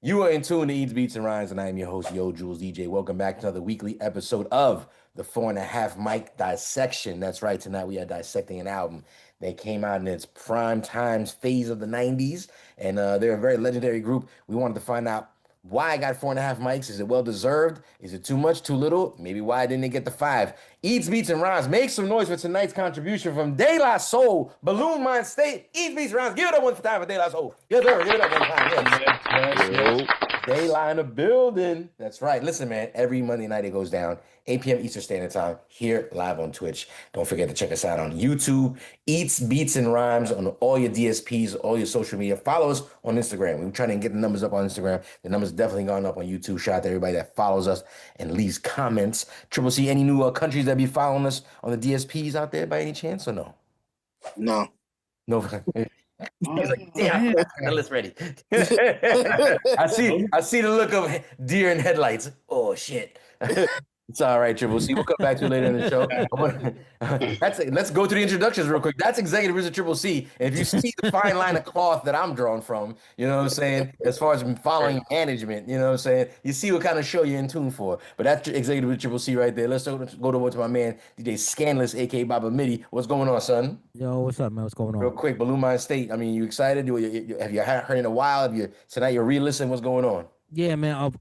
You are in tune to Eats, Beats, and Rhymes, and I am your host, Yo Jules DJ. Welcome back to another weekly episode of the 4.5 Mic Dissection. That's right, tonight we are dissecting an album that came out in its prime times phase of the 90s, and they're a very legendary group. We wanted to find out why I got 4.5 mics. Is it well deserved? Is it too much, too little? Maybe why didn't it get the five? Eats, Beats, and Rhymes. Make some noise for tonight's contribution from De La Soul, Buhloone Mindstate. Eats, Beats, and Rhymes. Give it up one time for De La Soul. Yes, sir. Give it up one time. Yes. They line a building. That's right. Listen, man, every Monday night it goes down, 8 p.m. Eastern Standard Time, here live on Twitch. Don't forget to check us out on YouTube, Eats, Beats, and Rhymes on all your DSPs, all your social media. Follow us on Instagram. We're trying to get the numbers up on Instagram. The numbers definitely gone up on YouTube. Shout out to everybody that follows us and leaves comments. Triple C, any new countries that be following us on the DSPs out there by any chance or no? No. No. He's like, damn, I got the list ready. I see the look of deer in headlights. Oh shit. It's all right, Triple C. We'll come back to it later in the show. Let's go to the introductions real quick. That's Executive Producer Triple C. And if you see the fine line of cloth that I'm drawn from, you know what I'm saying, as far as following management, you know what I'm saying, you see what kind of show you're in tune for. But that's Executive Producer Triple C right there. Let's go to my man, DJ Scandalous, aka Baba Midi. What's going on, son? Yo, what's up, man? What's going on? Real quick, Buhloone Mindstate. I mean, you excited? Have you heard in a while? Tonight you're re-listening? What's going on? Yeah, man.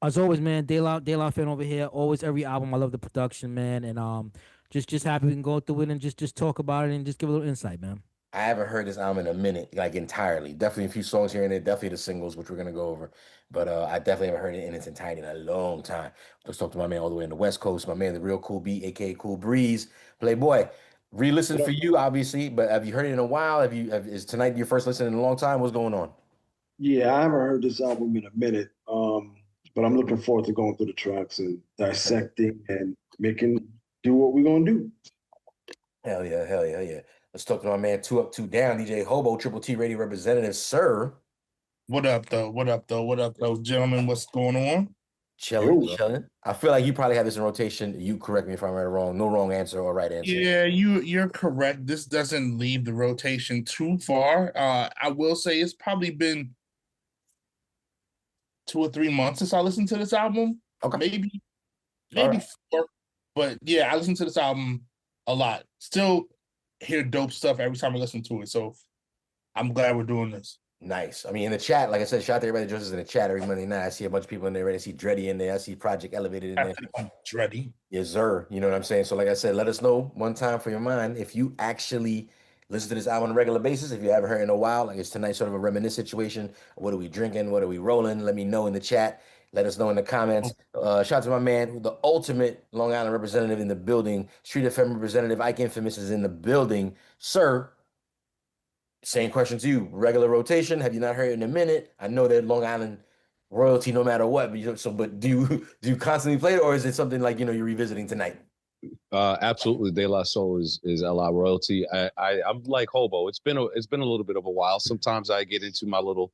As always, man. De La fan over here. Always every album. I love the production, man. And just happy we can go through it and just talk about it and just give a little insight, man. I haven't heard this album in a minute, like entirely. Definitely a few songs here and there. Definitely the singles, which we're gonna go over. But I definitely haven't heard it in its entirety in a long time. Let's talk to my man all the way in the West Coast. My man, the real Cool B, aka Cool Breeze, Playboy. Re-listen for you, obviously. But have you heard it in a while? Is tonight your first listen in a long time? What's going on? Yeah, I haven't heard this album in a minute. But I'm looking forward to going through the tracks and dissecting and do what we're gonna do. Hell yeah, hell yeah, yeah. Let's talk to my man, Two Up, Two Down, DJ Hobo, Triple T Radio representative, sir. What up, though? What up, gentlemen? What's going on? Chilling. I feel like you probably have this in rotation. You correct me if I'm right or wrong. No wrong answer or right answer. Yeah, you're correct. This doesn't leave the rotation too far. I will say it's probably been 2 or 3 months since I listened to this album. Okay. Maybe Right. 4. But yeah, I listen to this album a lot. Still hear dope stuff every time I listen to it. So I'm glad we're doing this. Nice. I mean, in the chat, like I said, shout out to everybody that joins us in the chat every Monday night. I see a bunch of people in there. I see Dreddy in there. I see Project Elevated in there. Dreddy. Yes, sir. You know what I'm saying? So, like I said, let us know one time for your mind if you actually listen to this album on a regular basis. If you haven't heard in a while, like it's tonight, sort of a reminisce situation. What are we drinking? What are we rolling? Let me know in the chat. Let us know in the comments. Shout out to my man, the ultimate Long Island representative in the building. Street FM representative Ike Infamous is in the building. Sir, same question to you. Regular rotation. Have you not heard it in a minute? I know that Long Island royalty no matter what. But do you constantly play it, or is it something like you're revisiting tonight? Absolutely, De La Soul is LA royalty. I'm like Hobo. It's been a little bit of a while. Sometimes I get into my little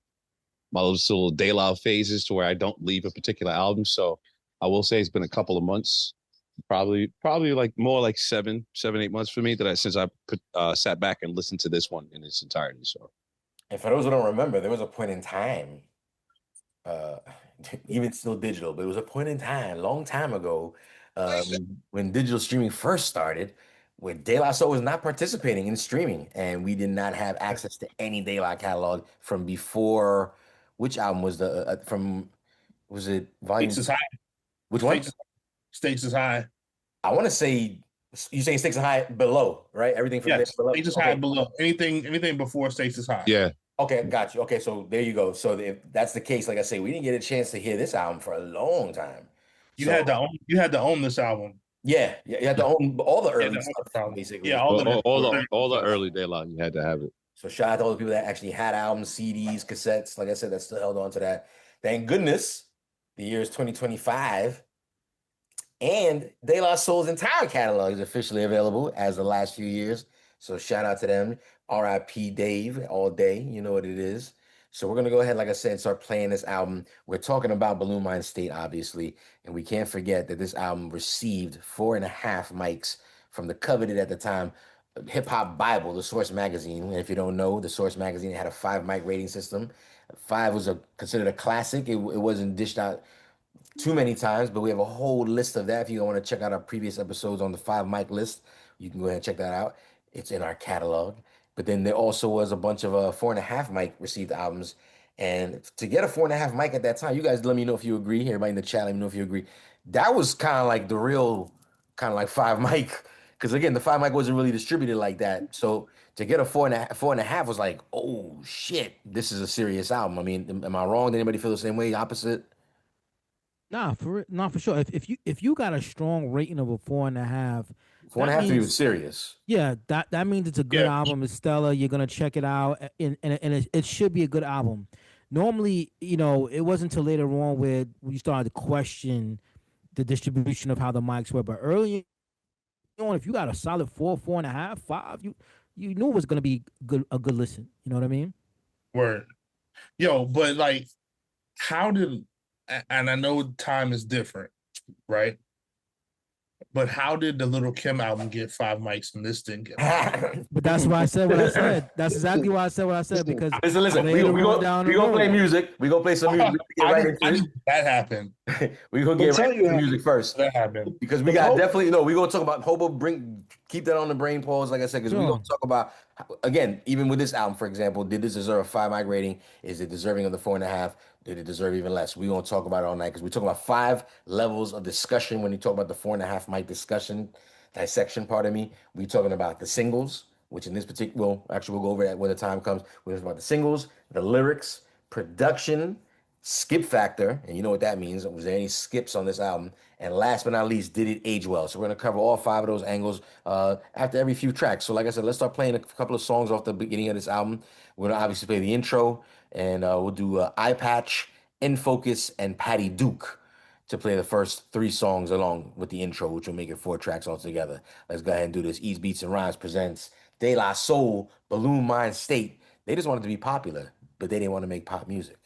De La phases to where I don't leave a particular album. So I will say it's been a couple of months, probably like more like 7, 8 months for me since I sat back and listened to this one in its entirety. So, and for those who don't remember, there was a point in time, even still digital, but it was a point in time, long time ago, when digital streaming first started, where De La Soul was not participating in streaming, and we did not have access to any De La catalog from before. Which album was from? Was it Volume? Stakes is High. Which one? Stakes is High. I want to say you're saying Stakes is High below, right? Everything from below. Stakes is High Okay. below. Anything before Stakes is High. Yeah. Okay, got you. Okay, so there you go. So if that's the case, like I say, we didn't get a chance to hear this album for a long time. You had to own this album. Yeah, you had to own all the early stuff, basically. Yeah, all the early De La, you had to have it. So shout out to all the people that actually had albums, CDs, cassettes. Like I said, that still held on to that. Thank goodness the year is 2025. And De La Soul's entire catalog is officially available as the last few years. So shout out to them. R.I.P. Dave all day. You know what it is. So we're going to go ahead, like I said, start playing this album. We're talking about Buhloone Mindstate, obviously. And we can't forget that this album received 4.5 mics from the coveted at the time hip hop Bible, the Source magazine. And if you don't know, the Source magazine had a 5 mic rating system. 5 was considered a classic. It wasn't dished out too many times, but we have a whole list of that. If you want to check out our previous episodes on the 5 mic list, you can go ahead and check that out. It's in our catalog. But then there also was a bunch of 4.5 mic received albums. And to get a 4.5 mic at that time, you guys let me know if you agree. Everybody in the chat, let me know if you agree. That was kind of like the real kind of like 5 mic. Because again, the 5 mic wasn't really distributed like that. So to get a 4.5 was like, oh shit, this is a serious album. I mean, am I wrong? Did anybody feel the same way? Opposite? Nah, for sure. If you got a strong rating of a 4.5, 4.5 to be means- serious. yeah, that means it's a good Yeah. album. It's stellar. You're gonna check it out, and it should be a good album. Normally, it wasn't until later on where we started to question the distribution of how the mics were. But early on, if you got a solid 4.5, 5, you knew it was gonna be a good listen. You know what I mean? Word. Yo, but like, how did, and I know time is different, right? But how did the Little Kim album get 5 mics and this didn't get? But that's why I said what I said. That's exactly why I said what I said, because Listen. We later on gonna down the we gonna play road- music. We gonna play some music. We I gonna get didn't- right into it. that happened. We gonna I'll get tell right you into how- music first. That happened. Because we got definitely we gonna talk about Hobo. Keep that on the brain pause, like I said, because we Sure. gonna talk about again, even with this album, for example, did this deserve a 5 mic rating? Is it deserving of the 4.5? Did it deserve even less? We gonna talk about it all night because we talk about 5 levels of discussion when you talk about the 4.5 mic dissection part of me. We talking about the singles, which in this particular, well, actually we'll go over that when the time comes. We're talking about the singles, the lyrics, production, skip factor, and you know what that means. Was there any skips on this album? And last but not least, did it age well? So we're gonna cover all 5 of those angles after every few tracks. So like I said, let's start playing a couple of songs off the beginning of this album. We're gonna obviously play the intro, and we'll do Eye Patch, In Focus, and Patty Duke to play the first 3 songs along with the intro, which will make it 4 tracks altogether. Let's go ahead and do this. Ease Beats and Rhymes presents De La Soul, Buhloone Mindstate. They just wanted to be popular, but they didn't want to make pop music.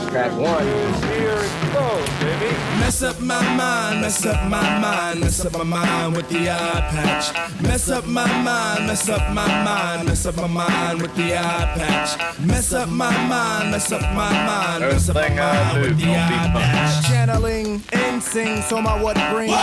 Track 1. Here it goes, baby. Mess up my mind, mess up my mind, mess up my mind with the eye patch. Mess up my mind, mess up my mind, mess up my mind with the eye patch. Mess up my mind, mess up my mind, mess up my mind with the eye patch. Channeling insane, so my what bring.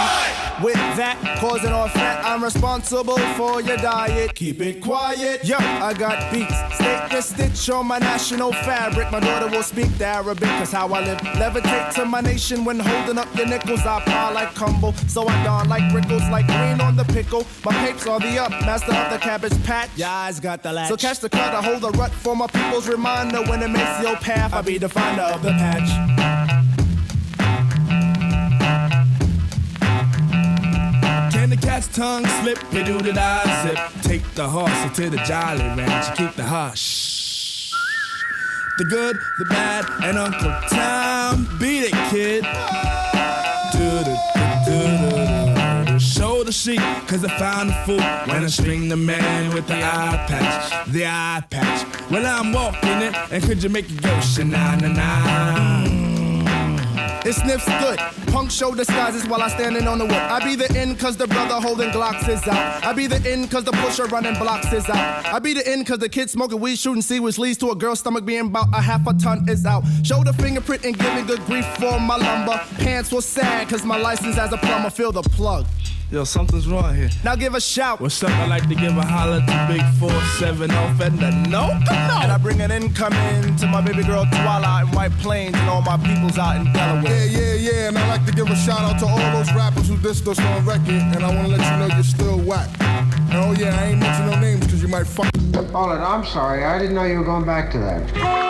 With that, causing all fat, I'm responsible for your diet. Keep it quiet. Yo, I got beats, state the stitch on my national fabric. My daughter will speak the Arabic, cause how I live. Levitate to my nation when holding up your nickels. I pile like Cumble, so I don like Rickles, like green on the pickle. My papes on the up, master of the cabbage patch. Your eyes got the latch. So catch the cut, I hold the rut for my people's reminder. When it makes your path, I be the finder of the patch. Can the cat's tongue slip? You do the eye zip. Take the horse into the Jolly Ranch. You keep the hush. The good, the bad, and Uncle Tom. Beat it, kid. Show the sheep, cause I found the fool. When I string the man with the eye patch. The eye patch. Well, I'm walking it, and could you make it go sha-na-na-na? It sniffs good. Punk show disguises while I standing on the wood. I be the end cause the brother holding Glocks is out. I be the end cause the pusher running blocks is out. I be the end cause the kid smoking weed shooting C, which leads to a girl's stomach being about a half a ton is out. Show the fingerprint and give me good grief for my lumber. Pants will sag cause my license as a plumber. Feel the plug. Yo, something's wrong here. Now give a shout. What's up? I like to give a holler to Big 4-7 off and the no. And I bring an incoming to my baby girl Twala in White Plains and all my peoples out in Delaware. Yeah. And I like to give a shout out to all those rappers who dissed us on record. And I want to let you know you're still whack. And oh yeah, I ain't mention no names because you might fuck. Hold it, I'm sorry. I didn't know you were going back to that.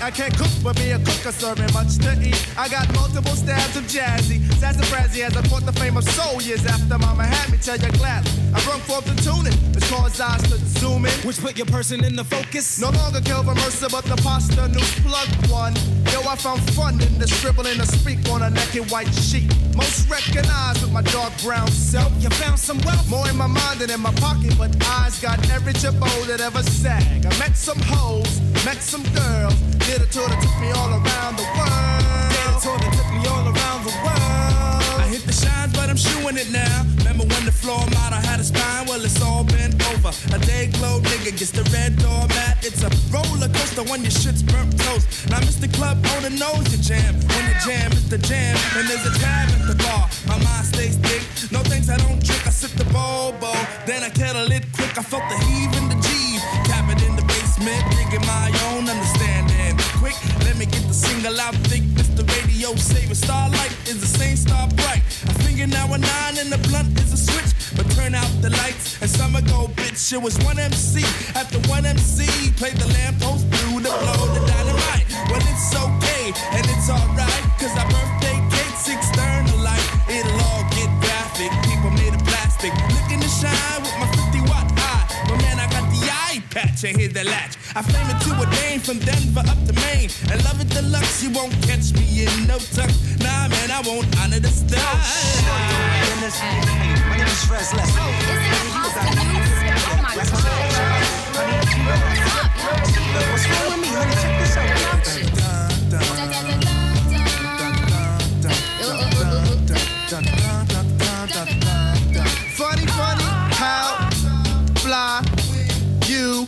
I can't cook, but be a cooker serving much to eat. I got multiple stabs of jazzy, sassafrazzy as I caught the fame of soul years after Mama had me tell you gladly. I brung forth the tuning, which caused eyes to zoom in, which put your person in the focus. No longer Kelvin Mercer, but the pasta news plug one. Yo, I found fun in the scribbling to speak on a naked white sheet. Most recognized with my dark brown self. You found some wealth, more in my mind than in my pocket, but eyes got every chippo that ever sag. I met some hoes, met some girls. Did a tour that took me all around the world. Did a tour that took me all around the world. I hit the shines, but I'm shooing it now. Remember when the floor model had a spine? Well, it's all bent over. A day glow nigga gets the red doormat. It's a roller coaster when your shit's burnt toast. Now Mr. Club owner knows the jam. When the jam is the jam, and there's a tab at the bar. My mind stays thick. No thanks, I don't drink. I sip the bobo. Then I kettle it quick. I felt the heave in the G. Tap it in the basement, digging my own understanding. Quick, let me get the single out. Think Mr. Radio saver. Starlight is the same star bright. A finger now a 9 and the blunt is a switch. But turn out the lights and summer go, bitch. It was one MC after one MC. Played the lamppost through the blow the dynamite. Well, it's okay and it's alright. Cause our birthday cake's external light. It'll all get graphic. People made of plastic. Looking to shine with my 50-watt eye. But man, I got the eye patch and here's the latch. I flame it to a Dane from Denver up to Maine. And love it deluxe, you won't catch me in no tuck. Nah, man, I won't honor the style. My name is Restless. Oh, isn't it pasta news? Oh my God. What's wrong with me, honey? Check this out. Funny, how fly you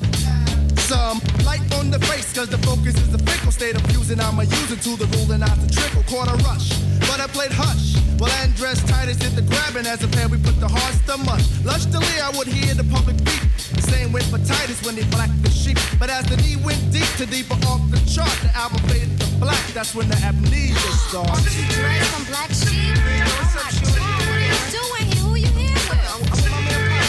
some light on the face, cause the focus is the fickle state of fusing. I'm a user to the rule and not the trickle. Quarter rush, but I played hush. Well, Andres Titus did the grabbing as a pair. We put the hearts to mush. Lustily, I would hear the public beat. The same went for Titus when they blacked the sheep. But as the knee went deep to deeper off the chart, the album faded to black. That's when the amnesia starts. Dress from Black Sheep? Oh my God, what are you doing here? Who you here with?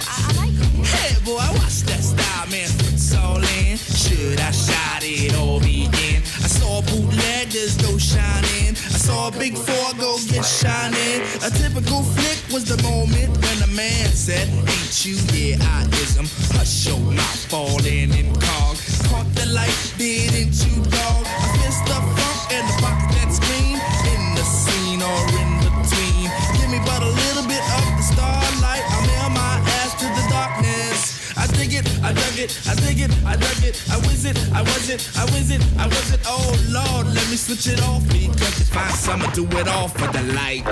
I like it. Hey boy, watch that style, man. It's all in. Should I shot it or begin? I saw bootleggers go shining. I saw a big four go get shining. A typical flick was the moment when a man said, ain't you? Yeah, I is him. Hush your mouth, falling in cog. Caught the light, didn't you, dog? I missed the funk and the pocket that's clean. In the scene or in between. Give me but a little bit of the starlight. I'll mail my ass to the darkness. I dig it, I dug it, I dig it, I dug it. I whiz it, I was it, I whiz it, I was it. Oh Lord, let me switch it off because if I summer do it all for the light.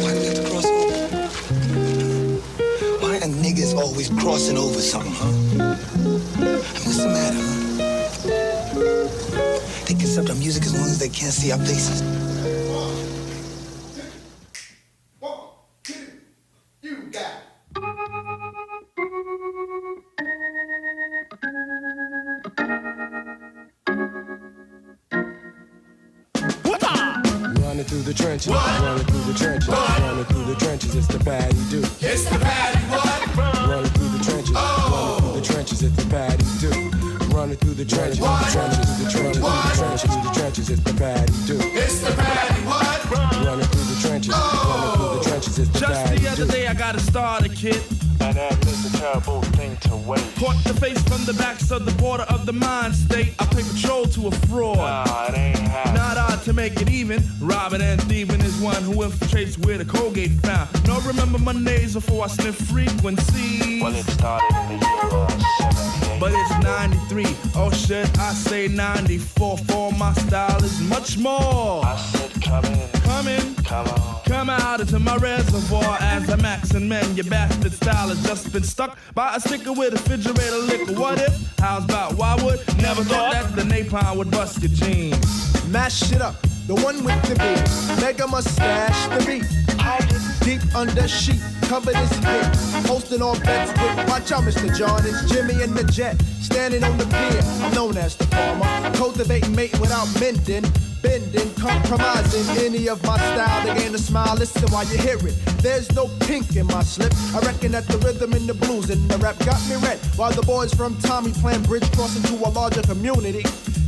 Why do we have to cross over? Why are niggas always crossing over something, huh? And what's the matter, huh? They can accept our music as long as they can't see our faces. You got it. Running through the trenches, running through the trenches, running through the trenches, it's the patty do. It's the patty what? Running through the trenches, running through the trenches, it's the patty do. Running through the trenches, the trenches, the trenches, the trenches, the trenches, it's the patty do. It's the patty what? Running through the trenches, running through the trenches, it's the Just patty the other day I got a starter kit. And that is a terrible thing to waste. Caught the face from the backs of the border of the mind state. I pay patrol to a fraud. Nah, it ain't happening. Not odd to make it even. Robbing and thieving is one who infiltrates where the Colgate found. No, remember Mondays before I sniff frequencies. Well, it started in the year 78. But it's 93. Oh shit, I say 94. For my style is much more. I said come in. Come in. Come on. Come out into my reservoir as I'm maxing men. Your bastard style has just been stuck by a sticker with a refrigerator liquor. What if? How's about why would? Never thought that the napalm would bust your jeans. Mash it up, the one with the beat. Mega mustache, the beat. Deep under sheet, covered his head. Hosting all bets with, watch out, Mr. John. It's Jimmy and the Jet. Standing on the pier, I'm known as the farmer. Cultivating mate without mending. Bending, compromising any of my style to gain a smile. Listen while you hear it. There's no pink in my slip. I reckon that the rhythm and the blues and the rap got me red. While the boys from Tommy playing bridge cross into a larger community.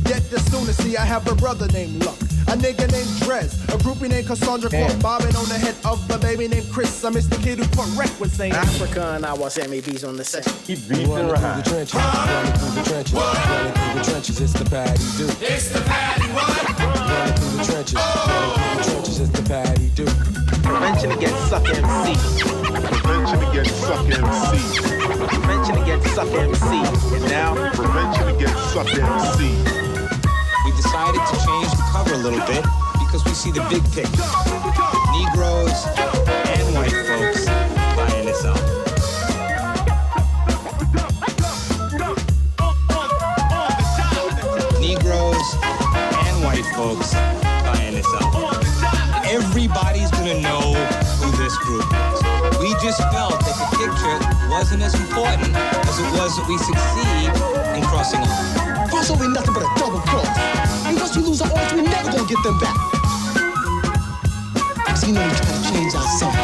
Yet as soon as see I have a brother named Luck, a nigga named Drez, a groupie named Cassandra Clark, bobbing on the head of a baby named Chris. I miss the kid who put wreck with saying Africa and I was MEBs on the set. He beefing Running around. through the trenches, running through the trenches, running through the trenches, it's the Patty do. It's the Patty what? Running through the trenches, running through the trenches, it's the Patty do. Prevention against suck MC. Prevention against suck MC. Prevention against suck MC. And now, Prevention against suck MC. We decided to change the cover a little bit because we see the big picture. Negroes and white folks buying this album. Negroes and white folks buying this album. Everybody's gonna know who this group is. We just felt that the picture wasn't as important as it was that we succeed in crossing over. crossover ain't nothing but a double cross. And once we lose our arms, we never gonna get them back. Cause we know we try to change ourselves.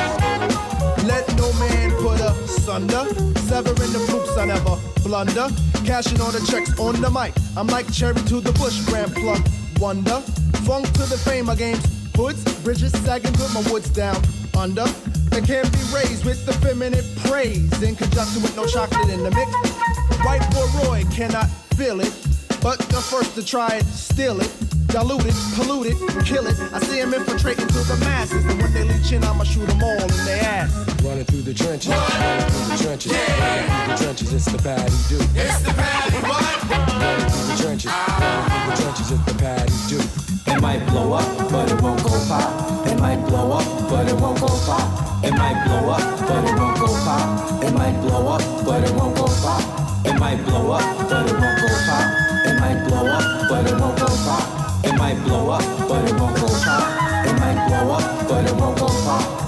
let no man put asunder. Severing the flukes I never blunder. Cashing all the checks on the mic. I'm like cherry to the bush, grand plug wonder. Funk to the fame of games. Hoods, bridges sagging, put my woods down under. They can't be raised with the feminine praise in conjunction with no chocolate in the mix. White boy Roy cannot feel it, but the first to try it, steal it, dilute it, pollute it, kill it. I see him infiltrating to the masses, and when they leech in, I'ma shoot them all in their ass. Running through the trenches, running through the trenches, running through the trenches, it's the Patty do. It's the Patty what? Running through the trenches, running through the trenches, it's the Patty do. It might blow up, but it won't go pop. It might blow up, but it won't go pop. It might blow up, but it won't go pop. It might blow up, but it won't go pop. It might blow up, but it won't go pop. It might blow up, but it won't go pop. It might blow up, but it won't go pop. It might blow up, but it won't go pop.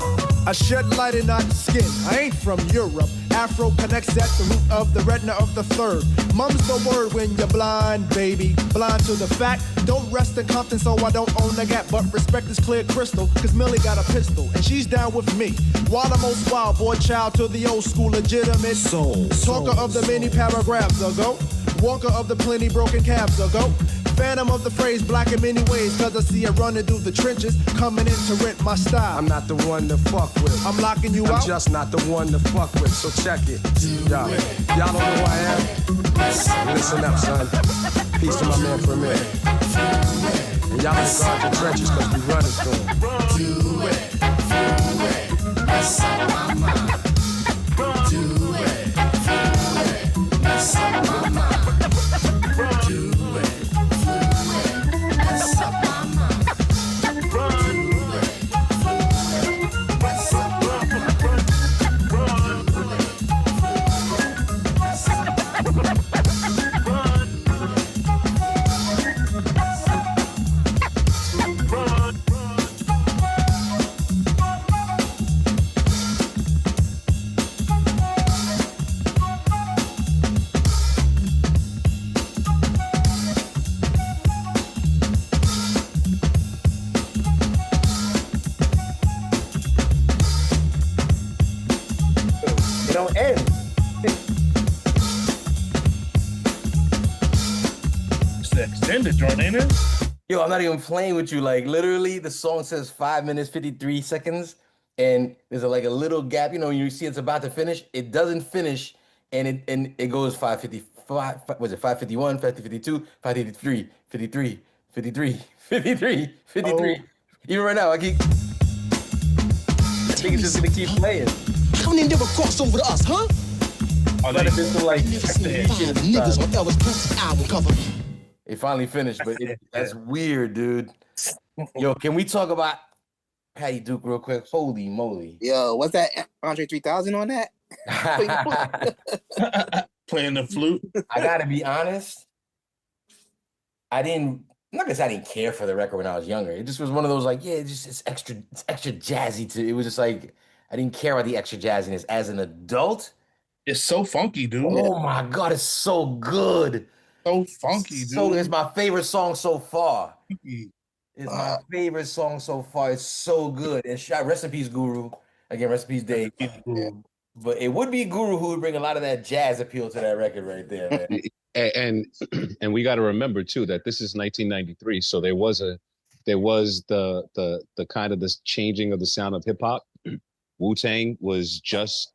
I shed light in not skin. I ain't from Europe. Afro connects at the root of the retina of the third. Mum's the word when you're blind, baby. Blind to the fact. Don't rest in Compton, so I don't own the gap. But respect is clear crystal, cause Millie got a pistol, and she's down with me. While the most wild boy child to the old school legitimate soul. Talker of the many paragraphs ago. Walker of the plenty broken calves ago. Phantom of the phrase, black in many ways, cause I see it running through the trenches, coming in to rent my style. I'm not the one to fuck with. I'm locking you out. I'm just not the one to fuck with, so check it. Y'all don't know who I am? Listen up, son. Peace to my man for a minute. And y'all better guard your trenches, cause we running through them. Do it, mess up my mind. Do it, mess up my mind. Do mess up my mind. Mess up my It don't end. It's the extended joint, ain't it? Yo, I'm not even playing with you. Like literally, the song says 5 minutes 53 seconds, and there's like a little gap. You know, you see it's about to finish. It doesn't finish, and it goes 555. Was it 551, 552, 553, 53, 53, 53, 53. Even right now, I think it's just gonna keep playing. How many never crossed over to us, huh? But it's been some like Niggas on Elvis Presley's album cover. it finally finished, but that's weird, dude. Yo, can we talk about Patty Duke real quick? Holy moly. Yo, what's that Andre 3000 on that? Playing the flute. I gotta be honest. I'm not gonna say I didn't care for the record when I was younger. It just was one of those like, yeah, it's extra jazzy to it was just like I didn't care about the extra jazziness. As an adult, it's so funky, dude. Oh my god, it's so good. So funky, dude. So it's my favorite song so far. It's my favorite song so far. It's so good. And rest in peace, Guru. Again, rest in peace, Dave. But it would be Guru who would bring a lot of that jazz appeal to that record right there, man. And we got to remember too that this is 1993, so there was the kind of this changing of the sound of hip hop. Wu-Tang was just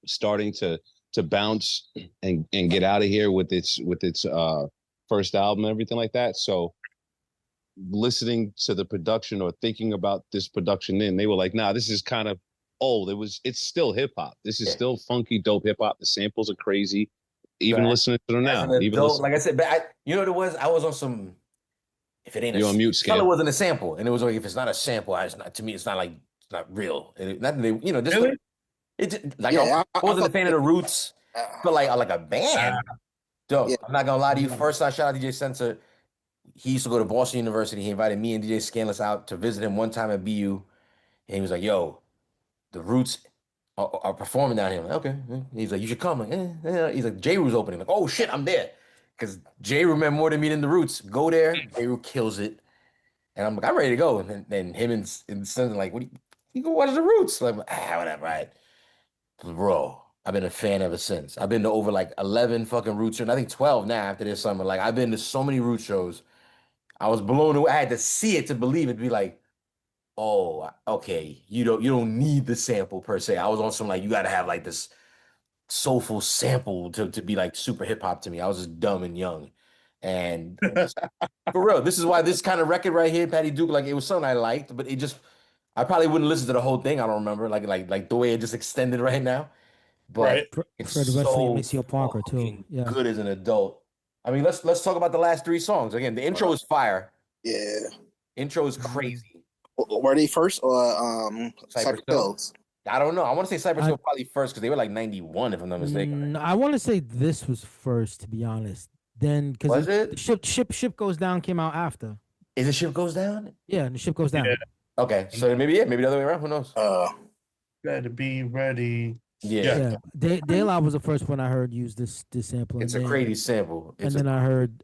starting to bounce and get out of here with its first album and everything like that. So listening to the production or thinking about this production, then they were like, nah, this is kind of old. It's still hip hop. This is still funky, dope hip hop. The samples are crazy. Even listening to them now. Like I said, but you know what it was? I was on some. If it ain't You're on mute, Scale. It wasn't a sample, and it was like if it's not a sample, it's not to me. It's not like it's not real. And not they, you know, just really? I wasn't a fan of the Roots, but like a band. Dope. I'm not gonna lie to you. First, I shout out DJ Sensor. He used to go to Boston University. He invited me and DJ Scanless out to visit him one time at BU, and he was like, "Yo, the Roots are performing down here." I'm like, okay. He's like, "You should come." I'm like, He's like, "J. Ru's opening." I'm like, "Oh shit, I'm there," because J. Ru remember more than me than the Roots. Go there, J. Ru kills it, and I'm like, "I'm ready to go." And then him and Sons are like, "What? You go watch the Roots?" So I'm like, whatever, right? Bro, I've been a fan ever since. I've been to over like 11 fucking Roots shows, and I think 12 now after this summer. Like I've been to so many Roots shows. I was blown away. I had to see it to believe it. To be like, oh, okay, you don't need the sample per se. I was on some like you got to have like this soulful sample to be like super hip hop to me. I was just dumb and young, and for real, this is why this kind of record right here, Patty Duke, like it was something I liked, but I probably wouldn't listen to the whole thing. I don't remember like the way it just extended right now, but it's For the rest of so Maceo Parker too. Yeah. good as an adult. I mean, let's talk about the last 3 songs again. The intro is fire. Yeah. Intro is crazy. Were they first or Cypress Hills? I don't know. I want to say Cypress Hill probably first because they were like 91, if I'm not mistaken. I want to say this was first, to be honest. Then because ship goes down came out after. Is the ship goes down? Yeah, the ship goes down. Yeah. Okay, so maybe the other way around. Who knows? Better be ready. Yeah. De La was the first one I heard use this sample. It's a crazy sample. Then I heard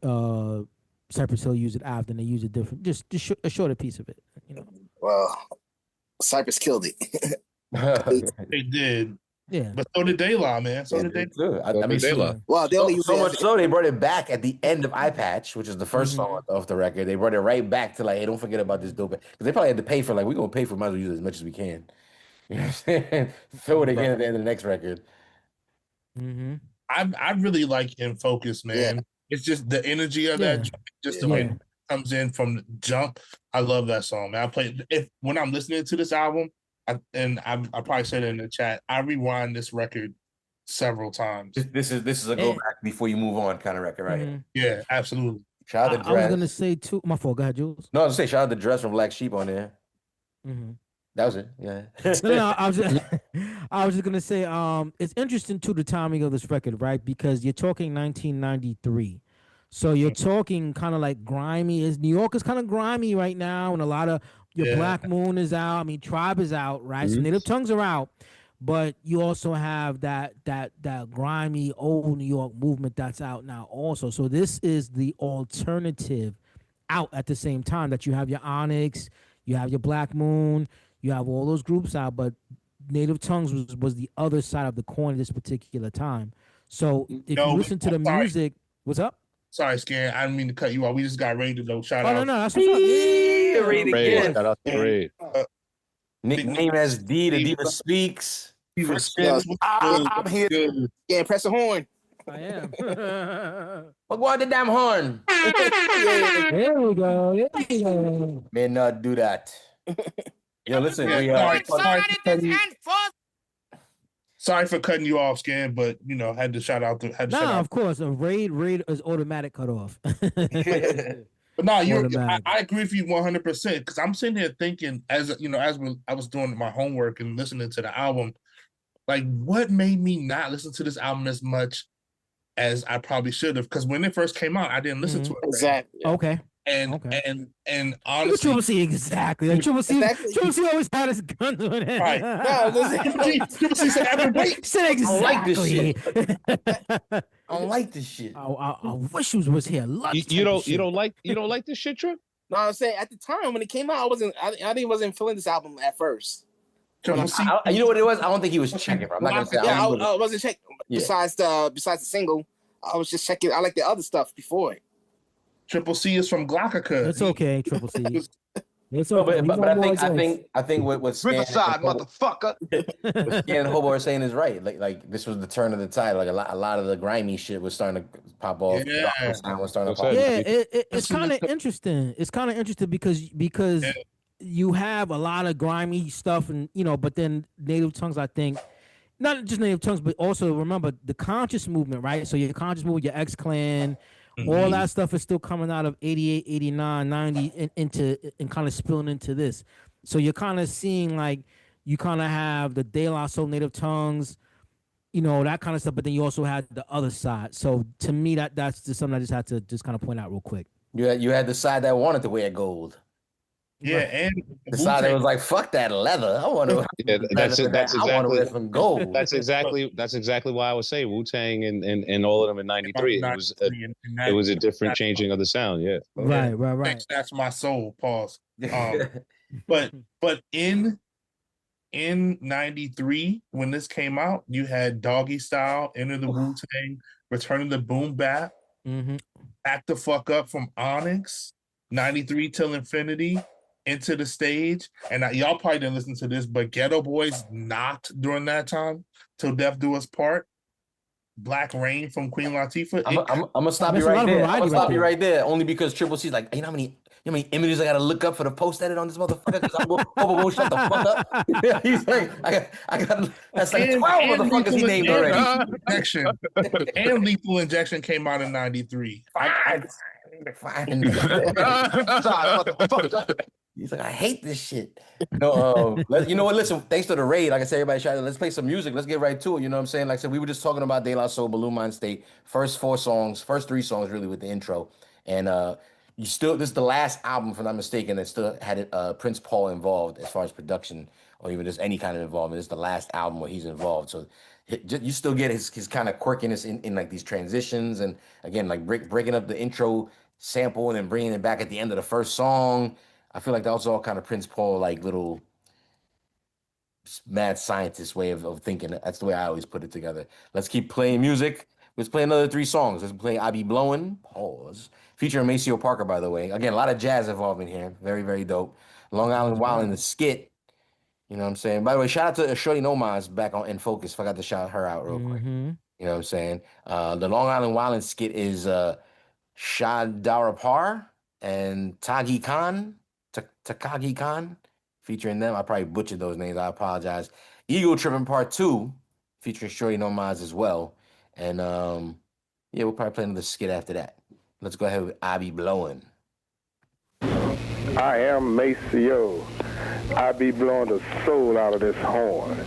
Cypress Hill use it after, and they use it different, just a shorter piece of it. You know. Well, Cypress killed it. They did. Yeah. But so did De La, man. So did they. I mean, De La. Well, they only use so much so they brought it back at the end of Eye Patch, which is the first song off the record. They brought it right back to like, hey, don't forget about this dope. Because they probably had to pay for like, we're gonna pay for, might as well use it as much as we can. You know what I'm saying? Throw it again at the end of the next record. I really like In Focus, man. It's just the energy of that, just the way it comes in from the jump. I love that song, man. When I'm listening to this album, I probably said it in the chat, I rewind this record several times. This is a go back before you move on kind of record, right? Yeah, absolutely. Shout out to Dress. I was gonna say too. My fault. Go ahead, Jules. No, I was gonna say shout out to Dress from Black Sheep on there. That was it. Yeah. No, I was just gonna say, it's interesting to the timing of this record, right? Because you're talking 1993, so you're talking kind of like grimy. New York is kind of grimy right now, and a lot of your Black Moon is out. I mean, Tribe is out, right? So Native Tongues are out, but you also have that grimy old New York movement that's out now, also. So this is the alternative out at the same time that you have your Onyx, you have your Black Moon. You have all those groups out, but Native Tongues was the other side of the coin at this particular time. So if you listen to the music, what's up? Sorry, Scan. I didn't mean to cut you off. We just got ready to go. Shout out. No, that's what's up. Raid again. Shout out to Raid. Nickname as D, the Diva Speaks. Diva Friction. Speaks. I'm here. Good. Yeah, press the horn. I am. What want the damn horn? There we go. There we go. May not do that. Yo, listen, we Sorry for cutting you off, Scan, but you know, had to shout out. Nah, of course. A raid is automatic cutoff. But no, Automatic. I agree with you 100% because I'm sitting here thinking, as you know, I was doing my homework and listening to the album, like what made me not listen to this album as much as I probably should have? Because when it first came out, I didn't listen to it. Exactly. Okay. And honestly, Triple C exactly. Like, Triple C always had his guns on it. Right. Triple C said, "I've been waiting." Said exactly. I like this shit. I don't like this shit. I wish he was here. You don't like this shit, Trip? No, I'm saying at the time when it came out, I wasn't feeling this album at first. You know what it was? I don't think he was checking. I'm not gonna say. I wasn't checking. Yeah. Besides the single, I was just checking. I like the other stuff before it. Triple C is from Glocka. It's okay, Triple C. It's No, okay. but I think what Scan Riverside, motherfucker. what Scan and Hobo are saying is right. Like this was the turn of the tide. Like a lot of the grimy shit was starting to pop off. Yeah. Was starting to pop off. It's kind of interesting. It's kind of interesting because you have a lot of grimy stuff, and but then Native Tongues, I think, not just Native Tongues, but also remember the conscious movement, right? So your conscious movement, your X-Clan, all that stuff is still coming out of 88, 89, 90 and kind of spilling into this. So you're kind of seeing like you kind of have the De La Soul, Native Tongues, that kind of stuff, but then you also had the other side. So to me, that's just something I just had to just kind of point out real quick. You had the side that wanted to wear gold. Yeah, and the side that was like, "Fuck that leather! I want to." Yeah, that's I want to exactly wear some gold. That's exactly why I would say Wu-Tang and all of them in '93. It was a different changing of the sound. Yeah. Right. That's my soul. Pause. But in '93 when this came out, you had Doggy Style, Enter the Wu-Tang, Return of the Boom Bap, Act the Fuck Up from Onyx, 93 Till Infinity, Into the Stage, and y'all probably didn't listen to this, but Ghetto Boys knocked during that time, Till Death Do Us Part, Black Rain from Queen Latifah. I'm gonna stop you right there. I'm gonna stop you right there, only because Triple C's like, you know how many images I gotta look up for the post edit on this motherfucker? Because I won't shut the fuck up. He's like, I got that's like 12 motherfuckers he named already. Injection. And Lethal Injection came out in '93. Fine. He's like, I hate this shit. No, you know what? Listen, thanks to the raid, like I said, everybody shout out. Let's play some music. Let's get right to it. You know what I'm saying? Like I said, we were just talking about De La Soul, Buhloone Mindstate. First 3 songs really with the intro. And this is the last album, if I'm not mistaken, that still had Prince Paul involved as far as production or even just any kind of involvement. It's the last album where he's involved. So you still get his kind of quirkiness in like these transitions, and again, like breaking up the intro sample and then bringing it back at the end of the first song. I feel like that was all kind of Prince Paul, like little mad scientist way of thinking. That's the way I always put it together. Let's keep playing music. Let's play another 3 songs. Let's play I Be Blowin', pause, featuring Maceo Parker, by the way. Again, a lot of jazz involved in here. Very, very dope. Long Island Wild in the skit. You know what I'm saying? By the way, shout out to Shorty Nomaz back on In Focus. Forgot to shout her out real quick. You know what I'm saying? The Long Island Wild skit is Shad Darapar and Takagi Khan, featuring them. I probably butchered those names. I apologize. Ego Tripping Part 2, featuring Shorty Nomaz as well. And we'll probably play another skit after that. Let's go ahead with I Be Blowin'. I am Maceo. I be blowing the soul out of this horn.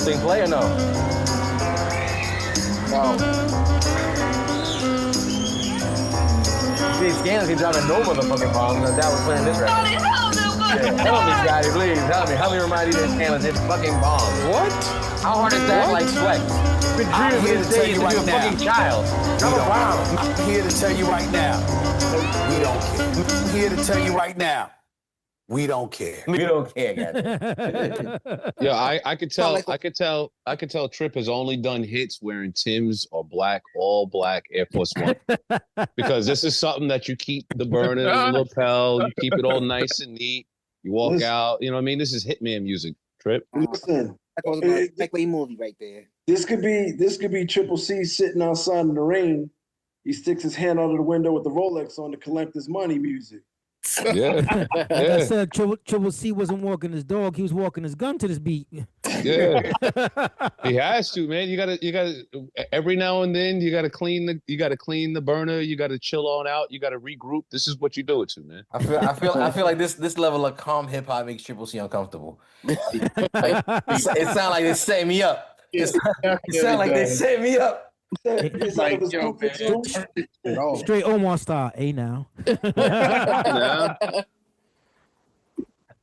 thing play or no? No. See, Scandals can drop no motherfucking bombs, and that was playing this record. Yeah, help me, Scotty, please. Help me remind you that Scandals hit fucking bombs. What? How hard is that? Like Flex? Been I'm here to tell you right a fucking now. child. Drop a bomb. I'm here to tell you right now. We don't care. I'm here to tell you right now. We don't care. We don't care, guys. Yeah, I could tell. like- I could tell. Trip has only done hits wearing Timbs or all black Air Force One, because this is something that you keep the burner, the lapel, you keep it all nice and neat. You walk Listen. out. You know what I mean? This is hitman music. Trip. Listen, That was a Spike movie right there. this could be Triple C sitting outside in the rain. He sticks his hand out of the window with the Rolex on to collect his money music. Yeah, Like I yeah, said, Triple C wasn't walking his dog; he was walking his gun to this beat. yeah. He has to, man. You gotta. Every now and then, you gotta clean the burner. You gotta chill on out. You gotta regroup. This is what you do it to, man. I feel like this level of calm hip hop makes Triple C uncomfortable. Like, it sounds like they set me up. It sounds like they set me up. It's Like, out of his yo, comfort man, zone. turn this shit off. Straight Omar style, now. Yeah.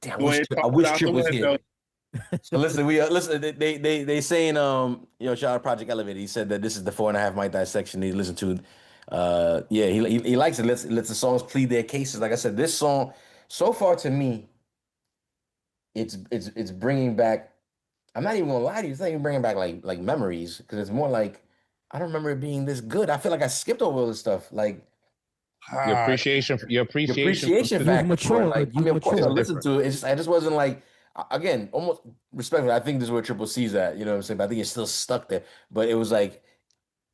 Damn, Go ahead, I talk wish out Trip the was here. window. So listen, they saying shout out Project Elevator. He said that this is the 4.5 mic dissection he listened to. He likes it. Lets the songs plead their cases. Like I said, this song so far to me, it's bringing back. I'm not even gonna lie to you. It's not even bringing back like memories, because it's more like I don't remember it being this good. I feel like I skipped over all this stuff. Like Your appreciation factor. matured. Like, I mean, of course I listened to it. I just wasn't like, again, almost respectfully. I think this is where Triple C's at. You know what I'm saying? But I think it's still stuck there. But it was like,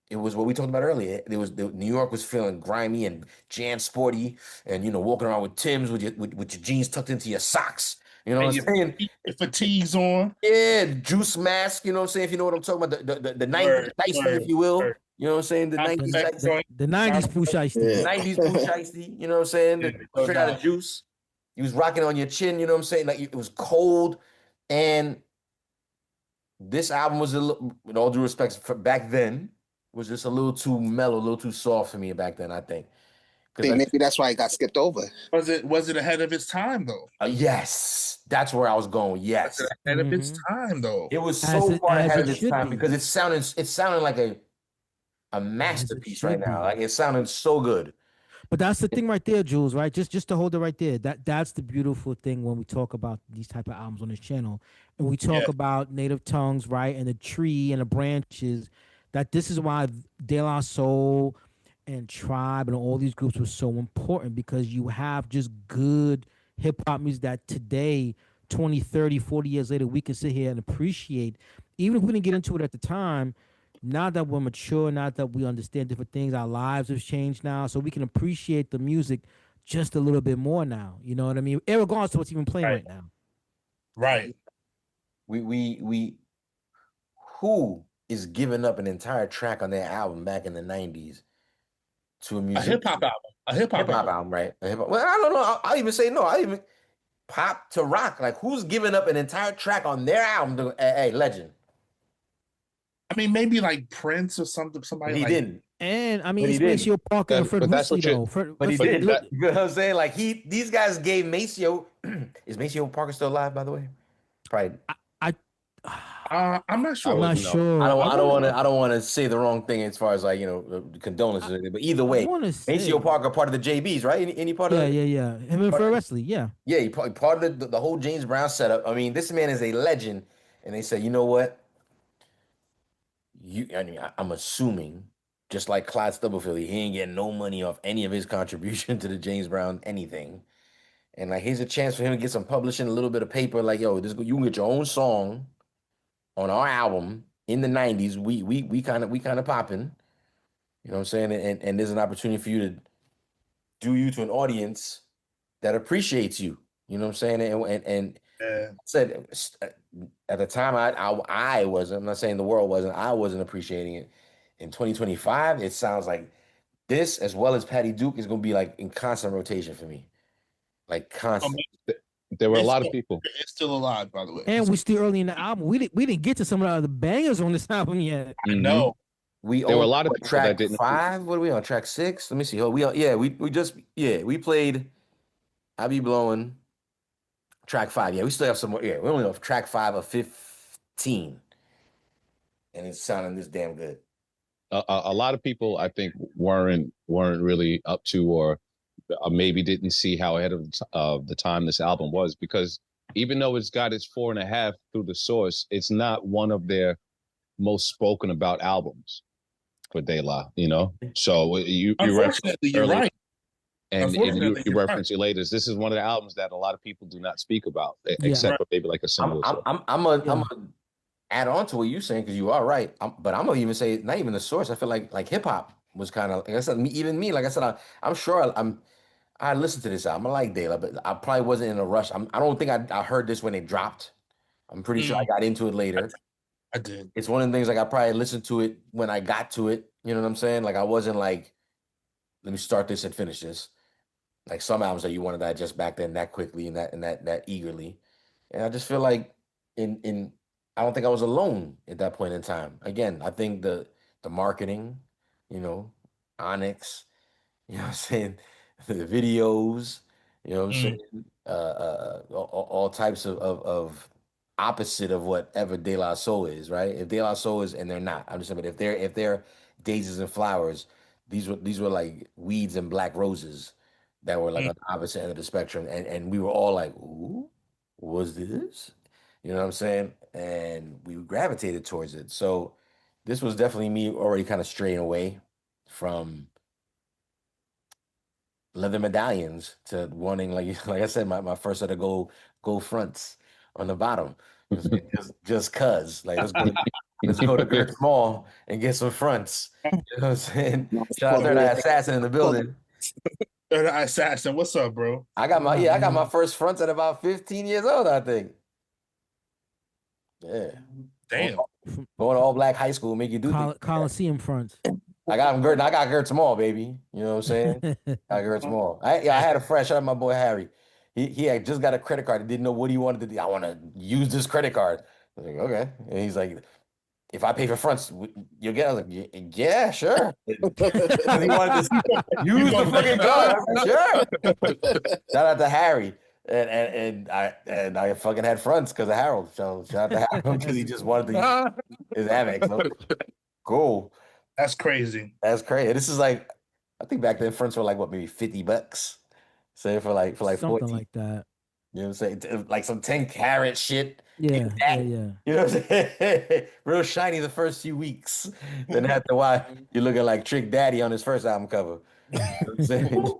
it was what we talked about earlier. New York was feeling grimy and Jan sporty, and walking around with Timbs with your jeans tucked into your socks. You know what I'm saying? Your fatigues on. Yeah, juice mask. You know what I'm saying? If you know what I'm talking about, the 90s shiesty, if you will. You know what I'm saying? The 90s shiesty. The 90s Pooh Shiesty. The 90s Pooh Shiesty. You know what I'm saying? Straight out of Juice. You was rocking on your chin. You know what I'm saying? Like, it was cold, and this album was with all due respect, for back then, was just a little too mellow, a little too soft for me back then, I think. Maybe that's why it got skipped over. Was it ahead of its time though? Yes, that's where I was going. Yes, Was it ahead of its time though. It was so far ahead of its time because it sounded like a masterpiece right now. Like, it sounded so good. But that's the thing right there, Jules, right? Just to hold it right there. That's the beautiful thing when we talk about these type of albums on this channel. And we talk about Native Tongues, right? And the tree and the branches. That this is why De La Soul and Tribe and all these groups were so important, because you have just good hip hop music that today, 20, 30, 40 years later, we can sit here and appreciate. Even if we didn't get into it at the time, now that we're mature, now that we understand different things, our lives have changed now, so we can appreciate the music just a little bit more now. You know what I mean? Regardless of what's even playing right now. Right. We who is giving up an entire track on their album back in the 90s to a music? A hip hop album. A hip hop album, right? Well, I don't know. I'll even say no. I even pop to rock. Like, who's giving up an entire track on their album to hey, legend? I mean, maybe like Prince or something. Somebody But he like didn't. And I mean, it's Maceo Parker and Fred Wesley, though. But he did. You know what I'm saying? Like, these guys gave Maceo. Is Maceo Parker still alive, by the way? Probably. I'm not sure. I'm not sure. I don't want to say the wrong thing as far as, like, condolences or anything. But either way, Maceo Parker part of the JBs, right? Any part of yeah. Him and Fred Wesley, yeah. Yeah, he part of the whole James Brown setup. I mean, this man is a legend, and they said, you know what? I'm assuming, just like Clyde Stubblefield, he ain't getting no money off any of his contribution to the James Brown anything. And, like, here's a chance for him to get some publishing, a little bit of paper. Like, yo, you can get your own song on our album in the 90s. We kind of popping. You know what I'm saying? And there's an opportunity for you to do you to an audience that appreciates you. You know what I'm saying? And I said at the time I wasn't. I'm not saying the world wasn't. I wasn't appreciating it. In 2025, it sounds like this, as well as Patty Duke, is going to be like in constant rotation for me. Like constant. There were a It's lot of still- people. It's still alive, by the way. And we still early in the album. We didn't get to some of the other bangers on this album yet. I know. We There were a only- lot of what, people track that didn't. 5. What are we on? Track 6? Let me see. Oh, we played I Be Blowing track 5. Yeah, we still have some more. Yeah, we're only on track 5 of 15. And it's sounding this damn good. A lot of people, I think, weren't really up to, or maybe didn't see how ahead of the time this album was, because even though it's got its 4.5 through the source, it's not one of their most spoken about albums for De La, you know. So you Unfortunately, you're earlier, right. and you Unfortunately, you're reference it later. This is one of the albums that a lot of people do not speak about, except for maybe like a single. I'm gonna add on to what you're saying, because you are right. But I'm gonna even say not even the source. I feel like hip hop was kind of, like I said, me. Like I said, I'm sure I listened to this album. I like De La, but I probably wasn't in a rush. I don't think I heard this when it dropped. I'm pretty sure I got into it later. I did. It's one of the things, like, I probably listened to it when I got to it. You know what I'm saying? Like, I wasn't like, let me start this and finish this. Like some albums that you want to digest back then that quickly and that eagerly. And I just feel like I don't think I was alone at that point in time. Again, I think the marketing, you know, Onyx, you know what I'm saying, the videos, you know what I'm saying, all types of opposite of whatever De La Soul is, right? If De La Soul is, and they're not, I'm just saying, but if they're daisies and flowers, these were like weeds and black roses that were like on the opposite end of the spectrum, and we were all like, ooh, was this? You know what I'm saying? And we gravitated towards it. So this was definitely me already kind of straying away from leather medallions to wanting, like I said, my first set of gold fronts on the bottom. Just cuz. Like, let's go to Gertz Mall and get some fronts. You know what I'm saying? Shout out to that assassin in the building. Assassin, what's up, bro? I got my first fronts at about 15 years old, I think. Yeah. Damn. Going to all black high school make you do things. Coliseum fronts. I got Gertz Mall, baby. You know what I'm saying? I got Gertz Mall. I had a friend, shout out my boy Harry. He had just got a credit card. He didn't know what he wanted to do. I want to use this credit card. I was like, okay. And he's like, if I pay for fronts, you'll get. I was like, yeah, sure. He wanted to use the fucking card. Sure. Shout out to Harry. And I fucking had fronts because of Harold. So shout out to Harold because he just wanted to use his Amex. So, cool. That's crazy. That's crazy. This is like, I think back then fronts were like what, maybe $50. Say for like something 14. like that. You know what I'm saying? Like some 10 carat shit. Yeah. You know what I'm saying? Real shiny the first few weeks. Then after a while, you're looking like Trick Daddy on his first album cover. You know what I'm saying?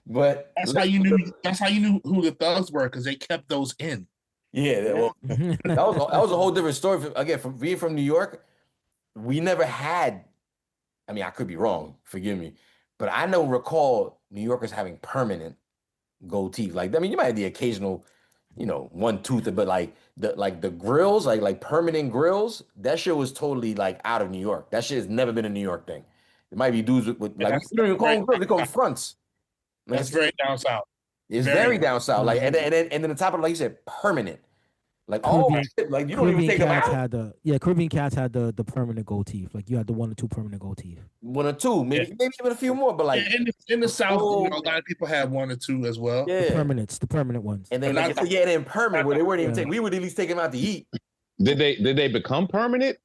But that's how you knew who the thugs were, because they kept those in. Yeah, well, that was a whole different story. Again, from being from New York, we never had. I mean, I could be wrong. Forgive me, but I don't recall New Yorkers having permanent gold teeth. Like, I mean, you might have the occasional, you know, one tooth, but like the grills, like permanent grills, that shit was totally like out of New York. That shit has never been a New York thing. It might be dudes with like, we don't even call them grills, they call them fronts. Like, That's very down south. It's very down south. Like, and then the top of it, like you said, permanent. Like, Caribbean, shit, like you don't even take them cats out. had Caribbean cats had the permanent gold teeth. Like, you had the 1 or 2 permanent gold teeth. 1 or 2, maybe even a few more, but like in the south, you know, a lot of people have 1 or 2 as well. Yeah, The permanent ones. and then like, then permanent where they weren't even we would at least take them out to eat. Did they become permanent?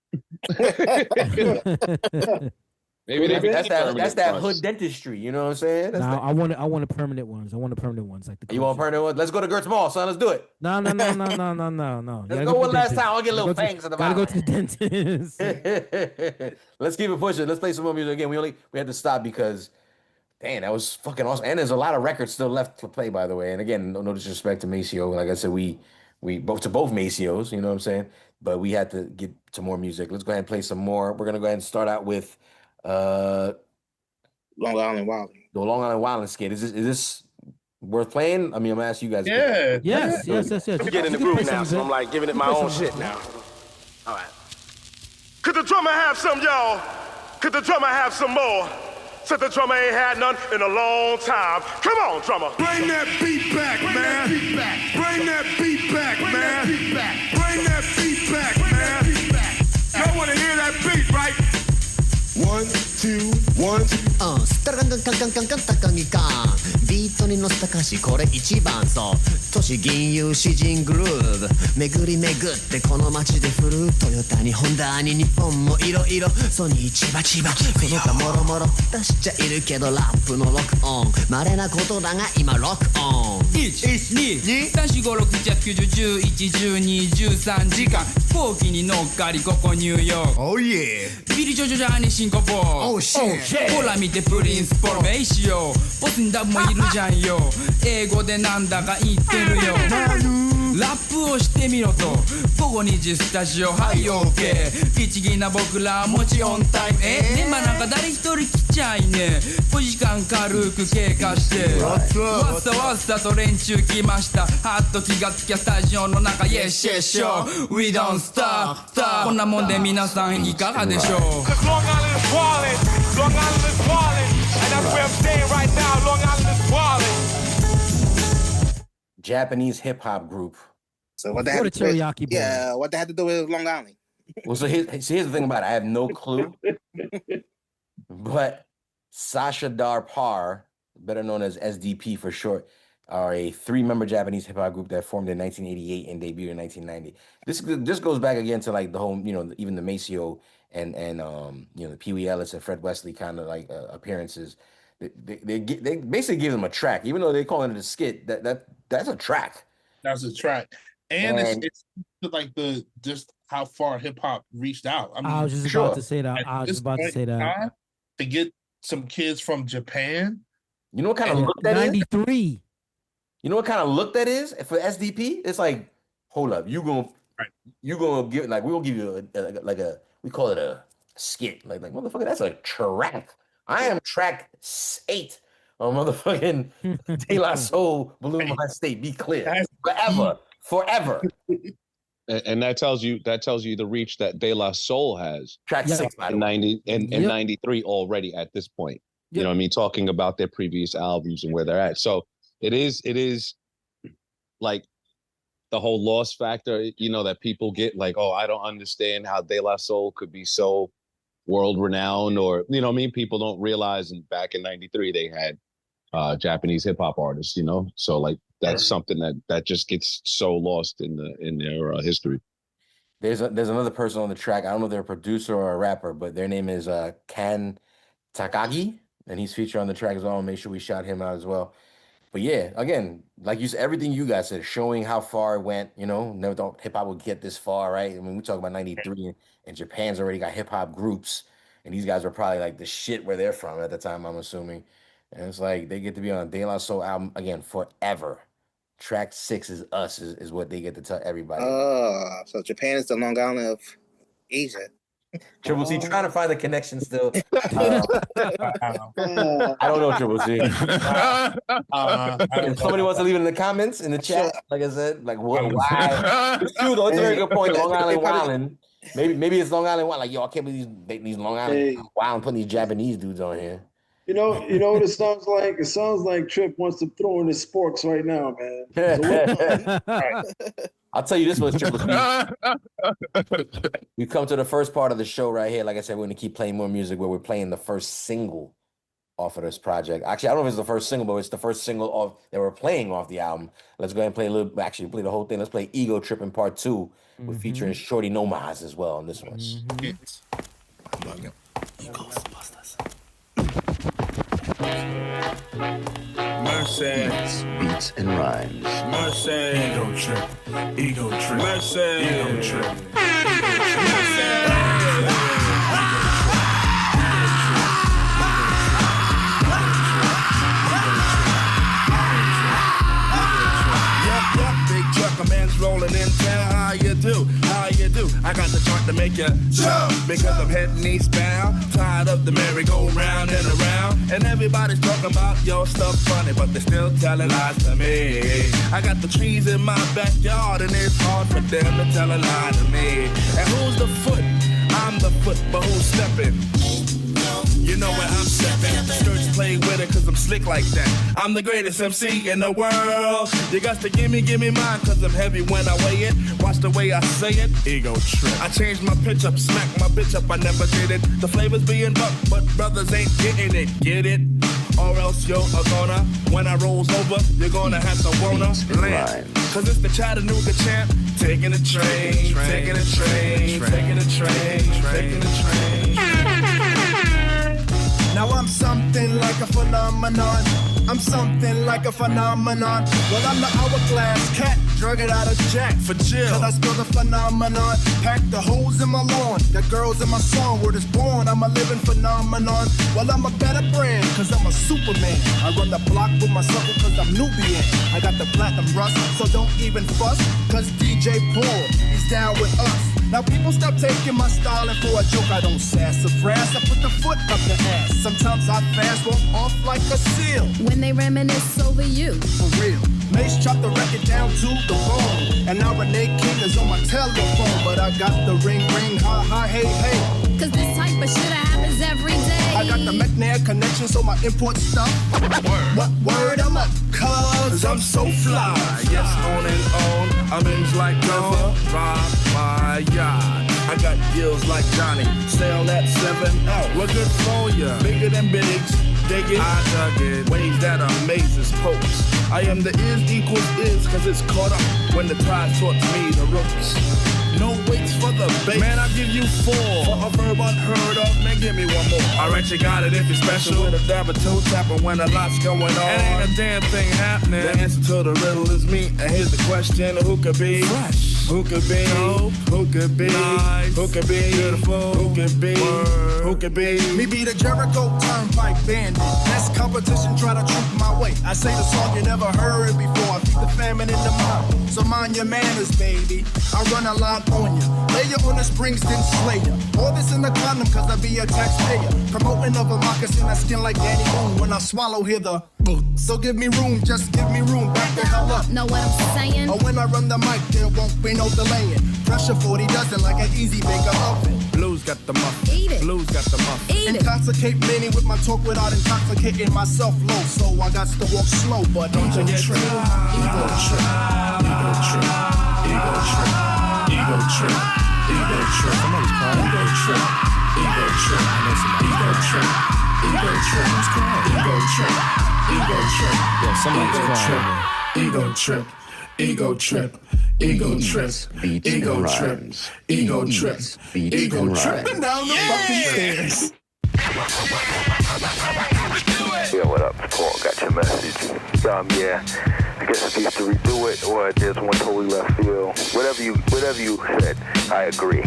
Maybe that's that hood dentistry. You know what I'm saying? Nah, I wanted permanent ones. I wanted permanent ones. Like the you want permanent ones? Let's go to Gertz Mall, son. Let's do it. No. Let's go one last time. I'll get little fangs in the Gotta bottom. go to the dentist. Let's keep it pushing. Let's play some more music again. We had to stop because, damn, that was fucking awesome. And there's a lot of records still left to play, by the way. And again, no disrespect to Maceo. Like I said, we both Maceos. You know what I'm saying? But we had to get to more music. Let's go ahead and play some more. We're gonna go ahead and start out with Long Island Wild. The Long Island Wild skit. Is this worth playing? I mean, I'm gonna ask you guys. Yes. I'm getting in the groove now, so I'm like giving it my own shit now. All right. Could the drummer have some, y'all? Could the drummer have some more? Since the drummer ain't had none in a long time. Come on, drummer. Bring that beat back, man. Bring that beat back, man. Bring that beat back, man. Y'all wanna hear that beat, right? 1, 2, 1, 2.スタランカンカンカンカンカンタカギカンビートに乗せた歌詞これ一番そう都市銀融詩人グルーブ巡り巡ってこの街で振るトヨタにホンダに日本もいろいろソニー千葉千葉その他もろもろ出しちゃいるけどラップのロックオン稀なことだが今ロックオン12345678910111213時間飛行機に乗っかりここニューヨーク Oh yeah ビリジョジョジャーにシンコポー Oh shit ほら見てプリンスポロメイシよボスにダブもいるじゃんよ英語でなんだか言ってるよラップをしてみろと午後2時スタジオはいオーケー律儀な僕らもちオンタイムねまなんか誰一人来ちゃいね5時間軽く経過してわっさわっさと連中来ましたはっと気がつきゃスタジオの中 Yes yes sure We don't stop こんなもんで皆さんいかがでしょう Cause Long Island is wildin', Long Island is wildin', and that's where I'm staying right now. Long Island is wildin'. Japanese hip hop group. So what they Or had the to do with, teriyaki boy. yeah, what they had to do with Long Island? Well, so here's the thing about it. I have no clue. But Sasha Darpar, better known as SDP for short, are a 3-member Japanese hip hop group that formed in 1988 and debuted in 1990. This goes back again to like the whole, even the Maceo and the Pee Wee Ellis and Fred Wesley kind of like appearances. They basically give them a track, even though they're calling it a skit. That's a track. That's a track, and it's like just how far hip hop reached out. I mean, I was just about to say that. To get some kids from Japan. You know what kind of look that 93. You know what kind of look that is for SDP? It's like, hold up, you gonna give like we'll give you we call it a skit. Like motherfucker, that's a track. I am track 8 on motherfucking De La Soul, Buhloone Mindstate. Be clear, forever. And that tells you the reach that De La Soul has. Track 6 by the way. 90 and 93 already at this point. You know what I mean? Talking about their previous albums and where they're at. So it is like the whole loss factor, that people get like, oh, I don't understand how De La Soul could be so world renowned, or people don't realize. And back in 93 they had Japanese hip hop artists, so like that's something that just gets so lost in their history. There's another person on the track. I don't know if they're a producer or a rapper, but their name is Kan Takagi, and he's featured on the track as well. I'll make sure we shout him out as well. But yeah, again, like you said, everything you guys said, showing how far it went, never thought hip hop would get this far, right? I mean, we talk about 93 and Japan's already got hip hop groups, and these guys were probably like the shit where they're from at the time, I'm assuming. And it's like they get to be on a De La Soul album again forever. Track 6 is Us is what they get to tell everybody. So Japan is the Long Island of Asia. Triple C trying to find the connection still. I don't know, Triple C. If somebody wants to leave it in the comments, in the chat, like I said, like what? Why? It's true though. It's a very good point. Long Island wildin'. Maybe it's Long Island wild. Like yo, I can't believe these Long Island wild putting these Japanese dudes on here. You know what it sounds like? It sounds like Trip wants to throw in his sporks right now, man. I'll tell you this much, Triple C. We come to the first part of the show right here. Like I said, we're going to keep playing more music where we're playing the first single off of this project. Actually, I don't know if it's the first single, but it's the first single that we're playing off the album. Let's go ahead and play the whole thing. Let's play Ego Trippin' Part 2 with featuring Shorty Nomaz as well on this one. Mercy. Beats and rhymes. Mercy. Ego trip. Ego trip. Mercy. Ego trip. Mercy. Rolling in town, how you do? I got the joint to make you jump because I'm heading eastbound. Tired of the merry-go-round and around, and everybody's talking about your stuff funny, but they're still telling lies to me. I got the trees in my backyard, and it's hard for them to tell a lie to me. And who's the foot? I'm the foot, but who's stepping? You know where I'm stepping. Skirts play with it cause I'm slick like that. I'm the greatest MC in the world. You got to give me mine cause I'm heavy when I weigh it. Watch the way I say it. Ego trip. I changed my pitch up, smack my bitch up, I never did it. The flavors being bucked, but brothers ain't getting it. Get it? Or else you're gonna, when I rolls over, you're gonna have to wanna land. Cause it's the Chattanooga champ. Taking a train, taking a train, taking a train, taking a train. Now I'm something like a phenomenon. I'm something like a phenomenon. Well, I'm the hourglass cat, drug it out of jack. For chill. Cause I spill the phenomenon. Pack the holes in my lawn. Got girls in my song. Word is born. I'm a living phenomenon. Well, I'm a better brand. Cause I'm a Superman. I run the block with my sucker cause I'm Nubian. I got the platinum rust. So don't even fuss. Cause DJ Paul, he's down with us. Now people stop taking my style and for a joke I don't sassafras. I put the foot up the ass. Sometimes I fast walk off like a seal. When they reminisce over you. For real. Mace chopped the record down to the bone. And now Renee King is on my telephone. But I got the ring, ha, ha, hey, hey. Cause this type of shit happens every day. I got the McNair connection, so my import stuff. What word I'm up? Cause I'm so fly. Yes, on and on. I'm in like cover. Drive my yacht. I got deals like Johnny. Sell at 7 out. We're good for ya. Bigger than bigs. Dig it. I dug it. Ways that amazes folks. I am the is equals is cause it's caught up when the tide taught me the ropes. No waits for the bait. Man, I'll give you 4 for a verb unheard of. Man, give me one more. Alright, you got it if you're special. With a dab of toe tapper when a lot's going on. It ain't a damn thing happening. The answer to the riddle is me. And here's the question: who could be fresh? Who could be? Who could be? Nice. Who could be? Beautiful. Who could be? Word. Who could be? Me be the Jericho Turnpike Bandit. Next competition, try to troop my way. I say the song you never heard before. I feed the famine in the mouth. So mind your manners, baby. I run a lot on you. Lay you on the Springsteen Slayer. All this in the condom cause I be a taxpayer. Promoting of a moccasin, I skin like Danny Boone. When I swallow, hear the so give me room, just give me room. Back the hell up. Know what I'm saying? Or when I run the mic, there won't be no delaying. Pressure 40 dozen like an easy baker oven. Blues got the muffin. Eat it. Blues got the muffin. Eat it. Intoxicate many with my talk without intoxicating myself low. So I got to walk slow, but don't you get tripped. Ego trip. Ego trip. Ego trip. Ego trip. Ego trip. Somebody's crying. Ego trip. Ego trip. I know somebody. Ego trip. Ego trip. Who's crying? Ego trip. Ego trip. Yo, somebody's crying. Ego trip. Ego trip. Ego trip. Ego trip. Ego trip. Ego tripping down the fucking stairs. Yeah, what up, Paul? Got your message. Yeah, I guess if you used to redo it, or there's one totally left field. Whatever you said, I agree.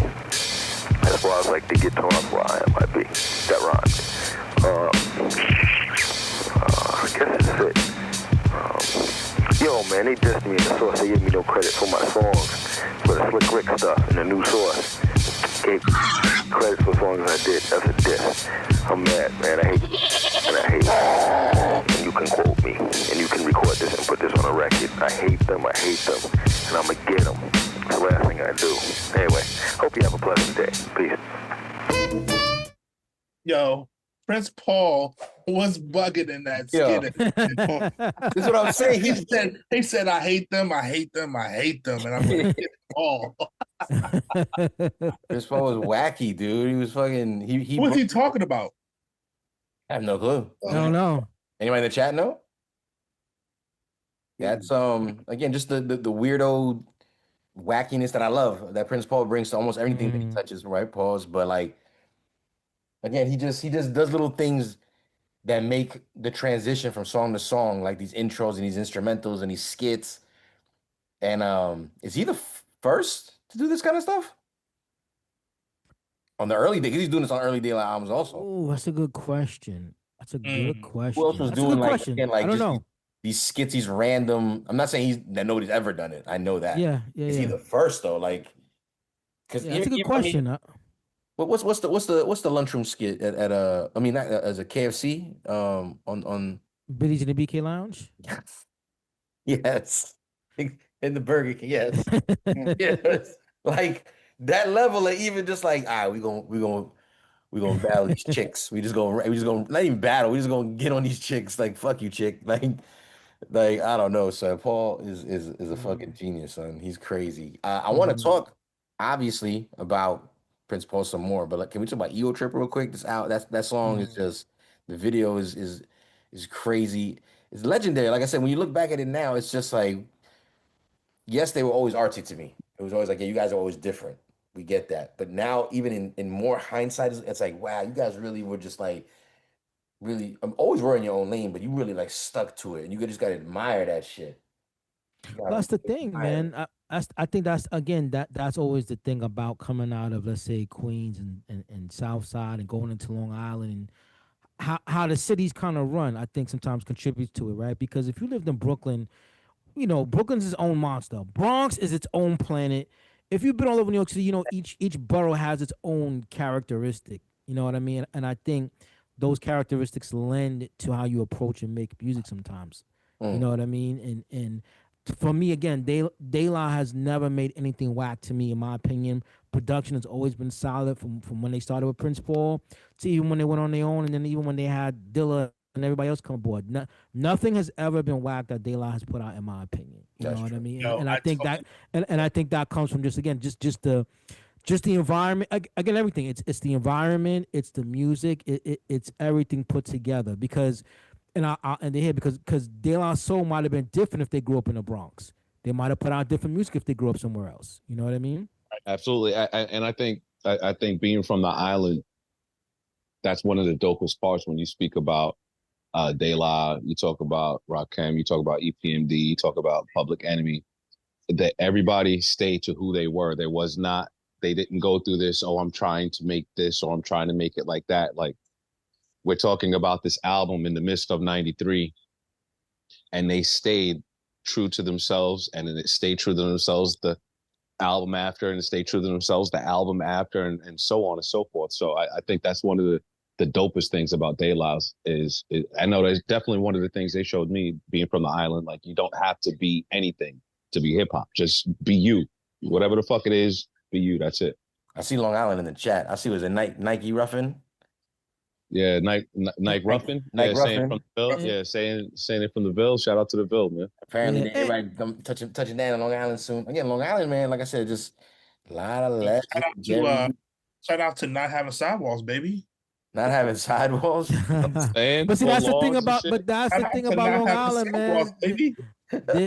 As far as like the guitar fly, it might be that rhymed. I guess that's it. Yo, man, they dissed me in the source. They gave me no credit for my songs, for the Slick Rick stuff in the new source. Gave credit for songs I did. That's a diss. I'm mad, man. I hate it. And you can quote me, and you can record this and put this on a record. I hate them, and I'ma get them. It's the last thing I do. Anyway, hope you have a pleasant day. Peace. Yo, Prince Paul was bugging in that skit. This is what I'm saying. He said, I hate them, and I'm like, Paul. Prince Paul was wacky, dude. He was fucking. What's he talking about? I have no clue. I don't know. Anybody in the chat know? That's again just the weirdo wackiness that I love that Prince Paul brings to almost everything that he touches, right? Pause. But like again, he just does little things that make the transition from song to song, like these intros and these instrumentals and these skits. And is he the first to do this kind of stuff? On the early day, he's doing this on early daylight albums also. Oh, that's a good question. That's a good question. Who else was That's a doing good like, question. again, like I don't just know. these skits, these random? I'm not saying that nobody's ever done it. I know that. Yeah. Is he the first though? Like, because Yeah, that's a good question. what's the lunchroom skit at I mean, not as a KFC on Biddy's in the BK Lounge. yes, in the Burger King, yes. Yes, like that level of even just like, all right, we're gonna we gonna battle these chicks. We just gonna not even battle. We just gonna get on these chicks. Like fuck you, chick. Like I don't know, son. Paul is a fucking genius, son. He's crazy. I want to talk obviously about Prince Paul some more, but like, can we talk about Ego Trip real quick? That song is just the video is crazy. It's legendary. Like I said, when you look back at it now, it's just like, yes, they were always artsy to me. It was always like, yeah, you guys are always different. We get that. But now, even in more hindsight, it's like, wow, you guys really were just like, really, I'm always wearing your own lane, but you really like stuck to it, and you just gotta admire that shit. Well, that's the thing, man. I think that's always the thing about coming out of, let's say, Queens and South Side and going into Long Island, and how the cities kind of run, I think sometimes contributes to it, right? Because if you lived in Brooklyn, you know, Brooklyn's its own monster. Bronx is its own planet. If you've been all over New York City, you know, each borough has its own characteristic. You know what I mean? And I think those characteristics lend to how you approach and make music sometimes. You know what I mean? And for me, again, De La has never made anything whack to me, in my opinion. Production has always been solid from when they started with Prince Paul to even when they went on their own, and then even when they had Dilla and everybody else come aboard. Nothing has ever been whack that De La has put out, in my opinion. You know what I mean? No, and I think that, and I think that comes from just the environment. Again, everything. It's the environment. It's the music. It's everything put together. Because, and they hear because De La Soul might have been different if they grew up in the Bronx. They might have put out different music if they grew up somewhere else. You know what I mean? Absolutely. I think being from the island, that's one of the dopest parts when you speak about De La, you talk about Rakim, you talk about EPMD, you talk about Public Enemy, that everybody stayed to who they were. They didn't go through this, oh, I'm trying to make this, or I'm trying to make it like that. Like, we're talking about this album in the midst of 93, and they stayed true to themselves, and then it stayed true to themselves the album after, and it stayed true to themselves the album after, and so on and so forth. So I think that's one of the dopest things about De La is I know that's definitely one of the things they showed me being from the island. Like, you don't have to be anything to be hip hop. Just be you. Whatever the fuck it is, be you. That's it. I see Long Island in the chat. I see it was a Nike Ruffin. Yeah, Nike Ruffin. Nike Ruffin. Saying Ruffin. from the Ville. Yeah, saying it from the Ville. Shout out to the Ville, man. Apparently, everybody touching down on Long Island soon. Again, Long Island, man. Like I said, just a lot of legends. Shout out to not having sidewalls, baby. Not having sidewalls. But see, that's the thing about. But that's the thing about Long Island, man.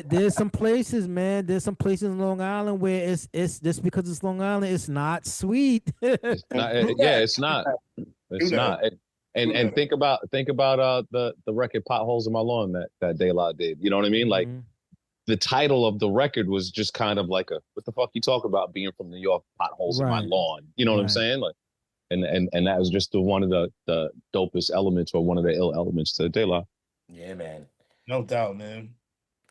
There's some places, man. There's some places in Long Island where it's just because it's Long Island, it's not sweet. It's not, it's not. It's not. And think about the record Potholes in My Lawn that De La did. You know what I mean? Like, the title of the record was just kind of like what the fuck you talk about being from New York, potholes in my lawn. You know what I'm saying? Like, and that was just one of the dopest elements, or one of the ill elements to De La. Yeah, man. No doubt, man.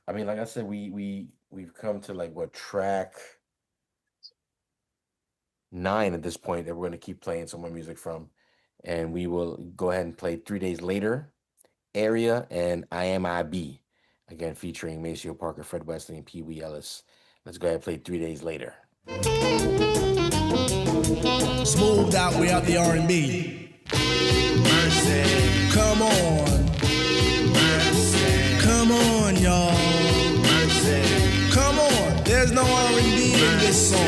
I mean, like I said, we've come to like track 9 at this point that we're gonna keep playing some more music from. And we will go ahead and play 3 Days Later, Area, and I Am IB. Again, featuring Maceo Parker, Fred Wesley, and Pee Wee Ellis. Let's go ahead and play 3 Days Later. Smoothed out without the R&B. Mercy. Come on. Mercy. Come on, y'all. Mercy. Come on. There's no R&B in this song.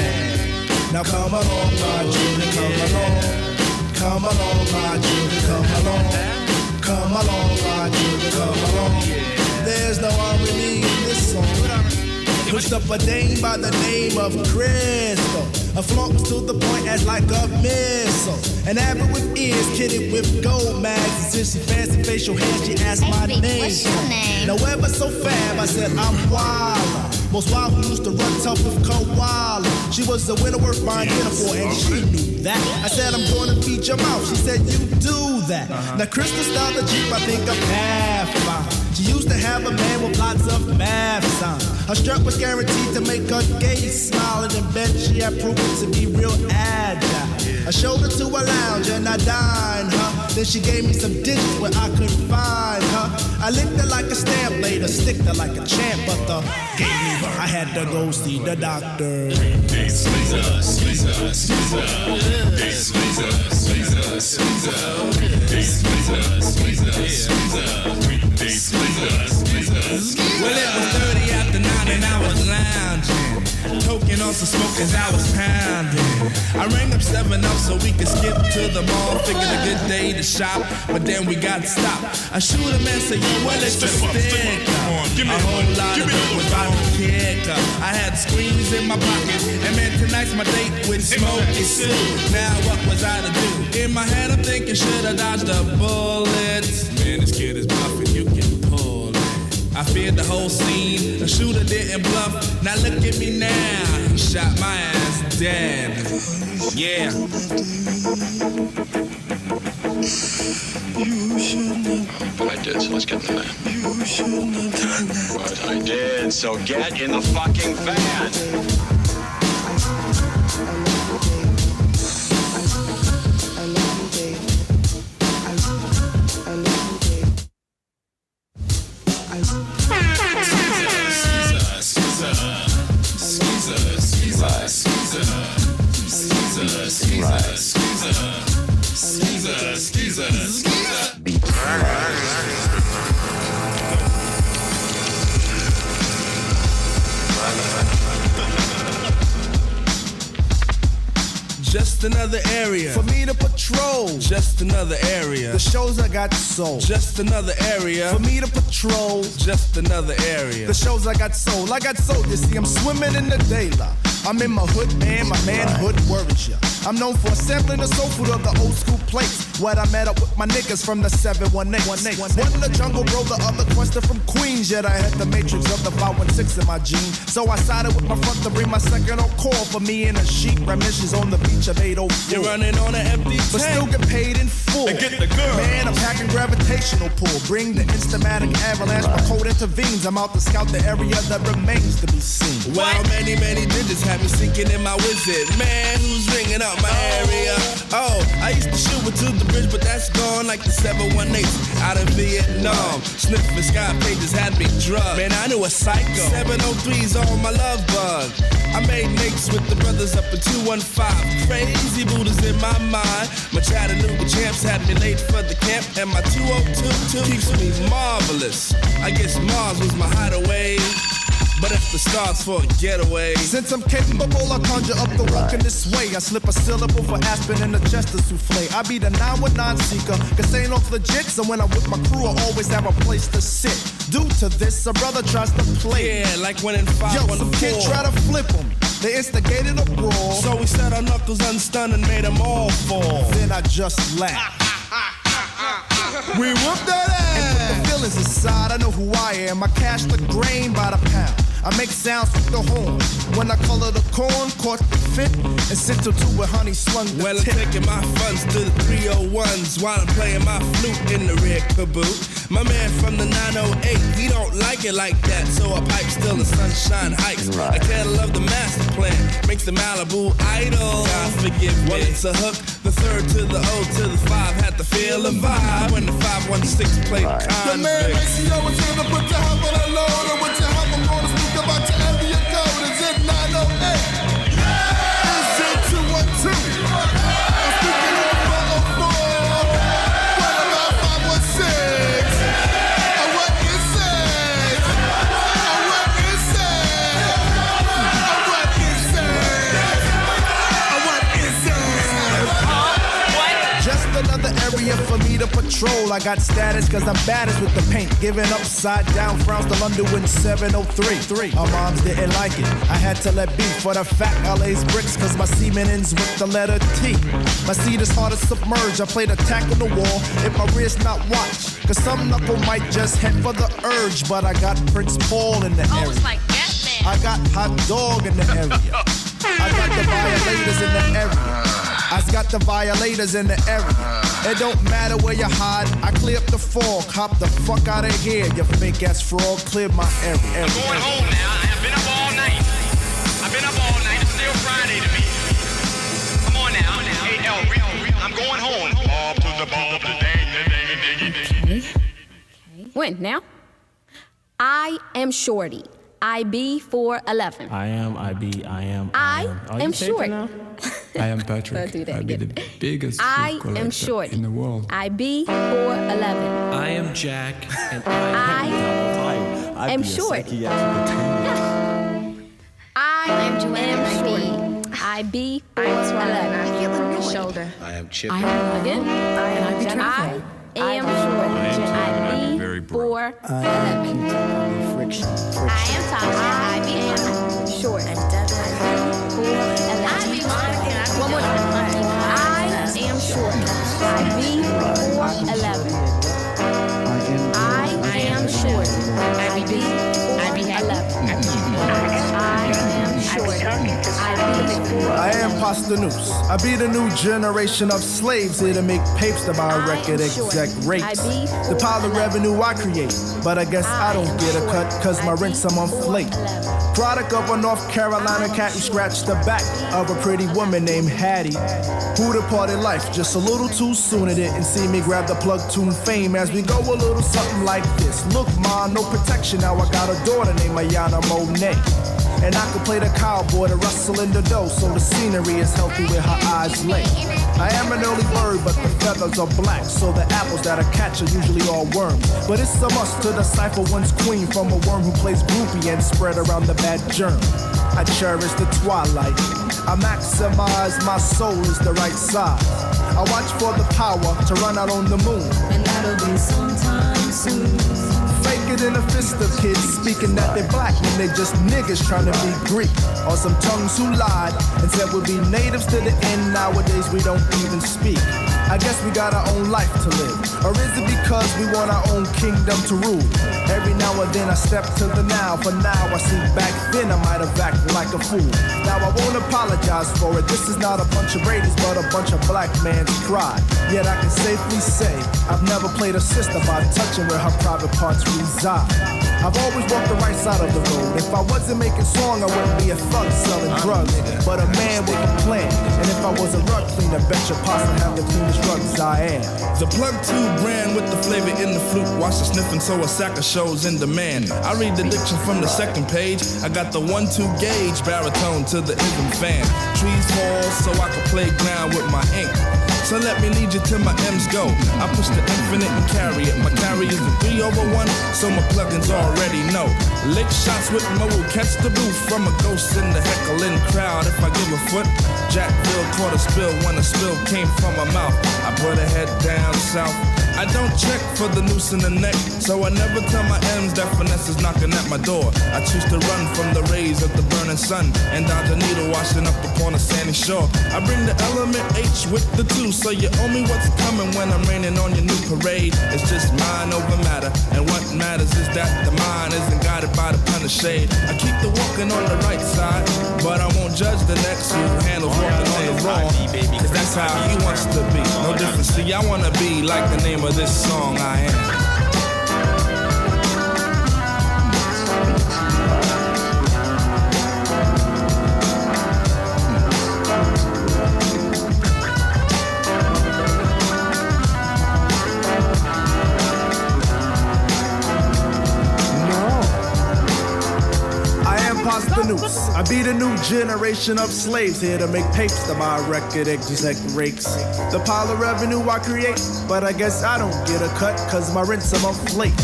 Now come along, my children, come along. Come along, my children, come along. Come along, my children, come along. There's no R&B in this song. Pushed up a dame by the name of Crystal. A flunk to the point as like a missile. An avid with ears, kitted with gold mags. Since she fancy facial hair, she asked my name. What's your name? Now ever so fab, I said I'm Walla. Most wild who used to run tough with koala. She was a winner worth buying dinner for, and she knew that. I said I'm going to feed your mouth. She said you do that. Now Crystal styled the Jeep, I think I'm half fine. She used to have a man with lots of math signs. Her strut was guaranteed to make her gaze smile, and in bed she had proven to be real agile. I showed her to a lounge and I dined her. Then she gave me some digits where I could find her. I licked her like a stamp, laid her, sticked her like a champ, but the gave me her. I had to go see the doctor. Well, it was 30 after 9 and I was lounging, toking on some smoke as I was pounding. I rang up 7-Up so we could skip to the mall, figured a good day to shop, but then we got stopped. I shoot him and say, yo, what is the stick? A whole lot of it was about to kick up. I had screens in my pocket, and man, tonight's my date with Smokey Sue. Now what was I to do? In my head I'm thinking, should I dodge the bullets? Man, this kid is bluffing, you can pull it. I feared the whole scene, the shooter didn't bluff. Now look at me now, he shot my ass dead. Yeah. You shouldn't have. But I did, so let's get in the van. You shouldn't have done that. But I did, so get in the fucking van. Just another area for me to patrol. Just another area. The shows I got sold. Just another area for me to patrol. Just another area. The shows I got sold. You see, I'm swimming in the daylight. I'm in my hood, man. My manhood worries ya. I'm known for sampling the soul food of the old school plates. What I met up with my niggas from the 718. One the jungle bro, the other Quester from Queens. Yet I had the matrix of the 516 in my gene. So I sided with my front to bring my second on call for me and a sheep. Remissions on the beach of 804. You're running on an empty tank, but still get paid in full. And get the girl. Man, I'm packing gravitational pull. Bring the instamatic avalanche. My code intervenes. I'm out to scout the area that remains to be seen. Wow, many digits have me sinking in my wizard. Man, who's ringing up my area? Oh, I used to shoot it to the bridge, but that's gone like the 718 out of Vietnam. Sniffing sky pages had me drugged. Man, I knew a psycho. 703's on my love bug. I made nicks with the brothers up in 215. Crazy Buddhas in my mind. My Chattanooga champs had me late for the camp, and my 2022 keeps me marvelous. I guess Mars was my hideaway. But if the stars for a getaway, since I'm capable, I conjure up the work in this way. I slip a syllable for Aspen and a Chester souffle. I be the 919 seeker, cause ain't no legit. So when I'm with my crew, I always have a place to sit. Due to this, a brother tries to play. Yeah, like when in 5 Yo, some kid try to flip him. They instigated a brawl. So we set our knuckles unstunned and made them all fall. Then I just laughed. We whooped that ass. And put the feelings aside, I know who I am. I cash the grain by the pound. I make sounds with the horn. When I color the corn, caught the fit, and sent to with honey slung the well, I'm taking my funds to the 301s while I'm playing my flute in the rear caboot. My man from the 908, he don't like it like that, so I pipe still in Sunshine Heights. I can't love the master plan, makes the Malibu idle. God forgive me. Well, it's a hook, the 3rd to the O to the 5 had to feel a vibe when the 516 played convict. The man makes you always have to put your help on the load, and what you have, I'm gonna speak about your area code. Is it 908? Is it 212? I'm speaking on 404. What about 516? What is it? What is it? What is it? Just another area for me to patrol. I got status cause I'm baddest with the paint. Giving upside down frowns to London in 703. Our moms didn't like it. I had to let be for the fact LA's bricks cause my semen ends with the letter T. My seed is hard to submerge. I played attack on the wall if my wrist not watched. Cause some knuckle might just head for the urge. But I got Prince Paul in the area. It's like Batman. I got Hot Dog in the area. I got the violators in the area. I got the violators in the area. It don't matter where you hide. I clear up the fog, hop the fuck out of here. You fake ass fraud, clear my area. I'm going home now. I have been up all night. I've been up all night. It's still Friday to me. Come on now. Hey, I'm going home. Bob to the ball, the When now? I am Shorty. IB 411. I am IB. I am. I am Shorty. I am Patrick. I'll do that I be again. the biggest I food am collector Shorty. in the world. IB 411. I am Jack, and I am Shorty. I am Shorty. IB 411. I feel the shoulder. I am Chip. I am again. I am Shorty. IB 411. Friction. I am Tasha. I am short. IB 411. One more time. I am short. IB 411. I am short. IB 411. I am Pastanuce. I be the new generation of slaves here to make papes to buy record exec rates. The pile of revenue I create, but I guess I don't get a cut cause my rent's a month late. Product of a North Carolina cat who scratched the back of a pretty woman named Hattie. Who departed life just a little too soon. It didn't see me grab the plug tune fame as we go a little something like this. Look, ma, no protection. Now I got a daughter named Ayana Monet. And I can play the cowboy to rustle in the dough, so the scenery is healthy where her eyes lay. I am an early bird, but the feathers are black, so the apples that I catch are usually all worms. But it's a must to decipher one's queen from a worm who plays groupie and spread around the bad germ. I cherish the twilight. I maximize my soul is the right size. I watch for the power to run out on the moon. And that'll be sometime soon. Fake it in a fist of kids speaking that they're black when they just niggas trying to be Greek. Or some tongues who lied and said we'll be natives to the end. Nowadays we don't even speak. I guess we got our own life to live. Or is it because we want our own kingdom to rule? Every now and then I step to the now. For now I see back then I might have acted like a fool. Now I won't apologize for it. This is not a bunch of Brady's but a bunch of black man's pride. Yet I can safely say I've never played a sister by touching where her private parts reside. I've always walked the right side of the road. If I wasn't making song, I wouldn't be a thug selling drugs, but a man with a plan. And if I was a rug cleaner, bet your pasta have the cleanest rugs I am. The Plug 2 brand with the flavor in the flute. Watch the sniffing, so a sack of shows in demand. I read the diction from the second page. I got the 1-2 gauge baritone to the ism fan. Trees fall so I can play ground with my ink. So let me lead you to my M's go. I push the infinite and carry it. My carry is a 3/1, so my plugins already know. Lick shots with Mo will catch the booth from a ghost in the heckling crowd. If I give a foot, Jackville caught a spill when a spill came from my mouth. I put a head down south. I don't check for the noose in the neck, so I never tell my M's that finesse is knocking at my door. I choose to run from the rays of the burning sun and dodge a needle washing up upon a sandy shore. I bring the element H with the 2, so you owe me what's coming when I'm raining on your new parade. It's just mind over matter, and what matters is that the mind isn't guided by the pen of shade. I keep the walking on the right side, but I won't judge the next who handles walking on the wrong, cause that's how he wants to be. No difference, see, I wanna be like the name of this song I am. I be the new generation of slaves here to make papes to my record exec rakes. The pile of revenue I create, but I guess I don't get a cut cause my rent's a month late.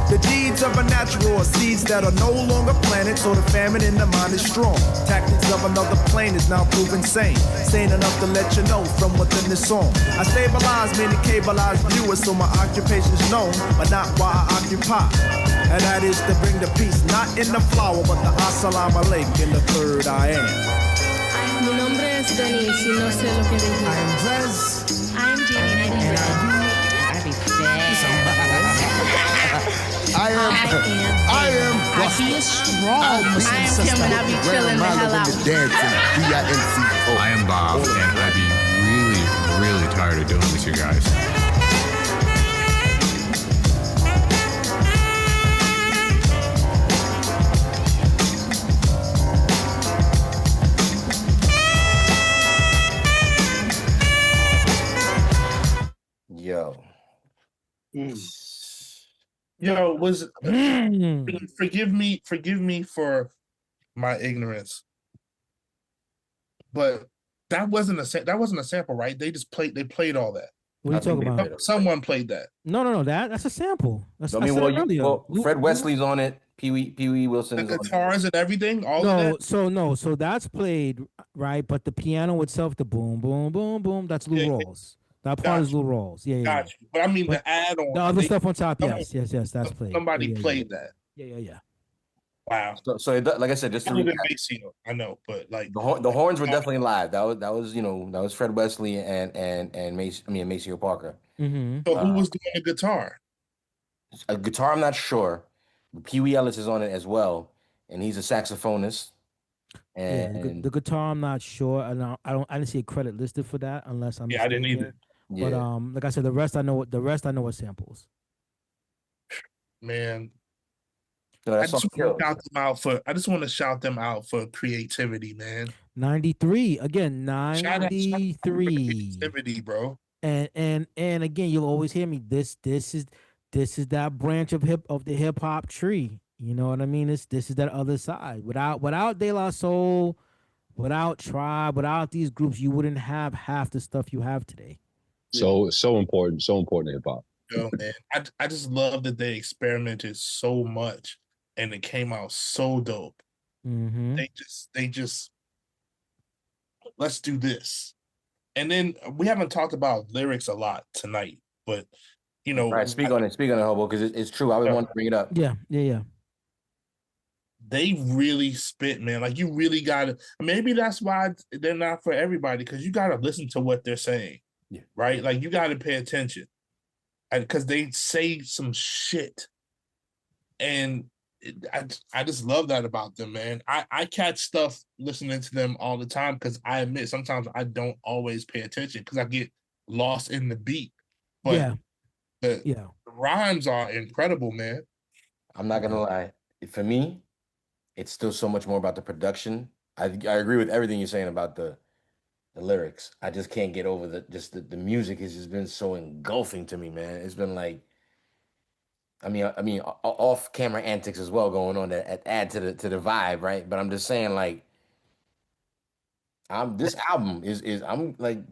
The deeds of a natural are seeds that are no longer planted, so the famine in the mind is strong. Tactics of another plane is now proven sane. Sane enough to let you know from within this song. I stabilize many cableized viewers, so my occupation's known, but not why I occupy. And that is to bring the peace, not in the flower, but the assalamu alaikum in the third I am. Mi nombre es Denise y no sé lo que digo. I am Drez. I am Jeannie. I be I be strong Muslim sister. I am Kim and I be chilling the hell out. I am Bob and I be really really tired of doing this, you guys. Yo. Yo, was forgive me for my ignorance, but that wasn't a sample, right? They played all that. What are you talking about? Someone played that. No, that's a sample. That's, I I mean, said well, it earlier. Fred Wesley's on it. Pee Wee Wilson's The on it. guitars and everything, all of that. So that's played right, but the piano itself, the boom, boom, boom, boom, that's Lou Rawls. That part is Lou Rawls. Yeah. Got you. But I mean, the add-on. The other stuff on top, yes, that's played. Somebody played that. Yeah. Wow. So like I said, just to recap, I know, but like the horns were definitely live. That was Fred Wesley and Maceo Parker. Mm-hmm. So who was doing the guitar? A guitar, I'm not sure. Pee Wee Ellis is on it as well, and he's a saxophonist. And the guitar, I'm not sure, and I didn't see a credit listed for that unless I'm I didn't either. But like I said, the rest I know. The rest I know are samples. Man, No, I just want to shout them out for creativity, man. 93 again, Shout out 93. creativity, bro. And again, you'll always hear me. This is that branch of the hip hop tree. You know what I mean? This is that other side. Without De La Soul, without Tribe, without these groups, you wouldn't have half the stuff you have today. So important to hip hop. Yo, man, I just love that they experimented so much and it came out so dope. Mm-hmm. They just let's do this. And then we haven't talked about lyrics a lot tonight, but you know, all right, speak on it, Hobo, because it's true. I would want to bring it up. Yeah. They really spit, man. Like you really gotta. Maybe that's why they're not for everybody, because you gotta listen to what they're saying, right? Like you gotta pay attention, because they say some shit, and I just love that about them, man. I catch stuff listening to them all the time, because I admit sometimes I don't always pay attention because I get lost in the beat. But the rhymes are incredible, man. I'm not gonna lie. For me, it's still so much more about the production. I agree with everything you're saying about the lyrics. I just can't get over the music has just been so engulfing to me, man. It's been like, I mean, off camera antics as well going on that add to the vibe, right? But I'm just saying, like, this album is I'm like,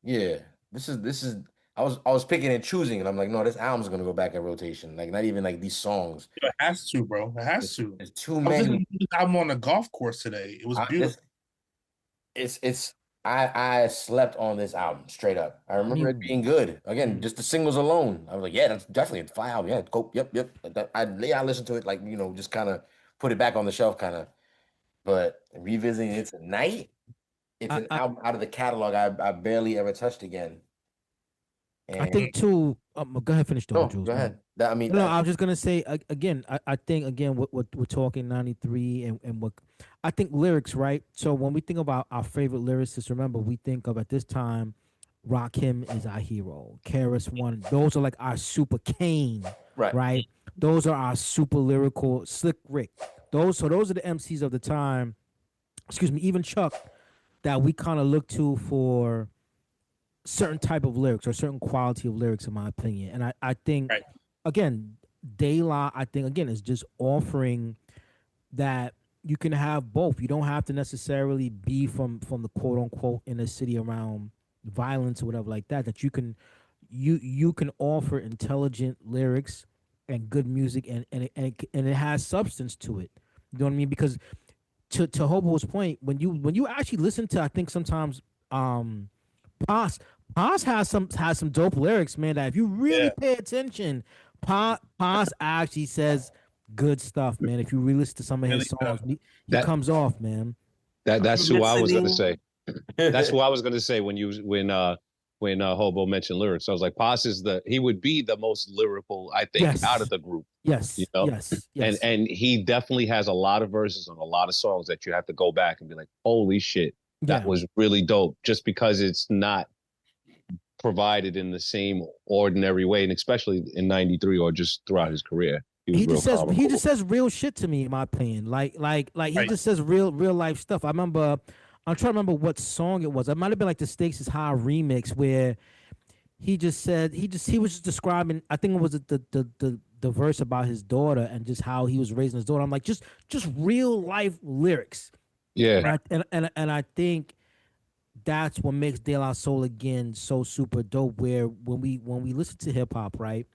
yeah, this is. I was picking and choosing, and I'm like, no, this album's gonna go back in rotation. Like, not even like these songs. It has to, bro. It has to. It's too I was many. listening to this album on a golf course today. It was beautiful. I slept on this album straight up. I remember it being good. Again, just the singles alone. I was like, yeah, that's definitely a fire album. Yeah, go, yep. I listened to it, like, you know, just kind of put it back on the shelf, kind of. But revisiting it tonight, it's an album out of the catalog I barely ever touched again. And I think too. Go ahead, finish though, Jules. Go ahead. I was just gonna say again. I think again, what we're talking 93 and what I think lyrics, right? So when we think about our favorite lyricists, remember we think of at this time, Rakim is our hero, KRS One. Those are like our super Kane, right? Those are our super lyrical Slick Rick. Those are the MCs of the time. Excuse me, even Chuck, that we kind of look to for certain type of lyrics or certain quality of lyrics, in my opinion. And I think, again, De La, I think, again, is just offering that you can have both. You don't have to necessarily be from the quote unquote inner city around violence or whatever like that. That you can offer intelligent lyrics and good music, and it has substance to it. You know what I mean? Because to Hobo's point, when you actually listen to, I think sometimes Paz has some dope lyrics, man, that if you really pay attention, Paz actually says good stuff, man. If you really listen to some of his songs, he comes off, man. That's who I was gonna say. That's who I was gonna say when Hobo mentioned lyrics. I was like, Paz he would be the most lyrical, I think, out of the group. Yes. You know? Yes. And he definitely has a lot of verses on a lot of songs that you have to go back and be like, holy shit, that was really dope. Just because it's not provided in the same ordinary way, and especially in '93 or just throughout his career. He just says real shit to me, in my opinion. Like he just says real life stuff. I'm trying to remember what song it was. It might have been like the Stakes is High remix where he was just describing, I think it was the verse about his daughter and just how he was raising his daughter. I'm like, just real life lyrics. Yeah. And I think that's what makes De La Soul again so super dope, where when we listen to hip hop, right,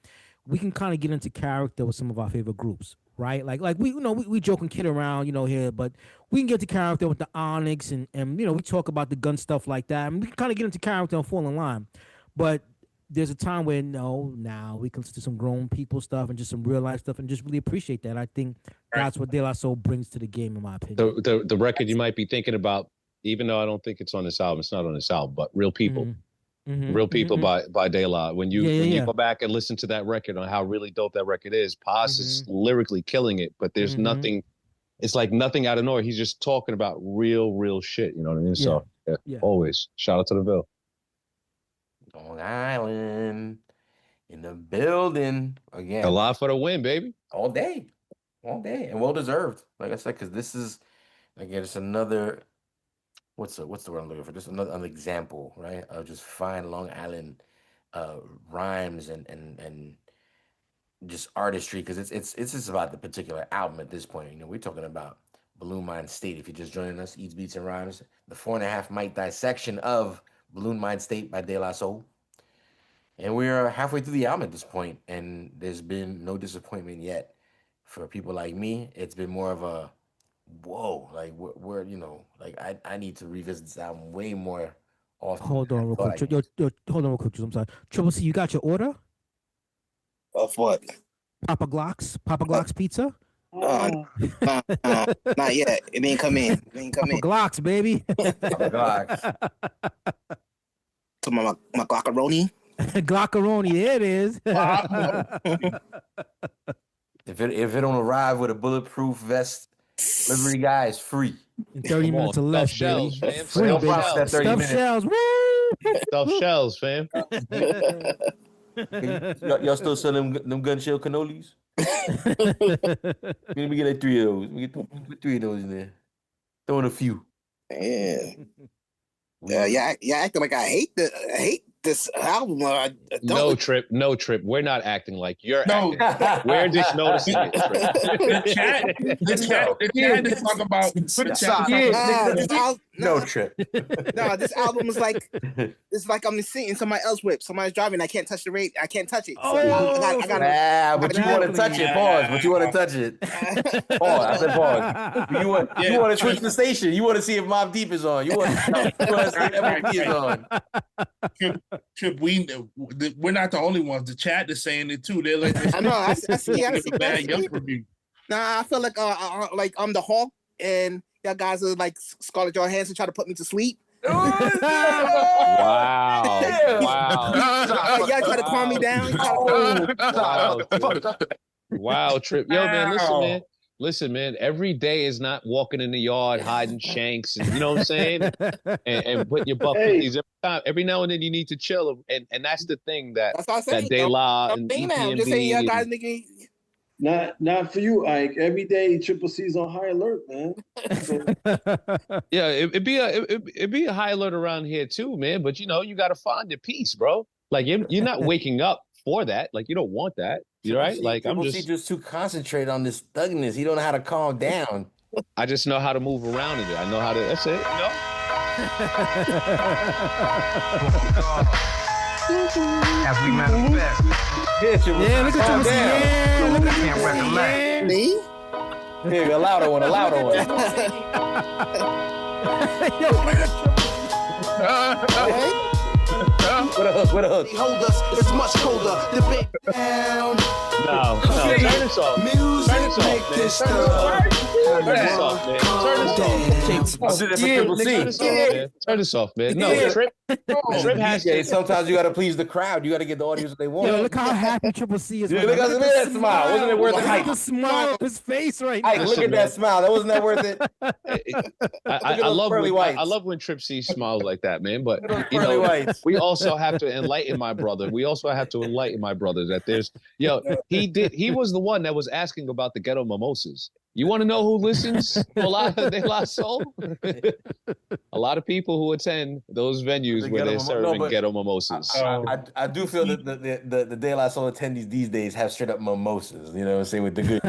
we can kind of get into character with some of our favorite groups, right? Like we joke and kid around, here, but we can get to character with the Onyx and we talk about the gun stuff like that. And we can kind of get into character and fall in line. But there's a time where now we can listen to some grown people stuff and just some real life stuff and just really appreciate that. I think that's what De La Soul brings to the game, in my opinion. The record you might be thinking about, even though I don't think it's on this album, it's not on this album, but Real People. Real People by De La. When you go back and listen to that record on how really dope that record is, Paz is lyrically killing it, but there's nothing, it's like nothing out of nowhere. He's just talking about real shit, you know what I mean? So always shout out to the Ville. Long Island in the building again. A lot for the win, baby. All day, and well deserved. Like I said, because this is again, it's another. What's the word I'm looking for? Just another example, right? Of just fine Long Island rhymes and just artistry. Because it's just about the particular album at this point. We're talking about Buhloone Mindstate. If you're just joining us, Eats, Beats, and Rhymes, the 4.5 mic dissection of Buhloone Mindstate by De La Soul. And we're halfway through the album at this point, and there's been no disappointment yet. For people like me, it's been more of a whoa, like we're like I need to revisit this album way more often. Hold on real quick. Hold on real quick. I'm sorry. Triple C, you got your order? Of what? Papa Glock's pizza? Not yet. It ain't come in. Papa Glock's, baby. Papa Glock's. To my glockaroni. Glockaroni, there it is. If it don't arrive with a bulletproof vest, delivery guy is free. In 30 minutes or less, shells, baby. fam. Free, Stuff baby. shells. Stuff shells. Woo! Stuff shells, fam. Y'all still selling them gun shell cannolis? Let me get like 3 of those. We get 3 of those in there. Throw in a few. Yeah, acting like I hate this album. No trip. We're not acting like you're acting. We're just noticing it. Trip. The chat is talking about. No trip. No, this album is like it's like I'm sitting in somebody else's whip. Somebody's driving. I can't touch the radio. I can't touch it. So I gotta. But you want to touch it. Pause. But you want to touch it. Pause. I said pause. You want to switch the station. You want to see if Mobb Deep is on. You want to see if MOP is on. Trip, we're not the only ones. The chat is saying it too. They're like, I know. I see. Bad young review. Nah, I feel like I'm the Hulk, and y'all guys are like Scarlett Johansson trying to put me to sleep. Wow. Y'all try to calm me down. Wow, Trip. Yo, man, listen, man. Every day is not walking in the yard hiding shanks, and you know what I'm saying, and putting your buck cookies every time. Every now and then you need to chill, and that's the thing that De La and I'm just saying, y'all guys nigga. Not for you, Ike. Every day Triple C's on high alert, man. Yeah, it'd be a high alert around here too, man. But you got to find your peace, bro. Like you're not waking up for that. Like you don't want that. You right? Like I'm just too concentrated on this thugness. He don't know how to calm down. I just know how to move around in it. I know how to. That's it. As we manifest. Yeah, look at you. Yeah, look at Can't recollect. Me? Here, a louder one. What a hook. Hold us, it's much colder. The big down. No, turn this off. Music make this stuff. Turn this off, man. Turn this off, man. No, Trip. As a DJ, sometimes you got to please the crowd. You got to get the audience what they want. Yo, look how happy Triple C is. Dude, right look now. at that smile. Wasn't it worth it? Look at Ike? the smile on his face right Ike, now. look at that smile. That wasn't that worth it? I love when Trip C smiles like that, man. But you pearly know, whites. we also have to enlighten my brother. We also have to enlighten my brother that there's, he was the one that was asking about the ghetto mimosas. You want to know who listens to a lot of De La Soul? A lot of people who attend those venues where they're serving ghetto mimosas. I do feel that the De La Soul attendees these days have straight up mimosas. You know what I'm saying, with the good.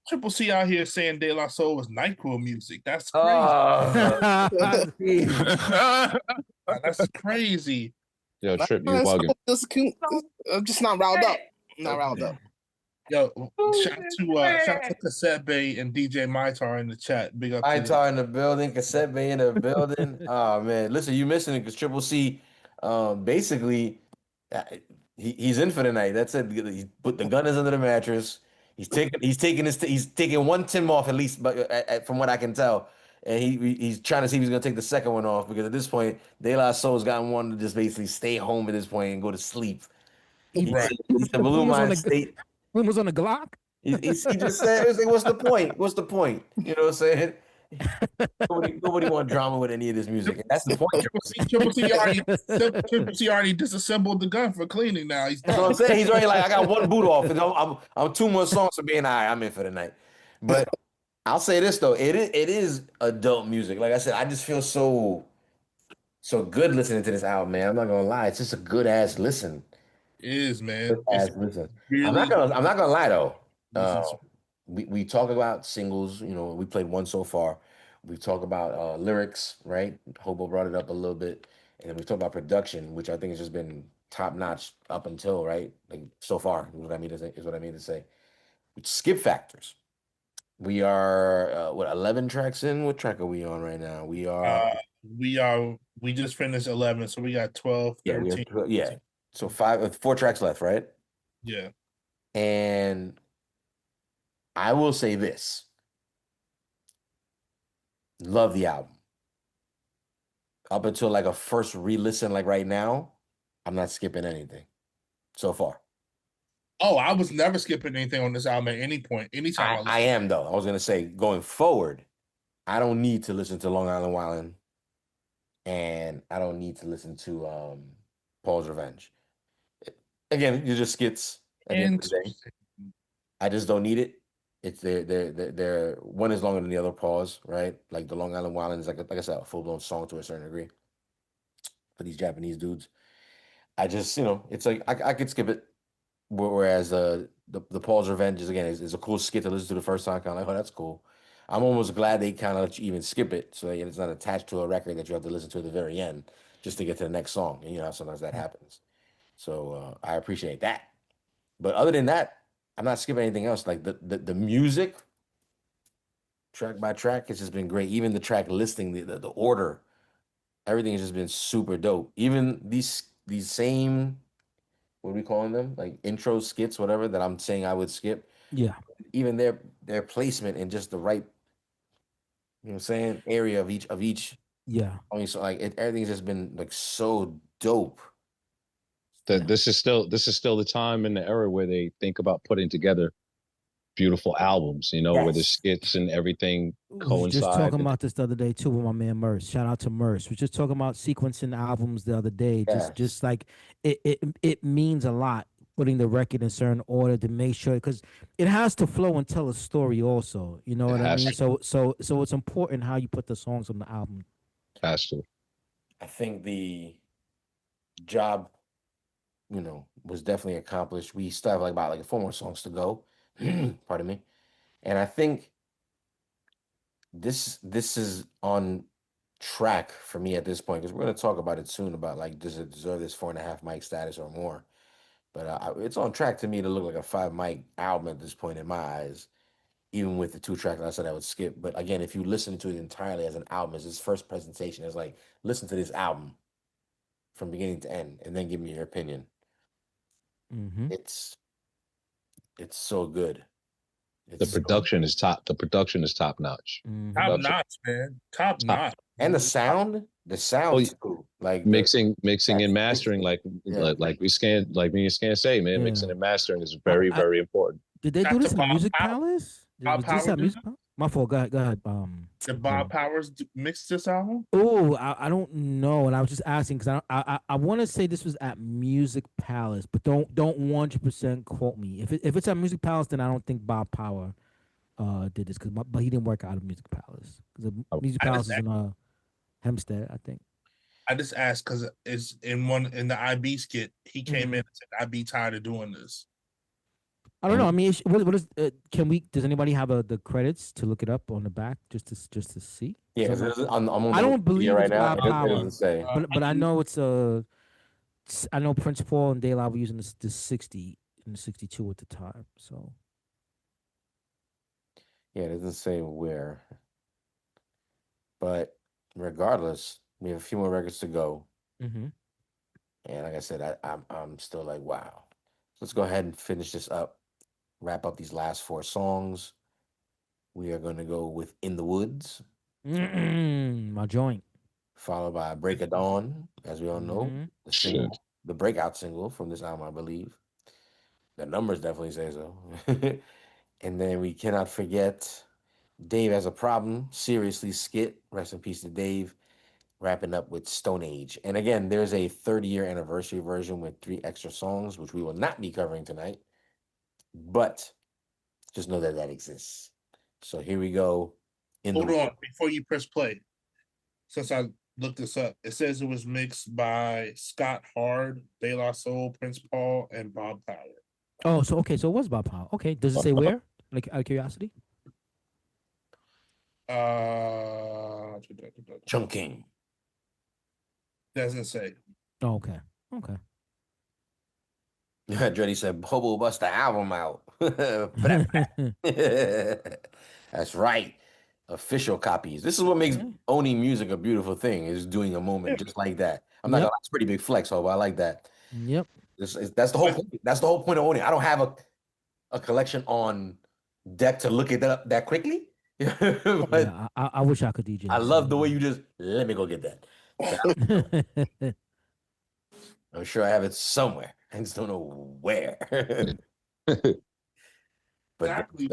Triple C out here saying De La Soul was NyQuil music. That's crazy. That's crazy. Yo, Trip, you bugging. I'm just not riled up. Not riled up. Yo, shout to Cassette Bay and DJ Mytar in the chat. Big up. Mytar in the building, Cassette Bay in the building. Oh man, listen, you missing it because Triple C, basically, he's in for the night. That's it. He put the gun is under the mattress. He's taking one Tim off at least, but from what I can tell, and he's trying to see if he's gonna take the second one off because at this point, De La Soul's gotten one to just basically stay home at this point and go to sleep. Right. He's the Buhloone Mindstate. When was on the Glock? He just said, "Like, what's the point? What's the point?" You know what I'm saying? Nobody want drama with any of this music. And that's the point. Triple C already disassembled the gun for cleaning. Now he's done. That's what I'm saying. He's already like, I got one boot off, and I'm 2 more songs from being I'm in for the night. But I'll say this though, it is adult music. Like I said, I just feel so good listening to this album, man. I'm not gonna lie, it's just a good ass listen. It is, man. Listen. Really I'm not gonna lie though. We talk about singles. You know, we played one so far. We talk about lyrics, right? Hobo brought it up a little bit, and then we talk about production, which I think has just been top notch up until like so far. Is what I mean to say. Skip factors. We are 11 tracks in. What track are we on right now? We just finished 11, so we got 12, 13. Yeah. So 4 tracks left, right? Yeah. And I will say this. Love the album. Up until like a first re-listen, like right now, I'm not skipping anything so far. Oh, I was never skipping anything on this album at any point, anytime. I am though. I was gonna say going forward, I don't need to listen to Long Island Wildin', and I don't need to listen to Paul's Revenge. Again, you're just skits at the end of the day. I just don't need it. It's they're one is longer than the other pause, right? Like the Long Island Wildin' is like I said, a full-blown song to a certain degree for these Japanese dudes. I just, it's like I could skip it. Whereas the Paul's Revenge is a cool skit to listen to the first time, kind of like, oh, that's cool. I'm almost glad they kind of let you even skip it, so it's not attached to a record that you have to listen to at the very end just to get to the next song. And sometimes that happens. So I appreciate that. But other than that, I'm not skipping anything else. Like the music, track by track, has just been great. Even the track listing, the order, everything has just been super dope. Even these same, what are we calling them? Like intro skits, whatever, that I'm saying I would skip. Yeah. Even their placement in just the right, area of each. Yeah. I mean, so like everything's just been like so dope. This is still the time in the era where they think about putting together beautiful albums, where the skits and everything coincide. We were just talking about this the other day too with my man Merce. Shout out to Merce. We were just talking about sequencing albums the other day. Just like it means a lot putting the record in certain order to make sure, because it has to flow and tell a story also. You know what I mean? So it's important how you put the songs on the album. Has to. I think the job, was definitely accomplished. We still have about 4 more songs to go. Pardon me. And I think this is on track for me at this point, because we're going to talk about it soon about does it deserve this 4.5 mic status or more. But it's on track to me to look like a 5 mic album at this point in my eyes, even with the 2 tracks I said I would skip. But again, if you listen to it entirely as an album, as his first presentation, it's like, listen to this album from beginning to end and then give me your opinion. Mm-hmm. It's so good. The production is top. The production is top notch. Mm-hmm. Top notch, man. Top notch. And the sound The sound's cool. Like mixing and mastering, like Yeah. like me and Scan say, man, mixing Yeah. and mastering is very, very important. Did they do Not this to in Bob Music Power- Palace? Bob Was this Power at did Music that? Palace? My fault. Go ahead. Did Bob Powers mix this album? Oh, I don't know, and I was just asking because I want to say this was at Music Palace, but don't 100% quote me. If it's at Music Palace, then I don't think Bob Power did this but he didn't work out of Music Palace because Music Palace is in Hempstead, I think. I just asked because it's in the IB skit. He came in and said, "I'd be tired of doing this." I don't know. I mean, what is? Can we? Does anybody have the credits to look it up on the back just to see? Yeah, because I'm on I the don't believe right it's now. Bob It Power, doesn't say. but I know it's a. I know Prince Paul and De La were using the 60 and the 62 at the time. So Yeah, it doesn't say where. But regardless, we have a few more records to go. Mhm. And like I said, I'm still like, wow. Let's go ahead and finish this up. Wrap up these last 4 songs. We are going to go with In the Woods, my joint. followed by Break of Dawn, as we all know, the single, the breakout single from this album, I believe. The numbers definitely say so. And then we cannot forget Dave Has a Problem, Seriously skit. Rest in peace to Dave. Wrapping up with Stone Age. And again, there's a 30-year anniversary version with 3 extra songs, which we will not be covering tonight. But just know that exists. So here we go. Hold on, before you press play, since I looked this up, it says it was mixed by Scott Hard, De La Soul, Prince Paul, and Bob Power. Oh, so okay, so it was Bob Power. Okay, does it say where? Like out of curiosity. Chunking. Doesn't say. Oh, okay. Okay. Dreddy said, Bobo bust the album out. That's right. Official copies. This is what makes owning music a beautiful thing, is doing a moment just like that. I'm not gonna lie, it's a pretty big flex, Hobo. I like that. Yep. That's the whole point. That's the whole point of owning. I don't have a collection on deck to look it up that quickly. But Yeah, I wish I could DJ. I love the way you just let me go get that. I'm sure I have it somewhere. I just don't know where. But exactly.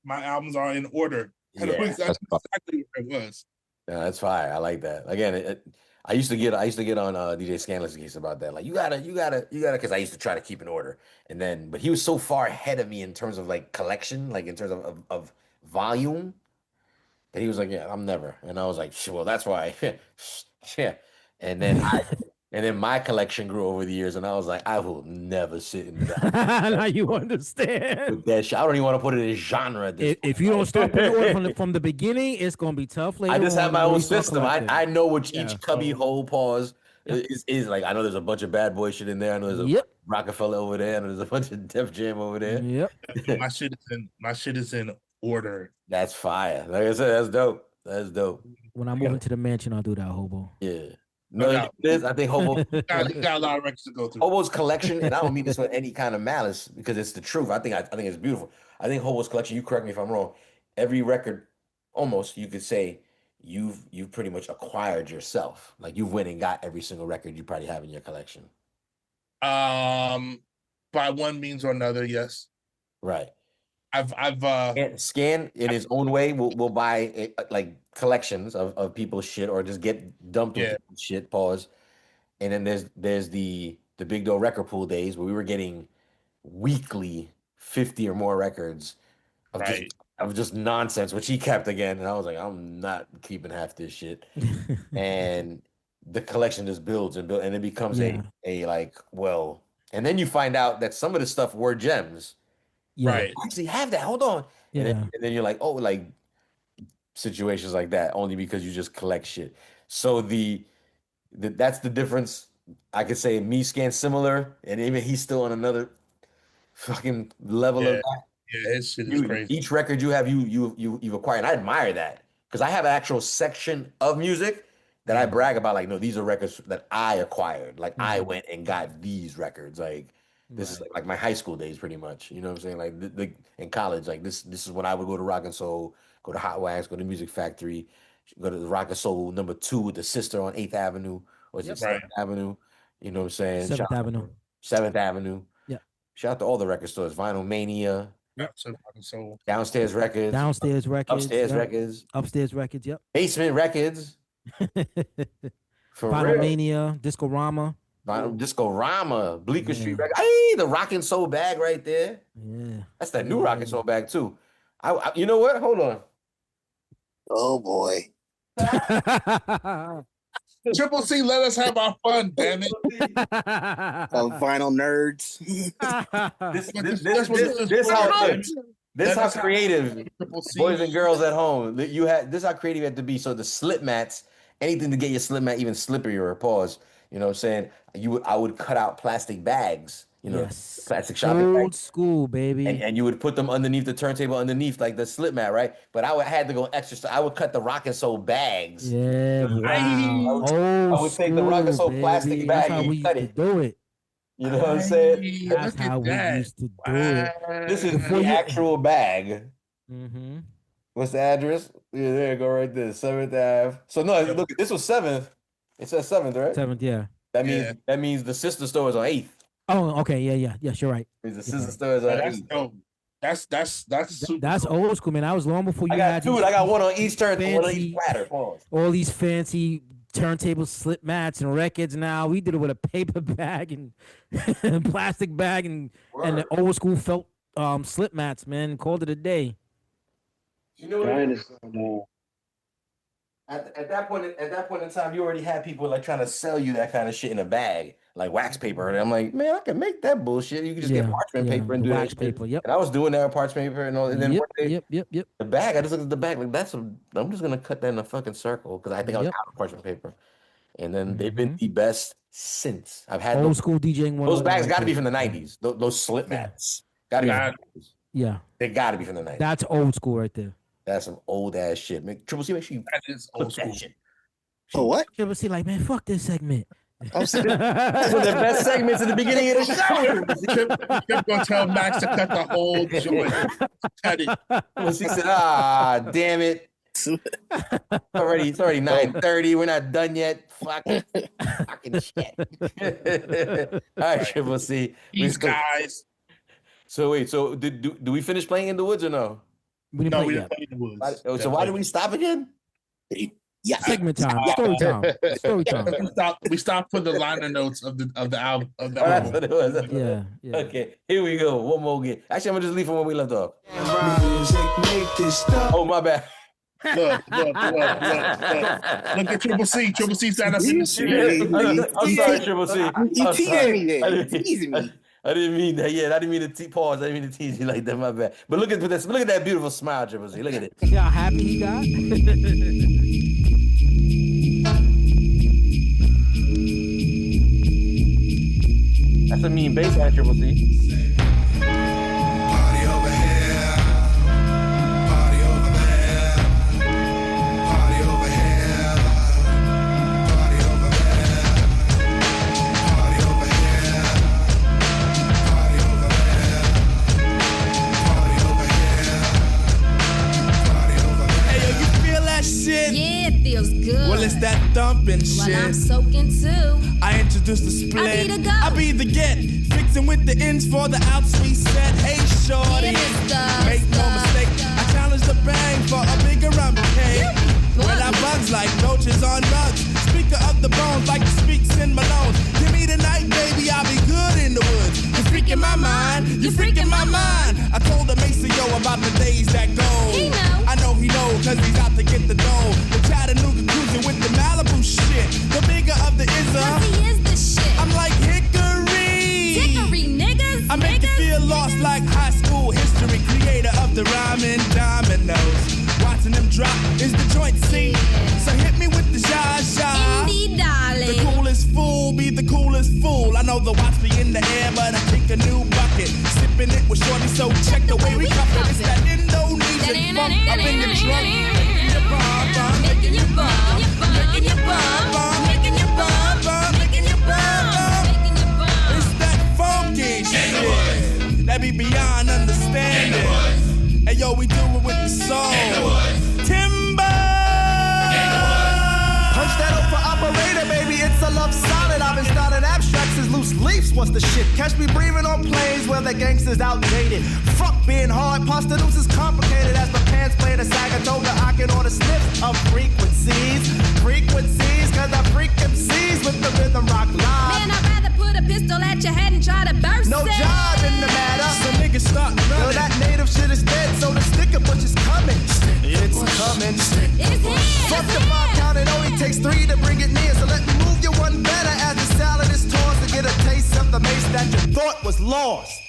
My albums are in order. I know exactly where it was. Yeah, that's fire. I like that. Again, I used to get on DJ Scanlon's case about that. Like you gotta, because I used to try to keep in order, but he was so far ahead of me in terms of like collection, like in terms of volume, that he was like, yeah, I'm never. And I was like, well, that's why. Yeah. And then my collection grew over the years, and I was like, I will never sit in that. Now you understand. With that shit. I don't even want to put it in genre. At this If you don't start putting order from the beginning, it's gonna be tough later. I just have my own system. I know which Yeah. each cubby hole pause is like. I know there's a bunch of Bad Boy shit in there. I know there's a Rockefeller over there. I know there's a bunch of Def Jam over there. Yep. my shit is in order. That's fire. Like I said, that's dope. That's dope. When I move into the mansion, I'll do that, Hobo. Yeah. No, this I think Hobo you got a lot of records to go through. Hobo's collection, and I don't mean this with any kind of malice because it's the truth. I think it's beautiful. I think Hobo's collection. You correct me if I'm wrong. Every record, almost you could say, you've pretty much acquired yourself. Like you've went and got every single record you probably have in your collection. By one means or another, yes. Right. I've Scan in his own way will buy like collections of people's shit or just get dumped with people's shit. Pause. And then there's the Big Doe record pool days where we were getting weekly 50 or more records of just nonsense, which he kept again. And I was like, I'm not keeping half this shit. And the collection just builds and builds, and it becomes a like, well, and then you find out that some of the stuff were gems. Yeah. Right. I actually have that. Hold on. Yeah. And then you're like, oh, like situations like that only because you just collect shit. So that's the difference. I could say me Scan similar, and even he's still on another fucking level of that. Yeah, his shit is crazy. Each record you have, you've acquired. And I admire that because I have an actual section of music that I brag about. Like, no, these are records that I acquired. Like, I went and got these records. Like, this is like my high school days, pretty much. You know what I'm saying? Like, in college, like this is when I would go to Rock and Soul, go to Hot Wax, go to Music Factory, Go to the Rock and Soul #2 with the sister on 8th Avenue, or is it 7th Avenue? You know what I'm saying? 7th Avenue. 7th Avenue. Yeah. Shout out to all the record stores. Vinyl Mania. Yep. So Rock and Soul. Downstairs Records. Downstairs Records. Upstairs yep. Records. Upstairs Records. Yep. Basement Records. For Vinyl real. Mania, Discorama. Vinyl Discorama, Bleecker Street Records. Hey, the Rock and Soul bag right there. Yeah. That's that new Rock and Soul bag too. You know what? Hold on. Oh boy. Triple C, let us have our fun, damn it. Vinyl nerds. This how creative boys and girls at home. This is how creative you have to be. So the slip mats, anything to get your slip mat even slipperier. Pause. You know what I'm saying? I would cut out plastic bags. You know, plastic shopping Old bags. school, baby. And you would put them underneath the turntable, underneath like the slip mat, right? But I had to go extra. So I would cut the Rock and Soul bags. Yeah, wow. I would take the Rock and Soul plastic bag That's how we and used cut to it. do it. You know what I'm saying? That's how we used to do it. This is the actual bag. Mm-hmm. What's the address? Yeah, there you go, right there, 7th Ave. So no, look, this was 7th. It says 7th, right? 7th, yeah. That means the sister store is on 8th. Oh, okay, yeah. Yes, you're right. The sister store is on 8th. That's old school, man. I was long before you had. Dude, I got one on each turntable, one on each platter. Pause. All these fancy turntable slip mats and records. Now we did it with a paper bag and plastic bag and the old school felt slip mats, man. Called it a day. You know what? At that point in time, you already had people like trying to sell you that kind of shit in a bag, like wax paper. And I'm like, man, I can make that bullshit. You can just get parchment paper and do wax that paper. shit. Yep. And I was doing that with parchment paper and all. And then one day, yep. The bag, I just looked at the bag like I'm just gonna cut that in a fucking circle because I think I was out of parchment paper. And then they've been the best since. I've had old school DJing. Those bags got to be from the 90s. Those slip mats got to be. From the 90s. Yeah, they got to be from the 90s. That's old school right there. That's some old ass shit. Triple C, make sure you that is old school. That shit. For what? Triple C, like, man, fuck this segment. That's one of the best segments at the beginning of the show. You're gonna tell Max to cut the whole joint. Cut it. Well, she said, damn it. It's already 9:30. We're not done yet. Fucking shit. All right, Triple C. These guys. So wait, do we finish playing in the woods or no? We didn't play in the woods. So why did we stop again? Yeah. Segment time. Story time. Story time. We stopped for the liner notes of the album. That's what it was. Yeah. Okay, here we go. One more again. Actually, I'm gonna just leave from where we left off. Oh, my bad. Look at Triple C. Triple C sat us in the shit. I'm sorry, Triple C. You teasing me there. You teasing me. I didn't mean that. Yeah, I didn't mean to pause. I didn't mean to tease you like that. My bad. But look at this. Look at that beautiful smile, Triple C. Look at it. See how happy he got? That's a mean bass line, Triple C. Shit. Yeah, it feels good. Well, it's that thumping Well, shit. I'm soaking too. I introduced the split. I be the go. I be the get. Fixing with the ends for the outs we set. Hey, shorty. Make no mistake. I challenge the bang for a bigger cake. When I bugs like roaches on rugs. Speaker of the bones like the speaks in Malone. Give me the night, baby. I'll be good in the woods. You're freaking my mind. You're freaking my mind. I told the Maceo about the days that go. He know. I know he know, cause he's out to get the dough. The Chattanooga cruising with the Malibu shit. The bigger of the Izza. Cause he is the shit. I'm like Hickory. Dickory, niggas. I make you feel lost like high school history. Creator of the rhyming dominoes. Watching them drop is the joint scene. So hit me with the Zha-Zha. Indie darling. The coolest fool be the coolest fool. I know the watch be in the air, but I think a new bucket. Sipping it with shorty, so check the way we cup it. It's that Indonesian funk up in your trunk. Making your bomb, Making you bum. Making you bum. Making you bum. Making you bum. Making you bum. It's that funky shit that be beyond understanding. Hey yo, we do it with the soul. Timber. was the shit. Catch me breathing on planes where the gangsters outdated. Fuck being hard, pasta noose is complicated. As my pants play the sag, I told her I can order snips of frequencies. Frequencies, cause I freak MCs with the rhythm rock live. Man, I'd rather put a pistol at your head and try to burst No it. job in the matter. So niggas start running. Yo, that native shit is dead, so the sticker bush is coming. It's coming. It's here. Fuck the 5 count, it only takes 3 to bring it near. So let me move you one better as the salad is tossed to get a taste of the mace that you thought was lost.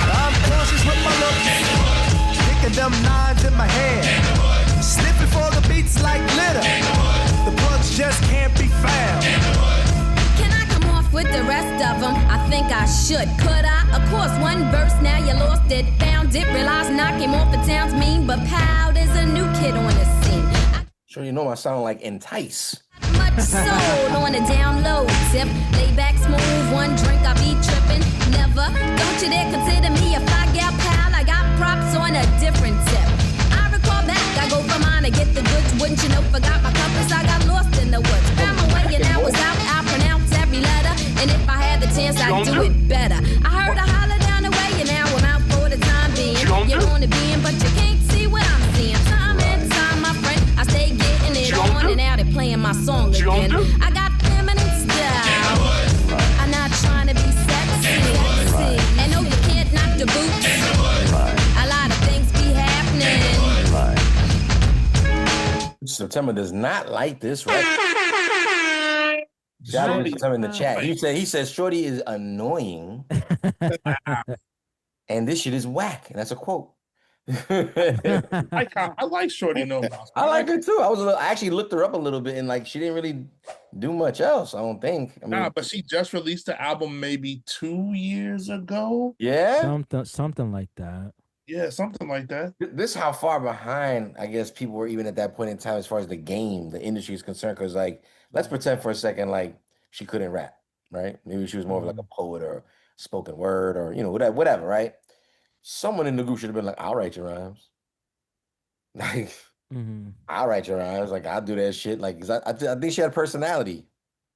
I'm cautious with my look, kicking them 9s in my head, sniffing for the beats like glitter. The plugs just can't be found. Can I come off with the rest of them? I think I should. Could I? Of course, one verse, now you lost it. Found it, realized knocking off the town's mean. But Pow, there's a new kid on the scene. Sure, you know I sound like Entice. Much sold on a download tip. Lay back smooth, one drink, I be tripping. Never, don't you dare consider me a 5-gal pal. I got props on a different tip. I recall back, I go for mine to get the goods. Wouldn't you know, forgot my compass, I got lost in the woods. Found my way and I was out, I pronounced every letter. And if I had the chance, I'd do it better. I heard a holler down the way and now I'm out for the time being. You're gonna be in, but you can't see what I'm seeing. Time and time, my friend, I stay getting it on and out and playing my song again. I got feminine style. I'm not trying to be sexy. And no, you can't knock the boots. A lot of things be happening. September does not like this record. Shout out to September in the chat. He says Shorty is annoying. And this shit is whack. And that's a quote. I like Shorty No Mouse. I like her too. I actually looked her up a little bit and like she didn't really do much else, I don't think. I mean, But she just released the album maybe 2 years ago. Yeah. Something like that. Yeah, something like that. This is how far behind I guess people were even at that point in time as far as the industry is concerned. Because like, let's pretend for a second like she couldn't rap, right? Maybe she was more of like a poet or spoken word or whatever, right? Someone in the group should have been like, "I'll write your rhymes." Like, I'll write your rhymes. Like, I'll do that shit. Like, 'cause I think she had a personality,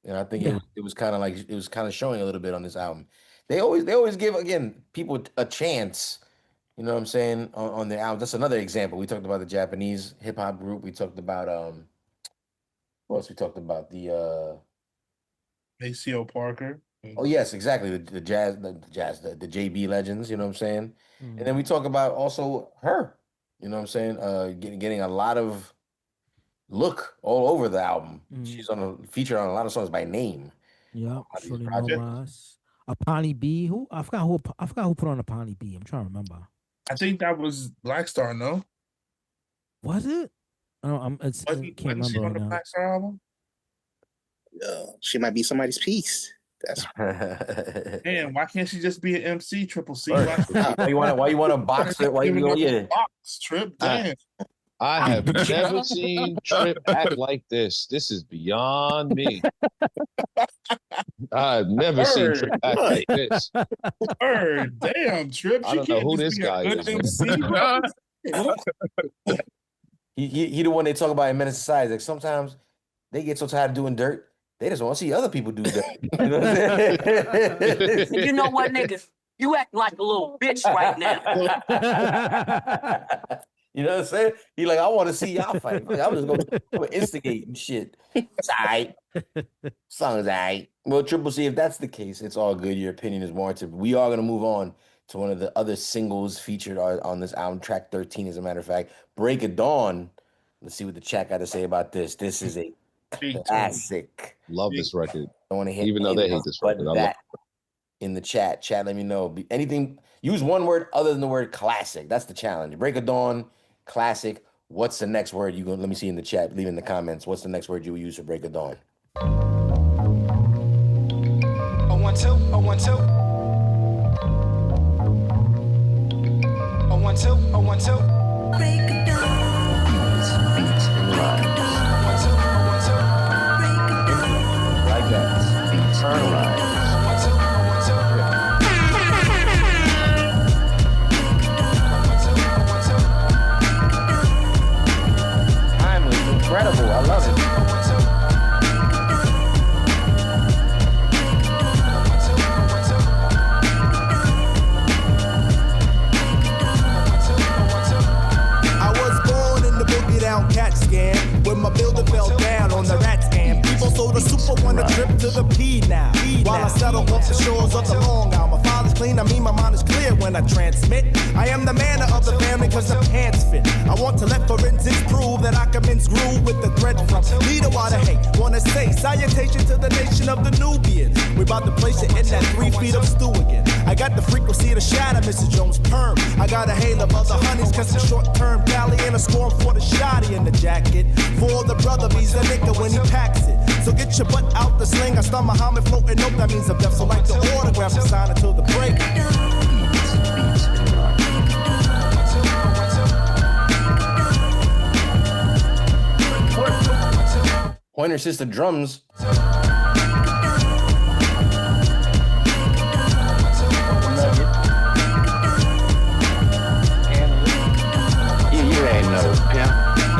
and I think it was kind of like it was kind of showing a little bit on this album. They always give again people a chance. You know what I'm saying on their album. That's another example. We talked about the Japanese hip hop group. We talked about what else? We talked about the ACO Parker. Oh yes, exactly. The JB legends, you know what I'm saying? And then we talk about also her, you know what I'm saying? Getting a lot of look all over the album. She's featured on a lot of songs by name. Yeah, Shorty No Mas. Apani B. I forgot who put on Apani B. I'm trying to remember. I think that was Black Star, no? Was it? I can't remember she on the now. Black Star album? She might be somebody's piece. That's Man, why can't she just be an MC? Triple C. Why you want to box it? Why you go? Yeah. Box Trip. Damn. I have never seen Trip act like this. This is beyond me. I've never seen Trip act like this. Damn, Trip. I don't know who this guy is. He the one they talk about in Menace Society. Like sometimes they get so tired of doing dirt, they just want to see other people do dirt. You know what I'm saying? You know what, niggas? You act like a little bitch right now. You know what I'm saying? He like, I want to see y'all fight. I was just going to instigate and shit. It's all right. Song's all right. Well, Triple C, if that's the case, it's all good. Your opinion is warranted. We are going to move on to one of the other singles featured on this album, track 13, as a matter of fact. Break of Dawn. Let's see what the chat got to say about this. This is a classic. Love this record. I want to hit even though they hate this record. I love it. In the chat, let me know. Anything, use one word other than the word classic. That's the challenge. Break of Dawn, classic. What's the next word you going? Let me see in the chat. Leave in the comments. What's the next word you will use for Break of Dawn? 012, 012. 012, 012. Break of dawn. Break of dawn. 012, 012. Break of dawn. Like that. Turn around. settle off the shores of the Long Island. My father's clean, I mean my mind is clear when I transmit. I am the man of the family cause the pants fit. I want to let forensics prove that I commence groove with the thread from leader while the hate. Wanna say salutation to the nation of the Nubians. We about to place it in that 3 feet of stew again. I got the frequency to shatter Mrs. Jones' perm. I got a hail of other honeys cause some short-term valley and a swarm for the shotty in the jacket. For the brother, he's a nigga when he packs it. So get your butt out the sling. I start Muhammad floating up, that means I'm deaf. So like the autograph and sign until the break. Pointer Sister drums. You ain't no pimp.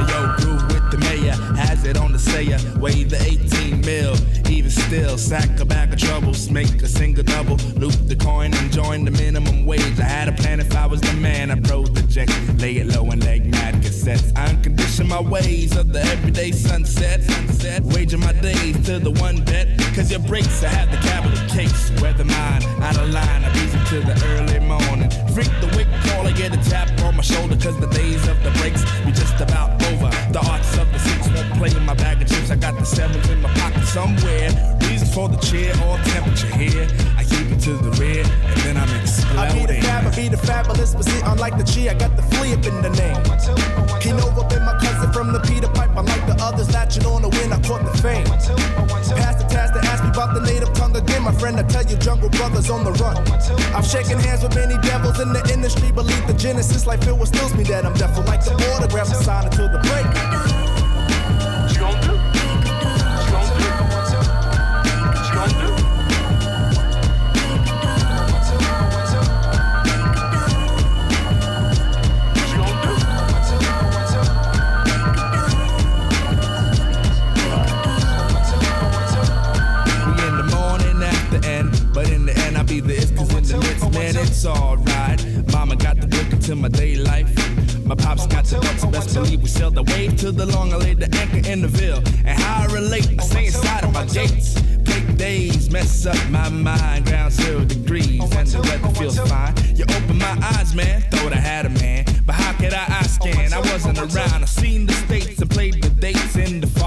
Yo, groove with the mayor, has it on the sayer. Weigh the 18 mil, even still. Sack a bag of troubles, make a single double. Loop the coin and join the minimum wage. I had a plan if I was the man, I project. Lay it low and leg mad cassettes. I uncondition my ways of the everyday sunset. Waging my days to the one bet. Cause your breaks, I have the capital case. Weather mine, out of line, I beat it to the early morning. Freak the wick call, I get a tap on my shoulder. Cause the days of the breaks be just about over. The arts of the six won't play in my bag of chips. I got the sevens in my pocket somewhere. Reasons for the cheer or temperature here. I keep it to the rear and then I'm exploding. I be the fabulous, but see, unlike the G, I got the flea up in the name. Kinova been my cousin from the Peter Pipe. Unlike the others, latching on the win, I caught the fame. Pass the task to ask me about the native tongue again. My friend, I tell you, jungle brothers on the run. I've shaken hands with many devils in the industry. Believe the genesis, like Phil, what stills me that I'm deaf. Like the autograph, I sign until the break. What you gonna do? What you gonna do? What you gonna do? But in the end, I'll be this, cause in the midst, man, it's alright. Mama got the book into my day life. My pops got the ducks, best believe we sailed the wave to the long. I laid the anchor in the Ville. And how I relate, I stay inside of my gates. Break days, mess up my mind. Ground 0 degrees, and the weather feels fine. You open my eyes, man, thought I had a man. But how could I scan? I wasn't around. I seen the states and played the dates in the far.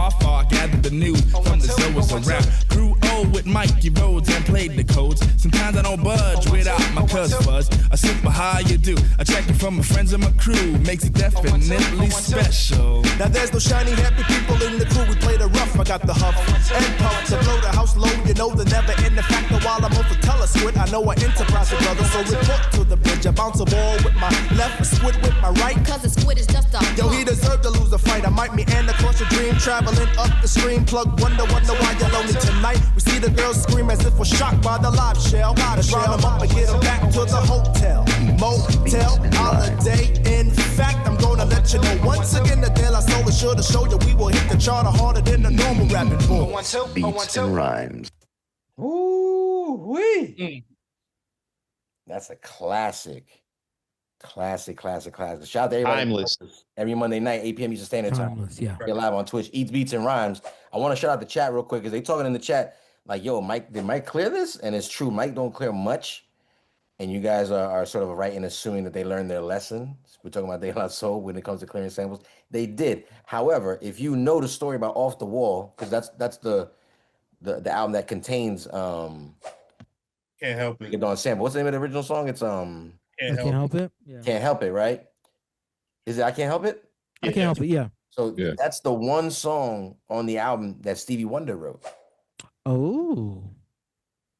Gathered the news from the Zoas around. Grew old with Mikey Rhodes and played the codes. Sometimes I don't budge without my cuz fuzz. A simple how you do. I check it from my friends and my crew. Makes it definitely special. Now there's no shiny happy people in the crew. We play the rough. I got the huff and puff to blow the house low. You know the never end the factor while I'm over telesquid. I know I enterprise it, brother. So report to the bridge. I bounce a ball with my left, a squid with my right. Cause a squid is just a Yo, he deserved to lose the fight. I might meander across your dream, traveling up the stream. Plug wonder why you're lonely tonight. We see the girls scream as if we're shocked by the live shell. Let's round them up and get them back to the hotel. Motel, holiday. In fact, I'm gonna let you know once again that De La Soul is sure to show you we will hit the charter harder than the normal rapping bull. Beats and rhymes. Ooh, wee. That's a classic. Classic. Shout out to everybody. Timeless. Every Monday night, 8 p.m. Eastern Standard Time. Timeless, yeah. We're live on Twitch. Eats, Beats, and Rhymes. I want to shout out the chat real quick because they talking in the chat like, yo, Mike, did Mike clear this? And it's true. Mike don't clear much. And you guys are sort of right in assuming that they learned their lesson. We're talking about De La Soul when it comes to clearing samples. They did. However, if you know the story about Off the Wall, because that's the album that contains Can't help it. Get on sample. What's the name of the original song? It's Can't help it. Yeah. Can't Help It, right? Is it I Can't Help It? I can't help it. Yeah. So that's the one song on the album that Stevie Wonder wrote. Oh,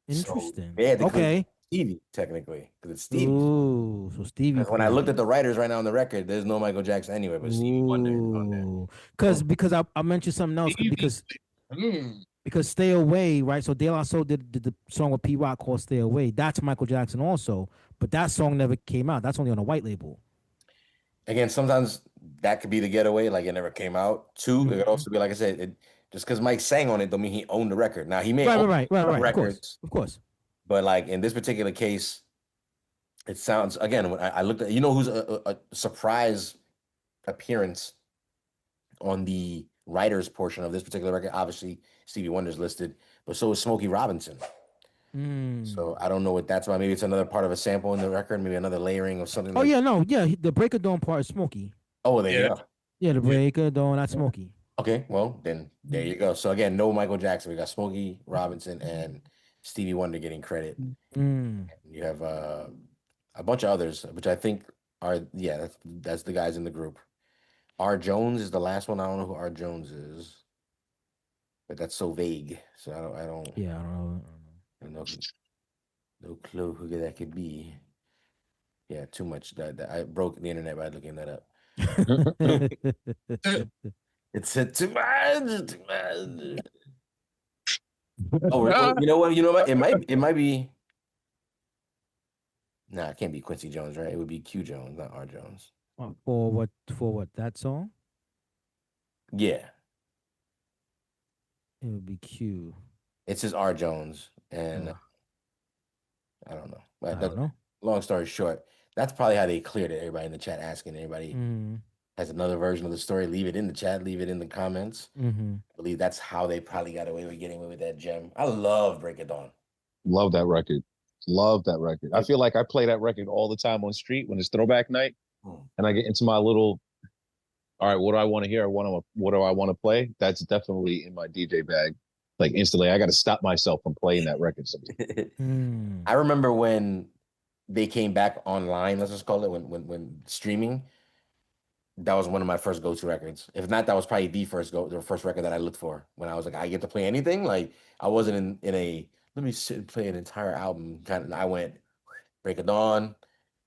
interesting. So, okay. Stevie, technically, because it's Stevie. Ooh, so Stevie. When I looked at the writers right now on the record, there's no Michael Jackson anyway, but Stevie Wonder is on there. Because I mentioned something else because Stay Away, right? So De La Soul did the song with P Rock called Stay Away. That's Michael Jackson also, but that song never came out. That's only on a white label. Again, sometimes that could be the getaway, like it never came out. Two, it could also be like I said, just because Mike sang on it, don't mean he owned the record. Now he may own right. records, of course. But like in this particular case, it sounds again. When I looked at, you know, who's a surprise appearance on the writers portion of this particular record. Obviously, Stevie Wonder's listed, but so is Smokey Robinson. So I don't know what that's about. Maybe it's another part of a sample in the record, maybe another layering of something. Oh yeah, no, yeah. The Break of Dawn part is Smokey. Oh, there you go. Yeah, the Break of Dawn, that's Smokey. Okay, well then there you go. So again, no Michael Jackson. We got Smokey Robinson and Stevie Wonder getting credit. You have a bunch of others, which I think are that's the guys in the group. R. Jones is the last one. I don't know who R. Jones is, but that's so vague. So I don't. Yeah, I don't know. No clue who that could be. Yeah, too much. That I broke the internet by looking that up. It's too much. Oh, you know what? It might be. Nah, it can't be Quincy Jones, right? It would be Q Jones, not R. Jones. For what? For what? That song? Yeah, it would be Q. It says R. Jones, and I don't know. I don't know. Long story short, that's probably how they cleared it. Everybody in the chat asking. Anybody has another version of the story, leave it in the chat, leave it in the comments. I believe that's how they probably got away with getting away with that gem. I love Break It Dawn. Love that record. Love that record. I feel like I play that record all the time on street when it's throwback night, and I get into my little. All right, what do I want to hear? What do I want to play? That's definitely in my DJ bag. Like instantly, I got to stop myself from playing that record. I remember when they came back online. Let's just call it when streaming. That was one of my first go-to records. If not, that was probably the first record that I looked for when I was like, I get to play anything. Like I wasn't in a let me sit and play an entire album kind of. I went Break of Dawn,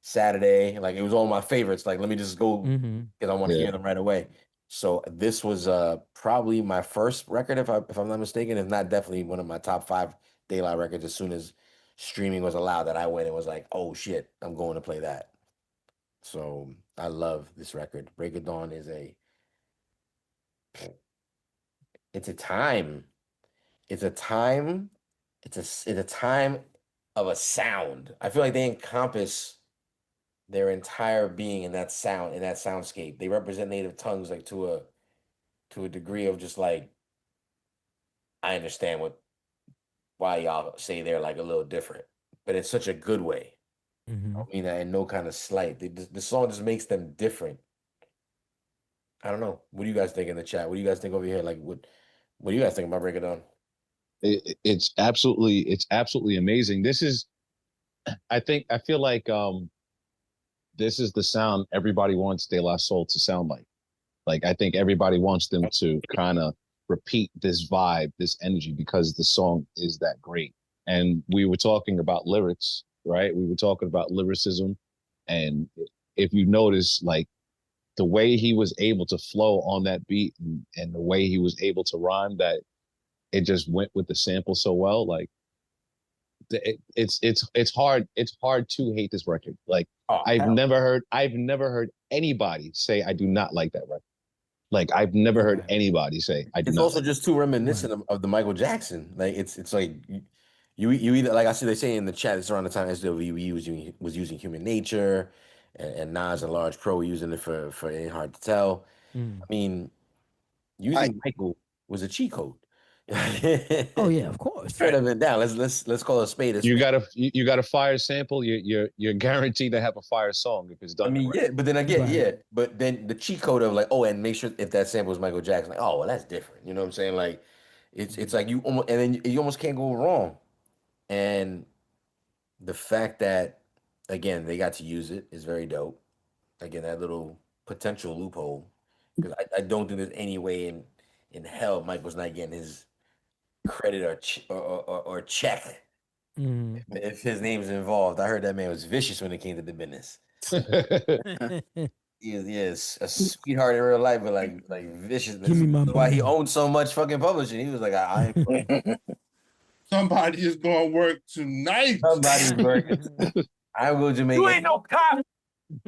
Saturday. Like it was all my favorites. Like let me just go because I want to hear them right away. So this was probably my first record, if I'm not mistaken. If not, definitely one of my top 5 De La records. As soon as streaming was allowed, that I went and was like, oh shit, I'm going to play that. So I love this record. Break of Dawn is it's a time of a sound. I feel like they encompass their entire being in that sound, in that soundscape. They represent native tongues like to a degree of just like, I understand why y'all say they're like a little different, but it's such a good way. I mean that in no kind of slight. The song just makes them different. I don't know. What do you guys think in the chat? What do you guys think over here? Like, what do you guys think about Break It Dawn? It's absolutely amazing. This is, I feel like this is the sound everybody wants De La Soul to sound like. Like I think everybody wants them to kind of repeat this vibe, this energy, because the song is that great. And we were talking about lyrics, right? We were talking about lyricism. And if you notice, like the way he was able to flow on that beat and the way he was able to rhyme, that it just went with the sample so well. Like it's hard to hate this record. Like I've never heard anybody say I do not like that record. Like I've never heard anybody say I do It's not. also just too reminiscent of the Michael Jackson. Like it's like you either, like I see they say in the chat, it's around the time SWV was using Human Nature, and Nas and Large Pro were using it for Ain't Hard to Tell. I mean, using Michael was a cheat code. Oh yeah, of course. Straight up and down. Let's call it a spade. You got a fire sample. You're guaranteed to have a fire song if it's done. I mean, right. yeah, but then again, but then the cheat code of like, oh, and make sure if that sample is Michael Jackson, like, oh, well, that's different. You know what I'm saying? Like, it's like you almost, and then you almost can't go wrong. And the fact that, again, they got to use it is very dope. Again, that little potential loophole, because I don't think there's any way in hell Michael's not getting his credit or check if his name's involved. I heard that man was vicious when it came to the business. He is a sweetheart in real life, but like vicious. Give me my why he money. owned so much fucking publishing. He was like, I ain't Somebody is going to work tonight. Somebody's working. I'm going to make. You ain't no cop.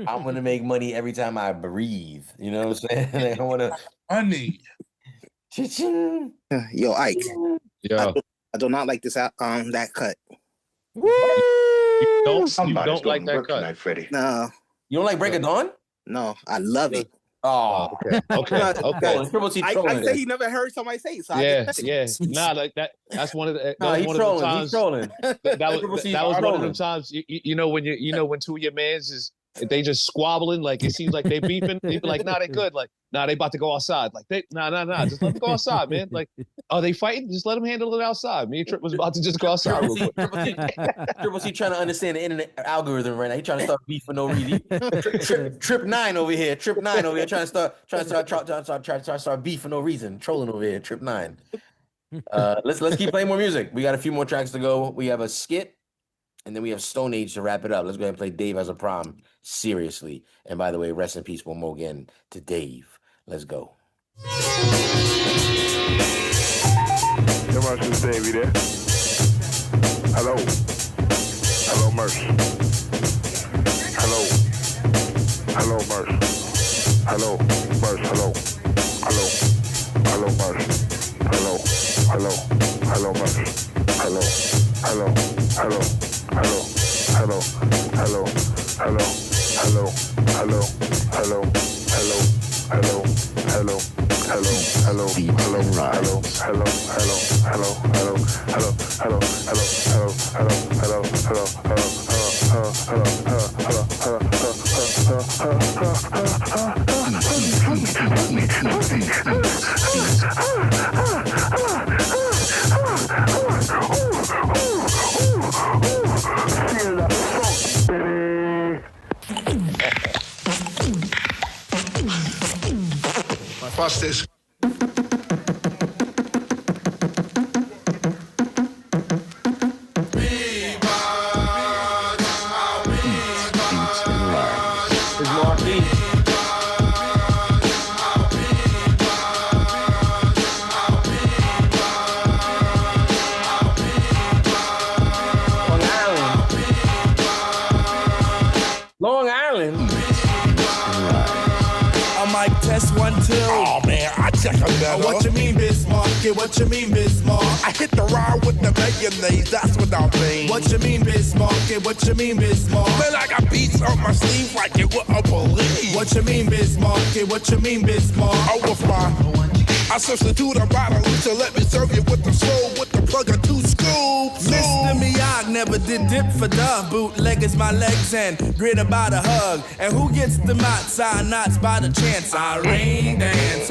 I'm going to make money every time I breathe. You know what I'm saying? I want to money. Yo, Ike. Yeah. I do not like this that cut. You don't like that cut, Freddie. No. You don't like Break of Dawn? No, I love it. Oh, okay. Triple T I trolling. say he never heard somebody say it. So Yeah, I just yeah. Nah, like that. That's one of the. Nah, he's trolling. Times. He's trolling. That was one of them times. You know when when two of your mans is they just squabbling. Like it seems like they beefing. They be like, nah, they good. Like, nah, they about to go outside. Like nah. Just let them go outside, man. Like, are they fighting? Just let them handle it outside. Me and Trip was about to just go outside real quick. Triple C trying to understand the internet algorithm right now. He trying to start beef for no reason. Trip 9 over here. Trip 9 over here trying to start beef for no reason. Trolling over here. Trip 9. Let's keep playing more music. We got a few more tracks to go. We have a skit, and then we have Stone Age to wrap it up. Let's go ahead and play Dave Has a Problem. Seriously. And by the way, rest in peace one more again to Dave. Let's go. Come on, Sister Davey there. Hello. Hello, Mercy. Hello. Hello, Mercy. Hello, Mercy. Hello. Hello. Hello, Mercy. Hello. Hello. Hello, Mercy. Hello. Hello. Hello. Hello. Hello. Hello. Hello. Hello. Hello. Hello. Hello. Hello. Hello. Hello, hello, hello, hello, hello, hello, hello, hello, hello, hello, hello, hello, Watch this. Long Island. I might test 1, 2. Oh man, I check a better. What you mean, Bismarck? Yeah, what you mean, Bismarck? I hit the ride with the mayonnaise, that's what I mean. What you mean, Bismarck? Yeah, what you mean, Bismarck? Man, I got beats on my sleeve like you wouldn't believe. What you mean, Bismarck? Yeah, what you mean, Bismarck? Oh, with I substitute a bottle to let me serve you with the soul, with the plug of 2 scoops. Mr. Miyagi never did dip for the bootleggers, my legs and grit about a hug. And who gets the knots? I knots by the chance. I rain dance.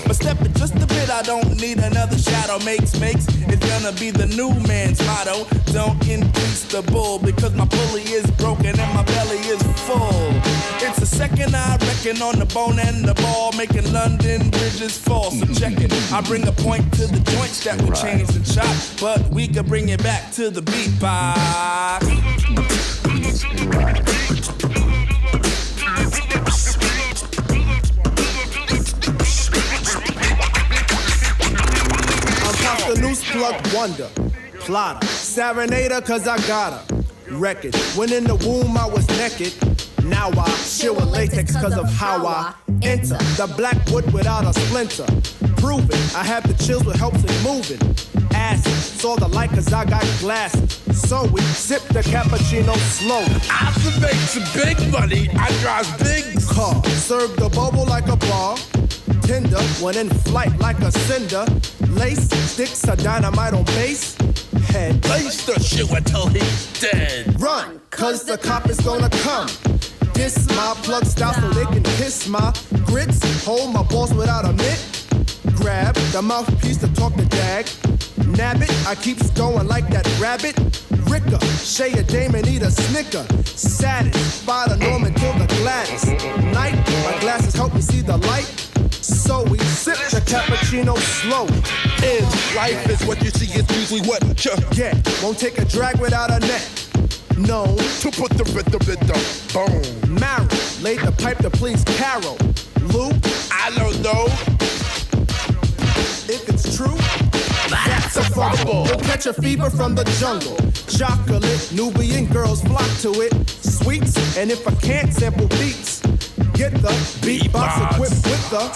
But step it just a bit, I don't need another shadow. Makes, it's gonna be the new man's motto. Don't increase the bull because my pulley is broken and my belly is full. It's a second I reckon on the bone and the ball, making London bridges fall. So check it. I bring a point to the joints that will change the chop, but we can bring it back to the beat box. I'm past the loose plug wonder, plotter, serenader cause I got her. Record, when in the womb I was naked. Now I chill with latex cause of how I enter the black wood without a splinter. Prove it, I have the chills with helps in moving. Acid, saw the light cause I got glasses. So we sip the cappuccino slow. I make some big money, I drive big car. Serve the bubble like a bar. Tender, when in flight like a cinder. Lace, sticks, a dynamite on base. Head, place the shoe until he's dead. Run, cause the cop is gonna come. Diss my plug style so they can kiss my grits. Hold my balls without a mitt. Grab the mouthpiece to talk the dag. Nab it, I keeps going like that rabbit. Ricker, Shay a dame and eat a snicker. Satisfy the Norman till the Gladys. Night, my glasses help me see the light. So we sip the cappuccino slow. Life is what you see, it's usually what you get. Won't take a drag without a net. Known to put the rhythm in the bone. Marrow, laid the pipe to please Carol. Lou, I don't know if it's true. That's a fumble. You'll catch a fever from the jungle. Chocolate, Nubian girls flock to it. Sweets, and if I can't sample beats, get the beatbox equipped with the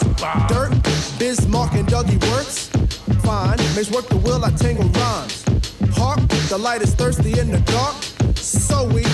dirt. Bismarck and Dougie works fine. Makes work the will, I tangle rhymes. Hark, the light is thirsty in the dark. So we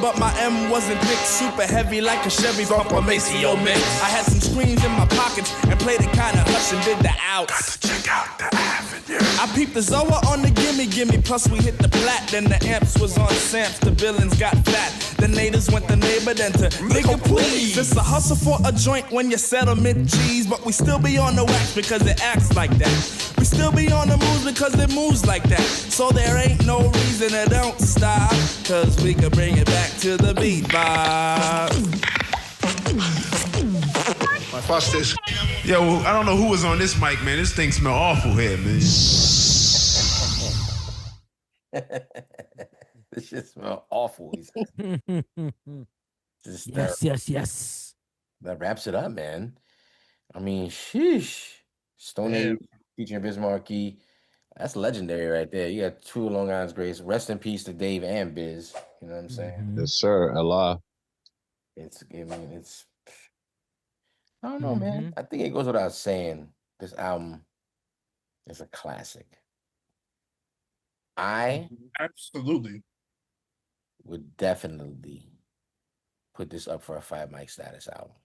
but my M wasn't thick, super heavy like a Chevy bumper Maceo mix. I had some screens in my pockets and played it kinda hush and did the outs. Got to check out the avenue. I peeped the Zoa on the gimme, plus we hit the plat, then the amps was on Samps, the billings got fat. The natives went the neighbor, then to nigga please. It's a hustle for a joint when you settlement G's, but we still be on the wax because it acts like that. We still be on the moves because it moves like that. So there ain't no reason to don't stop, cause we can bring it back to the beat vibe. Watch this. Yo, I don't know who was on this mic, man. This thing smell awful here, man. This shit smell awful. Just yes. That wraps it up, man. I mean, sheesh. Stone Age featuring Biz Markie. That's legendary right there. You got two Long Island's greats. Rest in peace to Dave and Biz. You know what I'm saying? Yes, sir. Allah. I don't know, man. I think it goes without saying. This album is a classic. I absolutely would definitely put this up for a 5 mic status album.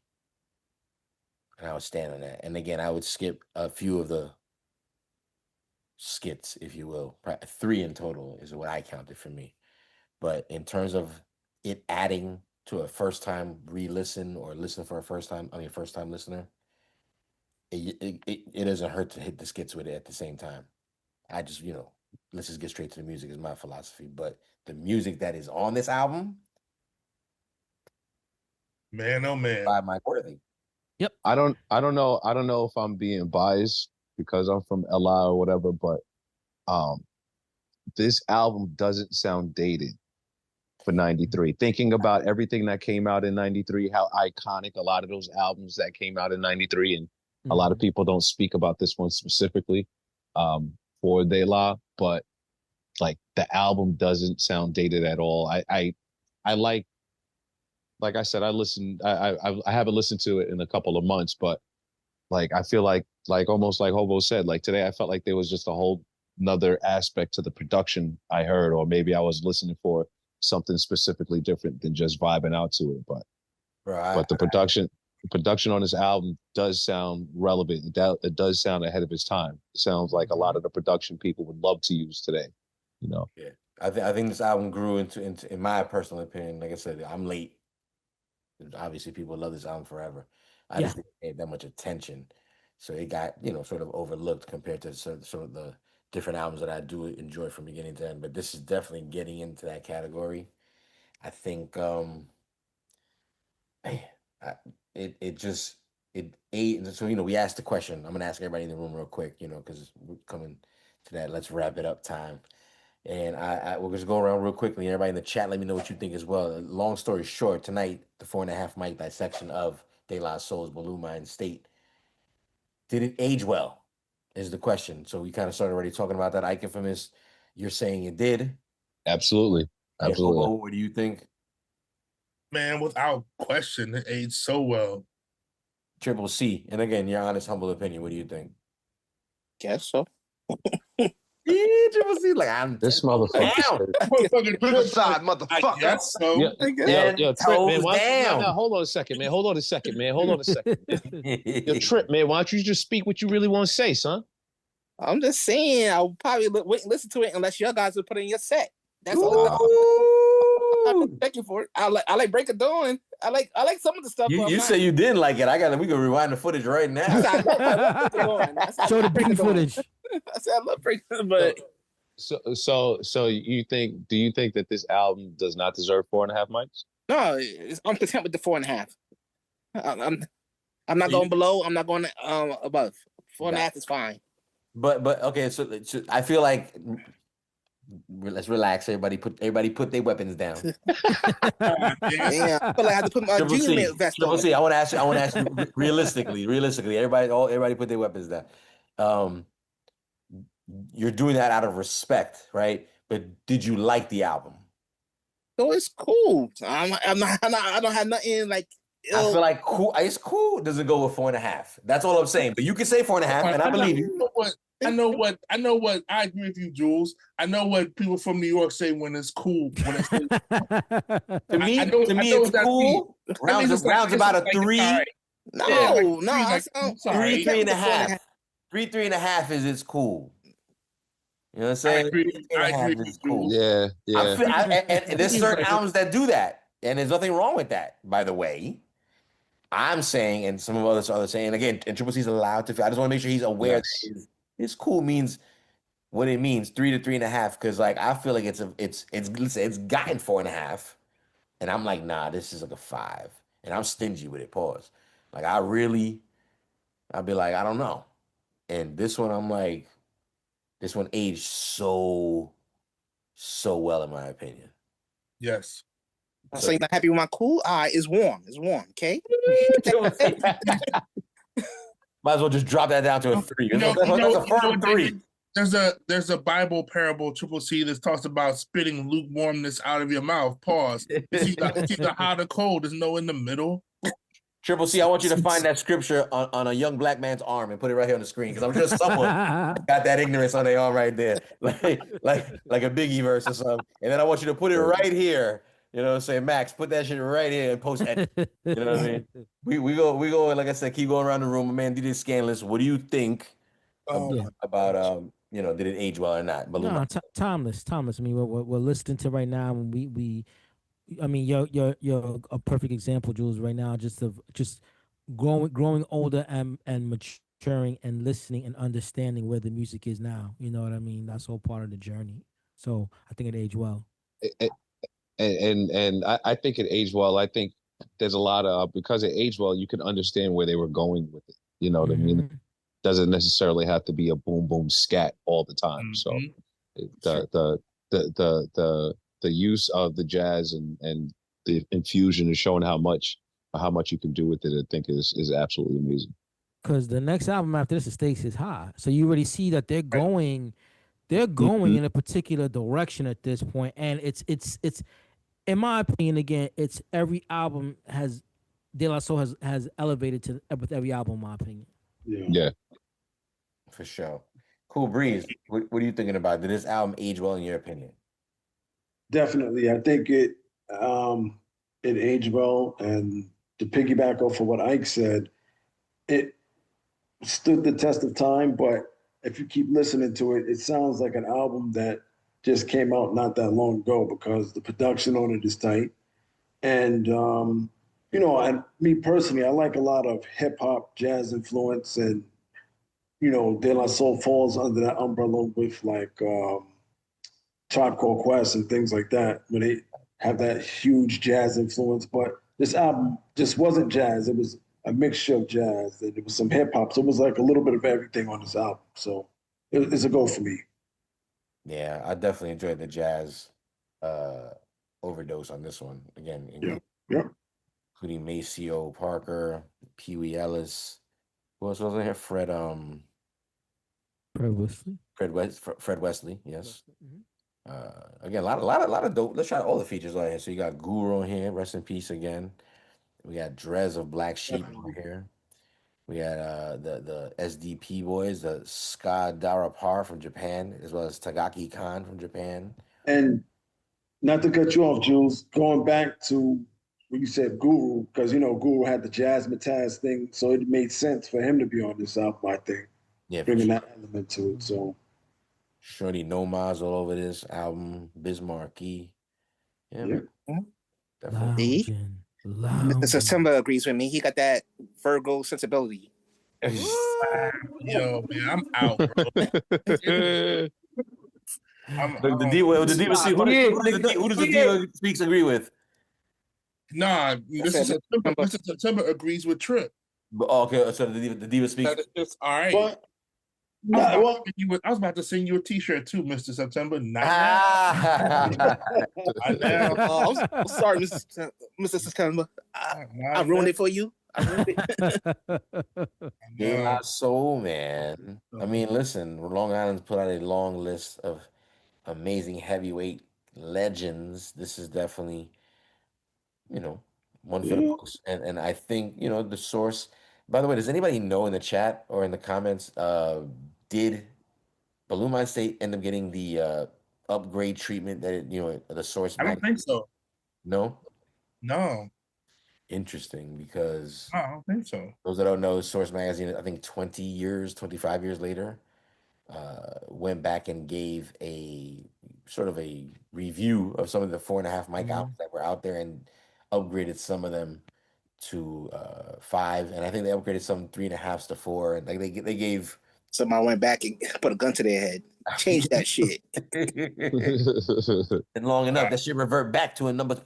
And I would stand on that. And again, I would skip a few of the skits, if you will. 3 in total is what I counted for me. But in terms of it adding to a first time re-listen or listen for a first time listener, it doesn't hurt to hit the skits with it at the same time. I just, let's just get straight to the music is my philosophy. But the music that is on this album, man, oh man, 5 mic worthy. Yep. I don't know if I'm being biased because I'm from LI or whatever, but this album doesn't sound dated for 93. Thinking about everything that came out in 93, how iconic a lot of those albums that came out in 93, and a lot of people don't speak about this one specifically for De La, but like the album doesn't sound dated at all. I like I said, I haven't listened to it in a couple of months, but like I feel like almost like Hobo said, like today I felt like there was just a whole another aspect to the production I heard, or maybe I was listening for something specifically different than just vibing out to it. But the production on this album does sound relevant. It does sound ahead of its time. It sounds like a lot of the production people would love to use today. Yeah, I think this album grew into in my personal opinion. Like I said, I'm late. Obviously, people love this album forever. I just didn't pay that much attention, so it got sort of overlooked compared to some of the different albums that I do enjoy from beginning to end. But this is definitely getting into that category. I think it ate. So we asked the question. I'm gonna ask everybody in the room real quick, because we're coming to that. Let's wrap it up time. And we'll just go around real quickly. Everybody in the chat, let me know what you think as well. Long story short, tonight, the 4.5 mic dissection of De La Soul's Buhloone Mindstate. Did it age well? Is the question. So we kind of started already talking about that. Ike Infamous, you're saying it did? Absolutely. Absolutely. Hobo, what do you think? Man, without question, it aged so well. Triple C. And again, your honest, humble opinion. What do you think? Guess so. Triple C, like I'm this motherfucker. Good side, motherfucker. So. Yo, Trip, man. No, hold on a second, man. Hold on a second. Yo, Trip, man. Why don't you just speak what you really want to say, son? I'm just saying, I'll probably wait and listen to it unless you guys will put it in your set. That's all. I'm checking for it. I like Break of Dawn. I like some of the stuff. You say you didn't like it. We can rewind the footage right now. Show the big footage. I said I love Break of Dawn, but so do you think that this album does not deserve 4.5 mics? No, I'm content with the 4.5. I'm not going below. I'm not going above. 4.5 is fine. But okay, so I feel like let's relax. Everybody put their weapons down. Yeah, I feel like I have to put my junior vest on. I want to ask you realistically. Everybody put their weapons down. You're doing that out of respect, right? But did you like the album? So it's cool. I don't have nothing like I feel like cool. It's cool. Doesn't go with 4.5. That's all I'm saying. But you can say 4.5, and I believe you. I know what. I agree with you, Jules. I know what people from New York say when it's cool. When it's To me, it's cool. Rounds about a 3. Three and a half. 3.5 is it's cool. You know what I'm saying? I agree. Is cool. Yeah. And there's certain albums that do that, and there's nothing wrong with that. By the way, I'm saying, and some of others are saying again, and Triple C's allowed to. I just want to make sure he's aware that his cool means what it means, 3 to 3.5. Because like I feel like it's gotten 4.5, and I'm like, nah, this is like a 5, and I'm stingy with it. Pause. Like I'd be like, I don't know, and this one I'm like. This one aged so well, in my opinion. Yes. So you're not happy with my cool? It's warm. It's warm, okay? Might as well just drop that down to a 3. That's a firm 3. There's a Bible parable, Triple C, that talks about spitting lukewarmness out of your mouth. Pause. It's either hot or cold. There's no in the middle. Triple C, I want you to find that scripture on a young black man's arm and put it right here on the screen, because I'm sure someone got that ignorance on their arm right there, like a Biggie verse or something. And then I want you to put it right here. You know what I'm saying? Max, put that shit right here and post it. You know what I mean? We go, like I said, keep going around the room. My man, DJ Scanless, what do you think about did it age well or not? No, timeless. I mean, we're listening to right now, and I mean, you're a perfect example, Jules, right now, just growing older and maturing and listening and understanding where the music is now. You know what I mean? That's all part of the journey. So I think it aged well. And I think it aged well. I think there's a lot of, because it aged well, you can understand where they were going with it. You know what I mean? Doesn't necessarily have to be a boom boom scat all the time. So the use of the jazz and the infusion is showing how much you can do with it. I think is absolutely amazing. Because the next album after this, the stakes is high. So you already see that they're going in a particular direction at this point, and it's in my opinion, again, it's every album has De La Soul has elevated with every album, in my opinion. Yeah, for sure. Cool Breeze, what are you thinking about? Did this album age well in your opinion? Definitely, I think it aged well, and to piggyback off of what Ike said, it stood the test of time. But if you keep listening to it, it sounds like an album that just came out not that long ago, because the production on it is tight. And and me personally, I like a lot of hip hop, jazz influence, and De La Soul falls under that umbrella with like Tribe Called Quest and things like that, when they have that huge jazz influence. But this album just wasn't jazz. It was a mixture of jazz, and it was some hip hop. So it was like a little bit of everything on this album. So it's a go for me. Yeah, I definitely enjoyed the jazz overdose on this one. Again, including Maceo Parker, Pee Wee Ellis. Who else was in here? Fred Wesley, yes. Again, a lot of dope. Let's try all the features on here. So you got Guru on here, rest in peace again. We got Drez of Black Sheep over here. We had the SDP boys, the Ska Darapar from Japan, as well as Tagaki Khan from Japan. And not to cut you off, Jules, going back to when you said Guru, because Guru had the Jazzmatazz thing, so it made sense for him to be on this album, I think. Yeah, bringing that element to it. So Shorty Nomaz all over this album, Bismarcky. Yeah, man. Definitely. Mr. September agrees with me. He got that Virgo sensibility. Yo, man, I'm out, bro. The Diva Speaks. Who does the Diva Speaks agree with? Nah, Mr. September agrees with Trip. Okay, so the Diva Speaks. All right. But, I was about to send you a T-shirt too, Mr. September. I'm sorry, Mr. September. I ruined it for you. De La Soul, man. I mean, listen, Long Island's put out a long list of amazing heavyweight legends. This is definitely, one for the books. And I think, the source. By the way, does anybody know in the chat or in the comments, did Buhloone Mindstate end up getting the upgrade treatment that the source I don't think so. No? No. Interesting, because I don't think so. those that don't know, Source Magazine, I think 20 years, 25 years later, went back and gave a sort of a review of some of the 4.5 mic albums that were out there and upgraded some of them to 5, and I think they upgraded some 3.5s to 4, and like they gave. Somebody went back and put a gun to their head, change that shit. And long enough, that shit revert back to a number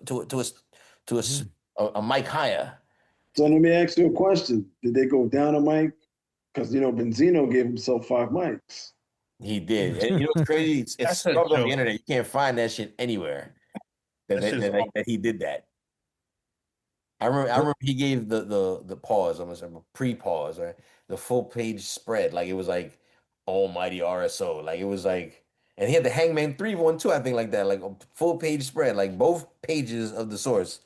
a mic higher. So let me ask you a question: did they go down a mic? Because Benzino gave himself 5 mics. He did. And what's crazy? It's scrubbed on the internet. You can't find that shit anywhere. That he did that. I remember he gave the pause, almost a pre-pause, right? The full page spread, like it was like almighty RSO, like it was like, and he had the Hangman 3 one too, I think, like that, like a full page spread, like both pages of the source,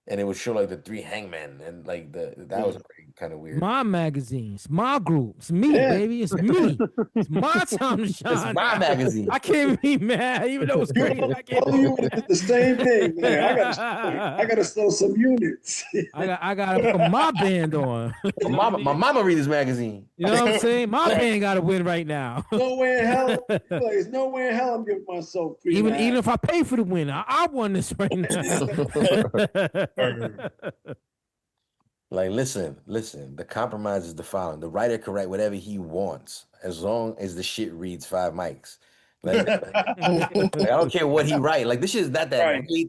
and it would show like the 3 Hangman, and like that was kind of weird. My magazine, it's my group, it's me, baby, it's me. It's my time to shine. It's my magazine. I can't be mad, even though it's crazy. I can't. You did the same thing, man. I gotta sell some units. I got to put my band on. My mama read this magazine. You know what I'm saying? My band got to win right now. No way in hell. There's no way in hell I'm giving myself 3. Even if I pay for the win, I won this right now. Like, listen, the compromise is the following: the writer can write whatever he wants as long as the shit reads 5 mics. Like, I don't care what he write. Like, this shit is not that great,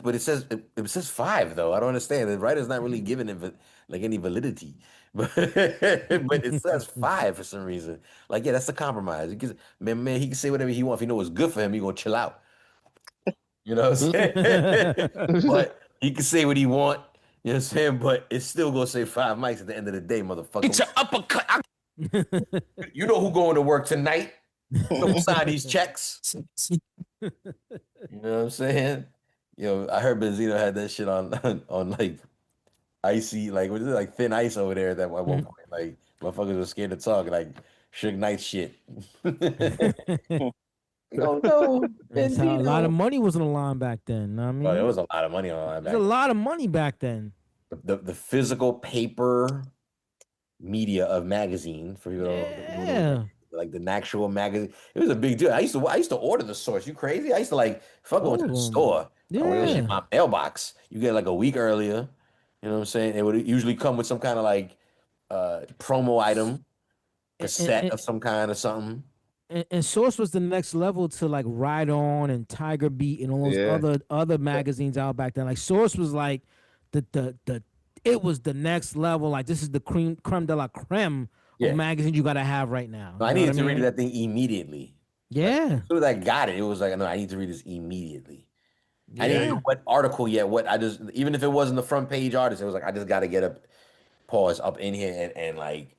but it says 5 though. I don't understand. The writer's not really giving it like any validity, but it says 5 for some reason. Like, yeah, that's the compromise. Man, he can say whatever he wants. If he knows what's good for him, he gonna chill out. You know what I'm saying? But he can say what he want. You know what I'm saying? But it's still gonna say 5 mics at the end of the day, motherfucker. It's your uppercut. You know who going to work tonight? Don't sign these checks. You know what I'm saying? I heard Benzino had that shit on like icy, like what is it, like thin ice over there at one point. Like motherfuckers were scared to talk, like Suge Knight shit. No, That's how a lot of money was on the line back then. I mean, there was a lot of money on the line back then. There's a lot of money back then. The physical paper media of magazine for people, like the actual magazine, it was a big deal. I used to order the source. You crazy? I used to like going to the store. I would ship my mailbox. You get like a week earlier. You know what I'm saying? It would usually come with some kind of like promo item, cassette of some kind or something. And Source was the next level to like Ride On and Tiger Beat and all those other magazines out back then. Like Source was like it was the next level. Like this is the creme de la creme of magazines you gotta have right now. I needed to read that thing immediately. Yeah. Like, as soon as I got it, it was like, no, I need to read this immediately. I didn't know what article yet. Even if it wasn't the front page artist, it was like I just gotta get a pause up in here and like.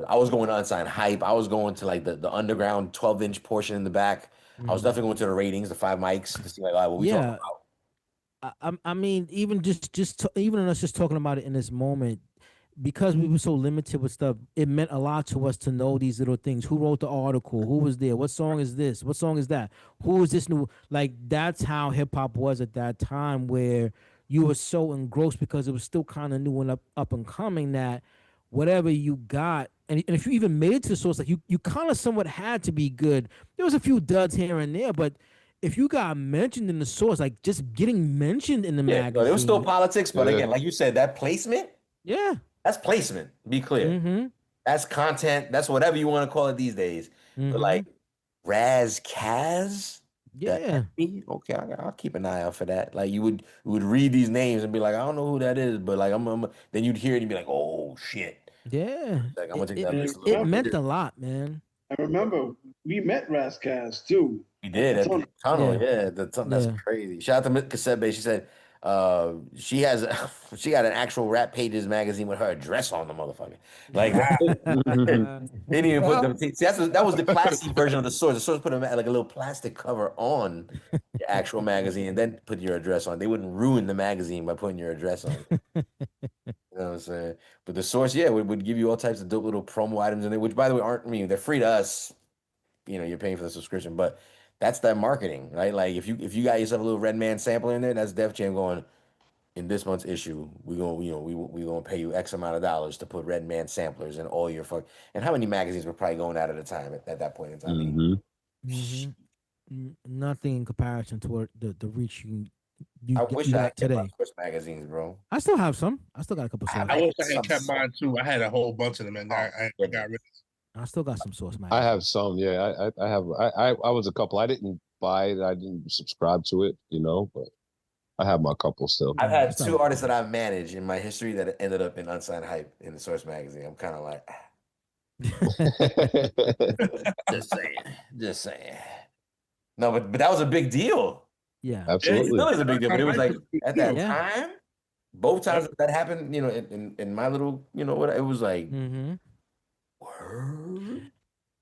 I was going to Unsigned Hype. I was going to like the underground 12-inch portion in the back. I was definitely going to the ratings, the 5 mics to see like, what we talking about. I mean, even even us just talking about it in this moment, because we were so limited with stuff, it meant a lot to us to know these little things. Who wrote the article? Who was there? What song is this? What song is that? Who is this new? Like that's how hip hop was at that time, where you were so engrossed because it was still kind of new and up and coming that whatever you got, and if you even made it to the source, like you kind of somewhat had to be good. There was a few duds here and there, but if you got mentioned in the source, like just getting mentioned in the magazine, it was still politics. But again, like you said, that placement, that's placement. Be clear, that's content. That's whatever you want to call it these days. But like Raz Kaz. Okay, I'll keep an eye out for that. Like you would read these names and be like, I don't know who that is, but like then you'd hear it and be like, oh shit. Yeah. Like I'm gonna take that. It meant a lot, man. I remember we met Razzcast too. We did at the tunnel. That's crazy. Shout out to Cassette Bay. She said she got an actual Rap Pages magazine with her address on the motherfucker. Like they didn't even put them. See, that was the plastic version of the source. The source put them like a little plastic cover on the your actual magazine and then put your address on. They wouldn't ruin the magazine by putting your address on it. You know what I'm saying? But the source, yeah, would give you all types of dope little promo items in there, which by the way aren't, I mean, they're free to us. You know, you're paying for the subscription, but that's that marketing, right? Like if you got yourself a little Redman sampler in there, that's Def Jam going, in this month's issue, we gonna pay you X amount of dollars to put Redman samplers in all your fuck. And how many magazines were probably going out at a time at that point in time? Nothing in comparison to the reach you I get wish I had kept my today. Source magazines, bro. I still have some. I still got a couple. I wish I had kept mine too. I had a whole bunch of them, and I got rid of. I still got some Source I magazines. have some, yeah. I have. I was a couple. I didn't buy it. I didn't subscribe to it, you know, but I have my couple still. I've had two artists that I've managed in my history that ended up in Unsigned Hype in the Source magazine. I'm kind of like, just saying. No, but that was a big deal. Yeah, absolutely. It still is a big deal, but it was like at that Yeah. time, both times that happened, you know, in my little, you know, what it was like.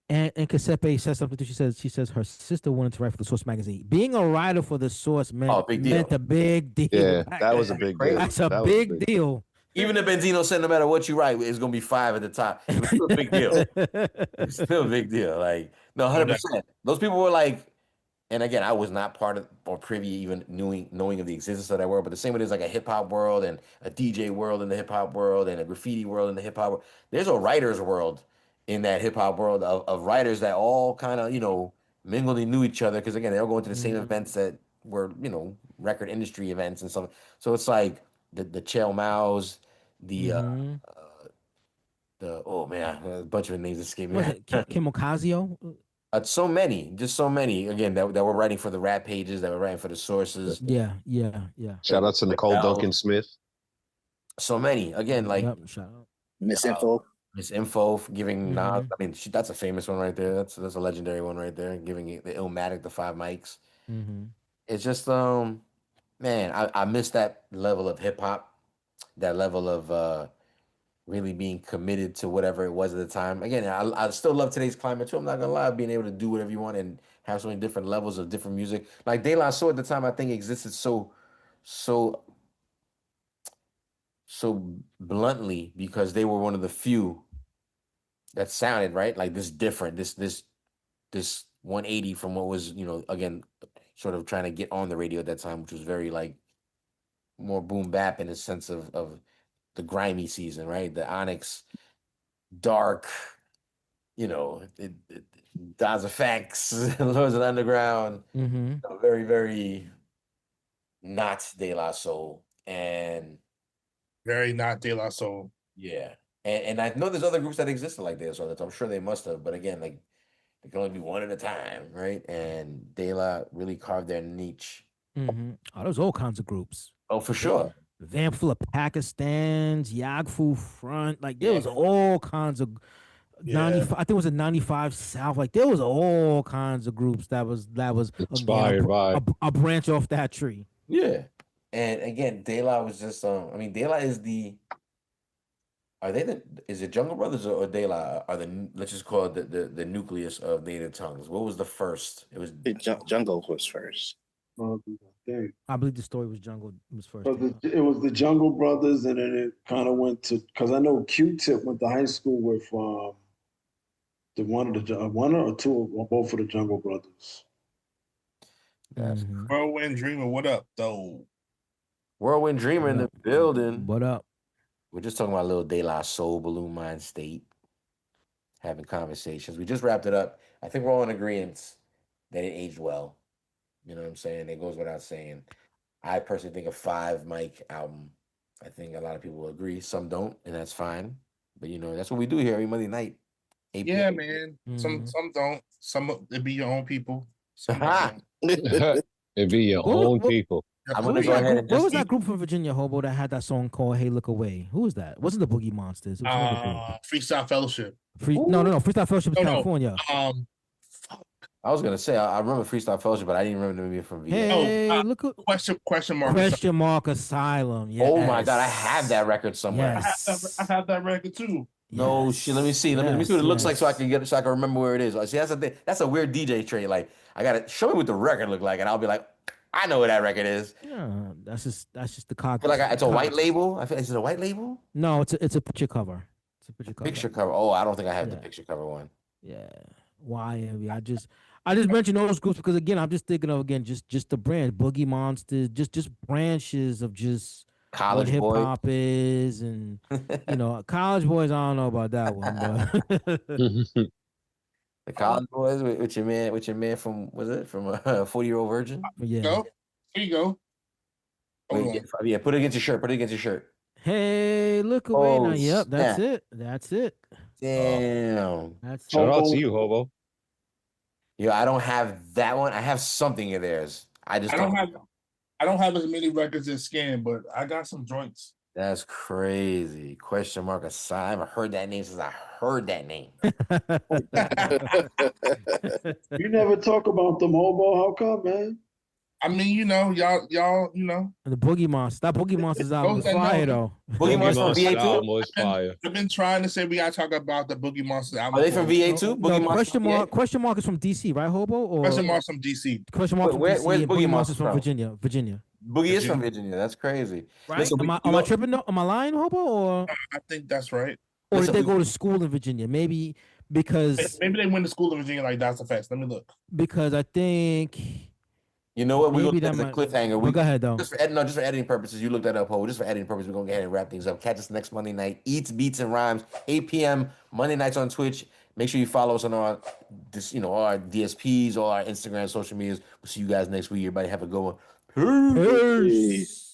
And Kasepe says something too. She says her sister wanted to write for the Source magazine. Being a writer for the Source meant a big deal. Yeah, that was a big deal. That's a big deal. Even if Benzino said no matter what you write, it's gonna be 5 at the top. It was still a big deal. It's still a big deal. Like, no, 100%. Those people were like, and again, I was not part of or privy even knowing of the existence of that world, but the same way there's like a hip hop world and a DJ world in the hip hop world and a graffiti world in the hip hop world. There's a writer's world in that hip hop world of writers that all kind of, you know, mingled and knew each other because again, they all go to the same events that were, you know, record industry events and stuff. So it's like the Chell Maus, the oh man, a bunch of names escape me. Kim Ocasio? So many, just so many. Again, that were writing for the rap pages, that were writing for the sources. Yeah. Shout out to Nicole Duncan Smith. So many. Again, like shout out. Miss Info. Miss Info giving Nahhh. I mean, that's a famous one right there. That's a legendary one right there. Giving it the Illmatic, the 5 mics. It's just man, I miss that level of hip hop, that level of really being committed to whatever it was at the time. Again, I still love today's climate too. I'm not gonna lie, being able to do whatever you want and have so many different levels of different music. Like De La Soul at the time, I think existed so bluntly because they were one of the few that sounded right, like this different, this 180 from what was, you know, again, sort of trying to get on the radio at that time, which was very like more boom bap in a sense of the grimy season, right? The Onyx, dark, you know, Daz Effects, Lords of the Underground, you know, very, very not De La Soul, and very not De La Soul. Yeah, and I know there's other groups that existed like this, so I'm sure they must have, but again, like they can only be one at a time, right? And De La really carved their niche. Oh, there's all kinds of groups. Oh, for sure. Van full of Pakistans, Yagfu Front, like there was all kinds of 95. I think it was a 95 South. Like there was all kinds of groups that was inspired by a branch off that tree. Yeah, and again, De La was just I mean, De La is is it Jungle Brothers or De La are let's just call it the nucleus of Native Tongues. What was the first? It was Jungle was first. I believe the story was Jungle was first. It was the Jungle Brothers, and then it kind of went to, because I know Q-Tip went to high school with one or two or both of the Jungle Brothers. Whirlwind Dreamer, what up, though? Whirlwind Dreamer in the building. What up? We're just talking about a little De La Soul, Buhloone Mindstate, having conversations. We just wrapped it up. I think we're all in agreement that it aged well. You know what I'm saying? It goes without saying. I personally think a 5 mic album. I think a lot of people will agree. Some don't, and that's fine. But you know, that's what we do here every Monday night. 8 Yeah, p.m. man. Some don't. Some it be your own people. Some it be your own people. I'm gonna go ahead and what was that group from Virginia, Hobo, that had that song called "Hey Look Away"? Who was that? Wasn't the Boogie Monsters? It was another group. Freestyle Fellowship. No. Freestyle Fellowship is California. I was gonna say I remember Freestyle Fellowship, but I didn't remember them being from VA. Hey, look at question mark. Question mark Asylum. Yes. Oh my God, I have that record somewhere. Yes. I have that record too. No shit. Let me see. Let me see what it looks like so I can get it, so I can remember where it is. See, that's a weird DJ trait. Like I gotta show me what the record looked like, and I'll be like, I know what that record is. Yeah, that's just the I cock. feel like it's a white cock- label. I feel is it a white label? No, it's a picture cover. It's a picture cover. Picture cover. Oh, I don't think I have the Yeah. picture cover one. Yeah. YMV. I just mentioned those groups because again, I'm just thinking of just the brand Boogie Monsters, just branches of just College what hip Boy. hop is, and College Boys. I don't know about that one, but The College Boys with your man from was it from 40-Year-Old Virgin? yeah. Go. Here you go. Hold Wait, on. yeah, put it against your shirt. Put it against your shirt. Hey, look away Oh, now. Yep, that's snap. it. That's it. Damn. That's Shout out Hobo. to you, Hobo. Yo, I don't have that one. I have something of theirs. I just I don't. don't have as many records as Scan, but I got some joints. That's crazy. Question mark aside. I haven't heard that name since I heard that name. You never talk about them, Hobo. How come, man? I mean, y'all, The Boogie Monster. That Boogie Monster's album is Those that fire know- though. Boogie Monster from VA2? album was fire. I've been trying to say we gotta talk about the Boogie Monster album. Are they from for- VA2? Boogie No, Monster from VA? question mark is from DC, right, Hobo? Or Question mark from DC. question mark from Where's DC. Boogie and Boogie Monster Monster's from from? Virginia. Virginia. Boogie is from Virginia. That's crazy. Right? Listen, am I tripping? No? Am I lying, Hobo? Or I think that's right. did they go to school in Virginia? Maybe because Maybe they went to school in Virginia like that's a fact. Let me look. I think You know what? We're maybe gonna get the cliffhanger. But go ahead though. Just for editing purposes, you looked that up, Ho. Just for editing purposes, we're gonna go ahead and wrap things up. Catch us next Monday night. Eats, Beats, and Rhymes, 8 p.m. Monday nights on Twitch. Make sure you follow us on our DSPs, all our Instagram, social medias. We'll see you guys next week. Everybody have a good one. Peace.